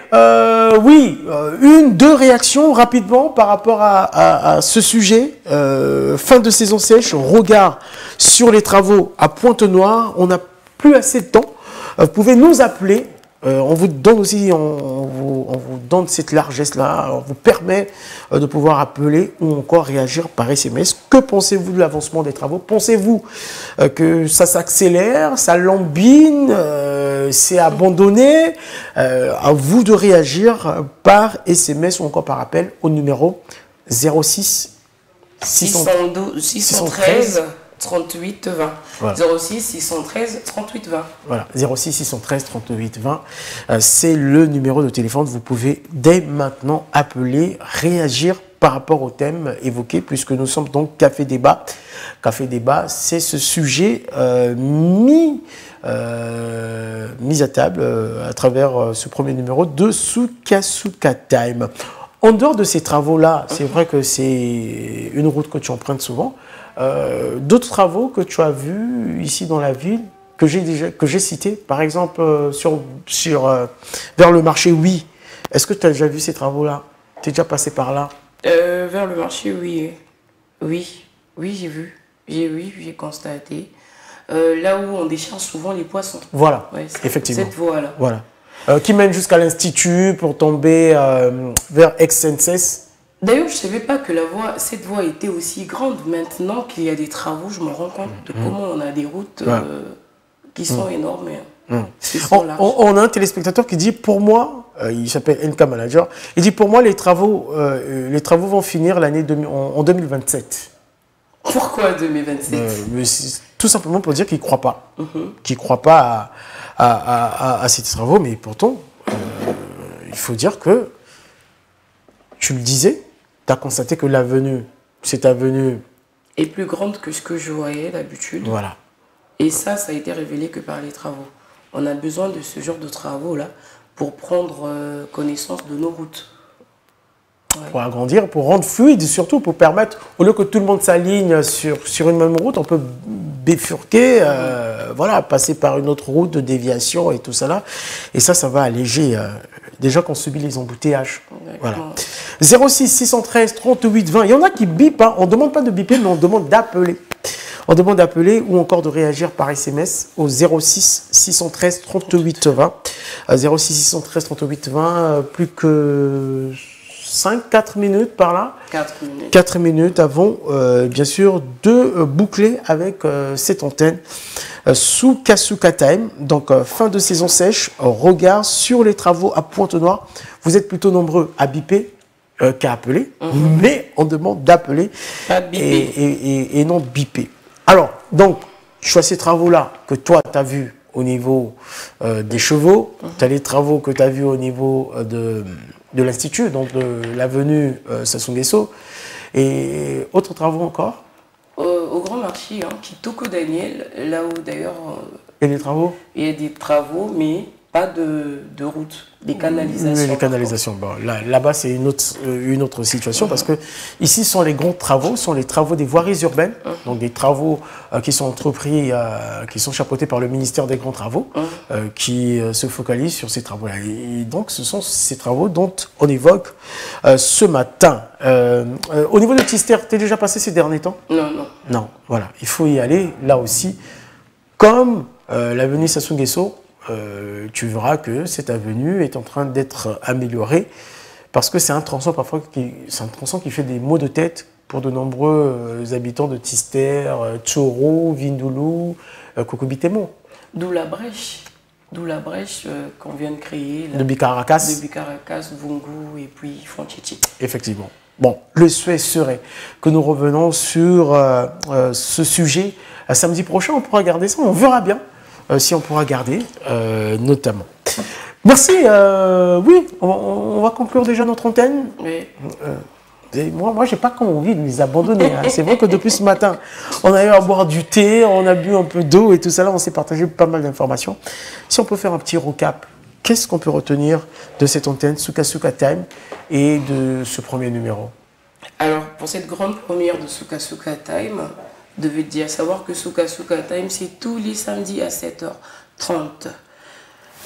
deux réactions rapidement par rapport à ce sujet. Fin de saison sèche, regard sur les travaux à Pointe-Noire. On n'a plus assez de temps. Vous pouvez nous appeler. On vous donne aussi, on vous donne cette largesse-là, on vous permet de pouvoir appeler ou encore réagir par SMS. Que pensez-vous de l'avancement des travaux? Pensez-vous que ça s'accélère, ça lambine, c'est abandonné? À vous de réagir par SMS ou encore par appel au numéro 06 613 38 20. Voilà. 06 613 38 20. Voilà, 06 613 38 20. C'est le numéro de téléphone. Vous pouvez dès maintenant appeler, réagir par rapport au thème évoqué, puisque nous sommes donc Café Débat. Café Débat, c'est ce sujet mis à table à travers ce premier numéro de Sukasuka Time. En dehors de ces travaux-là, c'est vrai que c'est une route que tu empruntes souvent. D'autres travaux que tu as vus ici dans la ville, que j'ai cités, par exemple vers le marché, oui. Est-ce que tu as déjà vu ces travaux-là? Tu es déjà passé par là? Vers le marché, oui. Oui, j'ai vu. J'ai constaté. Là où on décharge souvent les poissons. Voilà, effectivement. Cette voie-là. Voilà. Qui mène jusqu'à l'Institut pour tomber vers Ex-Senses. D'ailleurs, je ne savais pas que cette voie était aussi grande. Maintenant qu'il y a des travaux, je me rends compte de comment on a des routes qui sont énormes. On a un téléspectateur qui dit, pour moi, il s'appelle NK Manager, il dit, pour moi, les travaux vont finir en 2027. Pourquoi 2027? Tout simplement pour dire qu'il ne croit pas. Qu'il ne croit pas à ces travaux, mais pourtant, il faut dire que, tu le disais, tu as constaté que cette avenue est plus grande que ce que je voyais d'habitude. Voilà. Et ça a été révélé que par les travaux. On a besoin de ce genre de travaux-là pour prendre connaissance de nos routes. Pour agrandir, pour rendre fluide, surtout pour permettre, au lieu que tout le monde s'aligne sur une même route, on peut bifurquer, voilà, passer par une autre route de déviation et tout ça là. Et ça va alléger des gens qui ont subi les embouteillages. Voilà. 06 613 38 20. Il y en a qui bipent, hein. On ne demande pas de biper, mais on demande d'appeler. On demande d'appeler ou encore de réagir par SMS au 06 613 38 20. 06 613 38 20, plus que 4 minutes par là. 4 minutes. 4 minutes avant, bien sûr, de boucler avec cette antenne Sukasuka Time. Donc, fin de saison sèche, regard sur les travaux à Pointe-Noire. Vous êtes plutôt nombreux à biper qu'à appeler, mais on demande d'appeler et non biper. Alors, donc, tu as ces travaux-là que toi, tu as vus au niveau des chevaux, tu as les travaux que tu as vus au niveau de l'Institut, donc de l'avenue Sassou Nguesso, et autres travaux encore au Grand Marché, Kitoko Daniel, là où d'ailleurs... Et les travaux? Il y a des travaux, mais pas de route, des canalisations. Oui, les canalisations. Bon, là-bas, c'est une autre situation, parce que ici, sont les grands travaux, sont les travaux des voiries urbaines, donc des travaux qui sont entrepris, qui sont chapeautés par le ministère des Grands Travaux, qui se focalisent sur ces travaux-là. Et donc, ce sont ces travaux dont on évoque ce matin. Au niveau de Tister, t'es déjà passé ces derniers temps? Non, non. Non, voilà. Il faut y aller, là aussi. Comme l'avenue Sassou Nguesso, tu verras que cette avenue est en train d'être améliorée parce que c'est un tronçon parfois qui fait des maux de tête pour de nombreux habitants de Tister, Tchoro, Vindoulou, Kokobitemo. D'où la brèche qu'on vient de créer. De Bicarakas. De Bicarakas, Vungu et puis Fonchichi. Effectivement. Bon, le souhait serait que nous revenons sur ce sujet. Samedi prochain, on pourra garder ça, on verra bien. Si on pourra garder, notamment. Merci. Oui, on va conclure déjà notre antenne. Oui. Moi, je n'ai pas comme envie de les abandonner. Hein. C'est vrai que depuis ce matin, on a eu à boire du thé, on a bu un peu d'eau et tout ça. Là, on s'est partagé pas mal d'informations. Si on peut faire un petit recap, qu'est-ce qu'on peut retenir de cette antenne Sukasuka Time et de ce premier numéro? Alors, pour cette grande première de Sukasuka Time, devez dire savoir que Sukasuka Time, c'est tous les samedis à 7h30.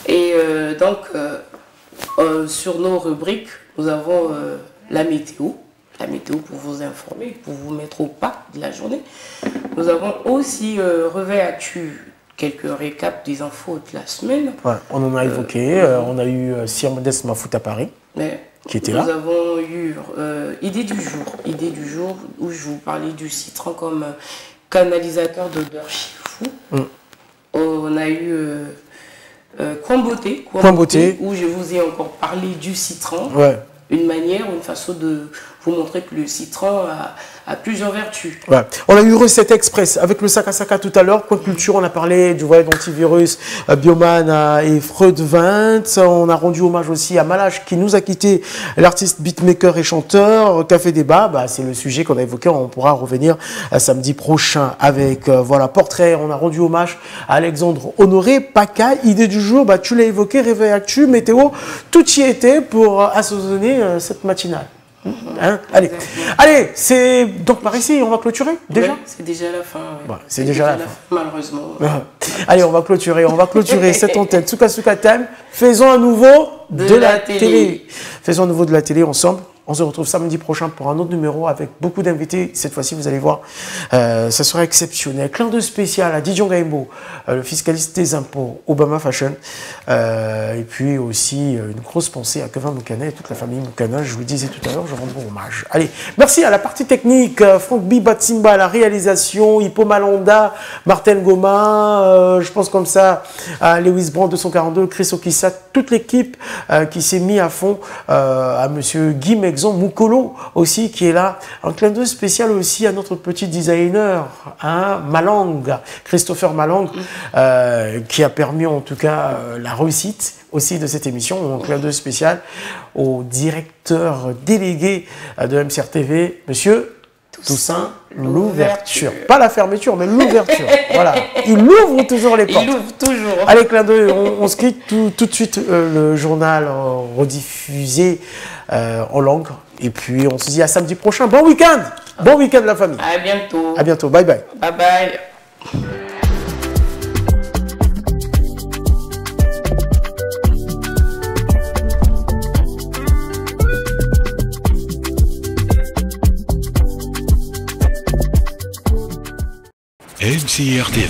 Et donc, sur nos rubriques, nous avons la météo pour vous informer, pour vous mettre au pas de la journée. Nous avons aussi Réveil Actu, quelques récaps des infos de la semaine. Ouais, on en a évoqué, on a eu Sir Modeste Mafout à Paris, qui était là. Nous avons eu idée du jour où je vous parlais du citron comme canalisateur d'odeur chifou. On a eu Coin Beauté, où je vous ai encore parlé du citron. Ouais. Une manière, une façon de vous montrer que le citron a plusieurs vertus. Ouais. On a eu Recette Express avec le Saka Saka tout à l'heure. Point Culture, on a parlé du voyage d'antivirus, Bioman et Freud 20. On a rendu hommage aussi à Malache qui nous a quitté, l'artiste beatmaker et chanteur. Café Débat, c'est le sujet qu'on a évoqué. On pourra revenir samedi prochain avec voilà, portrait. On a rendu hommage à Alexandre Honoré, Paca. Idée du jour, tu l'as évoqué, Réveil Actu, météo. Tout y était pour assaisonner cette matinale. Hein, allez, c'est donc par ici, on va clôturer déjà. Ouais, c'est déjà la fin. Ouais. C'est déjà la fin. Malheureusement. Allez, on va clôturer cette antenne Sukasuka Time. Faisons à nouveau de la télé. Faisons à nouveau de la télé ensemble. On se retrouve samedi prochain pour un autre numéro avec beaucoup d'invités. Cette fois-ci, vous allez voir, ça sera exceptionnel. Clin d'œil spécial à Didion Gaimbo, le fiscaliste des impôts, Obama Fashion. Et puis aussi une grosse pensée à Kevin Moukana et toute la famille Moukana. Je vous le disais tout à l'heure, je rends bon hommage. Allez, merci à la partie technique, Franck Bibatsimba à la réalisation, Hippo Malonda, Martin Goma, je pense comme ça à Lewis Brand 242, Chris Okissa, toute l'équipe qui s'est mis à fond, à monsieur Guy Mexon Moukolo aussi qui est là. Un clin d'œil spécial aussi à notre petit designer, hein, Malang, Christopher Malang, qui a permis en tout cas la réussite aussi de cette émission. Un clin d'œil spécial au directeur délégué de MCR TV, monsieur Toussaint Louverture. Pas la fermeture, mais l'ouverture. Voilà. Il ouvre toujours les portes. Il ouvre toujours. Allez, clin d'œil, on se quitte tout de suite. Le journal rediffusé en langue. Et puis, on se dit à samedi prochain. Bon week-end. Bon week-end, la famille. À bientôt. À bientôt. Bye bye. Bye bye. MCR TV.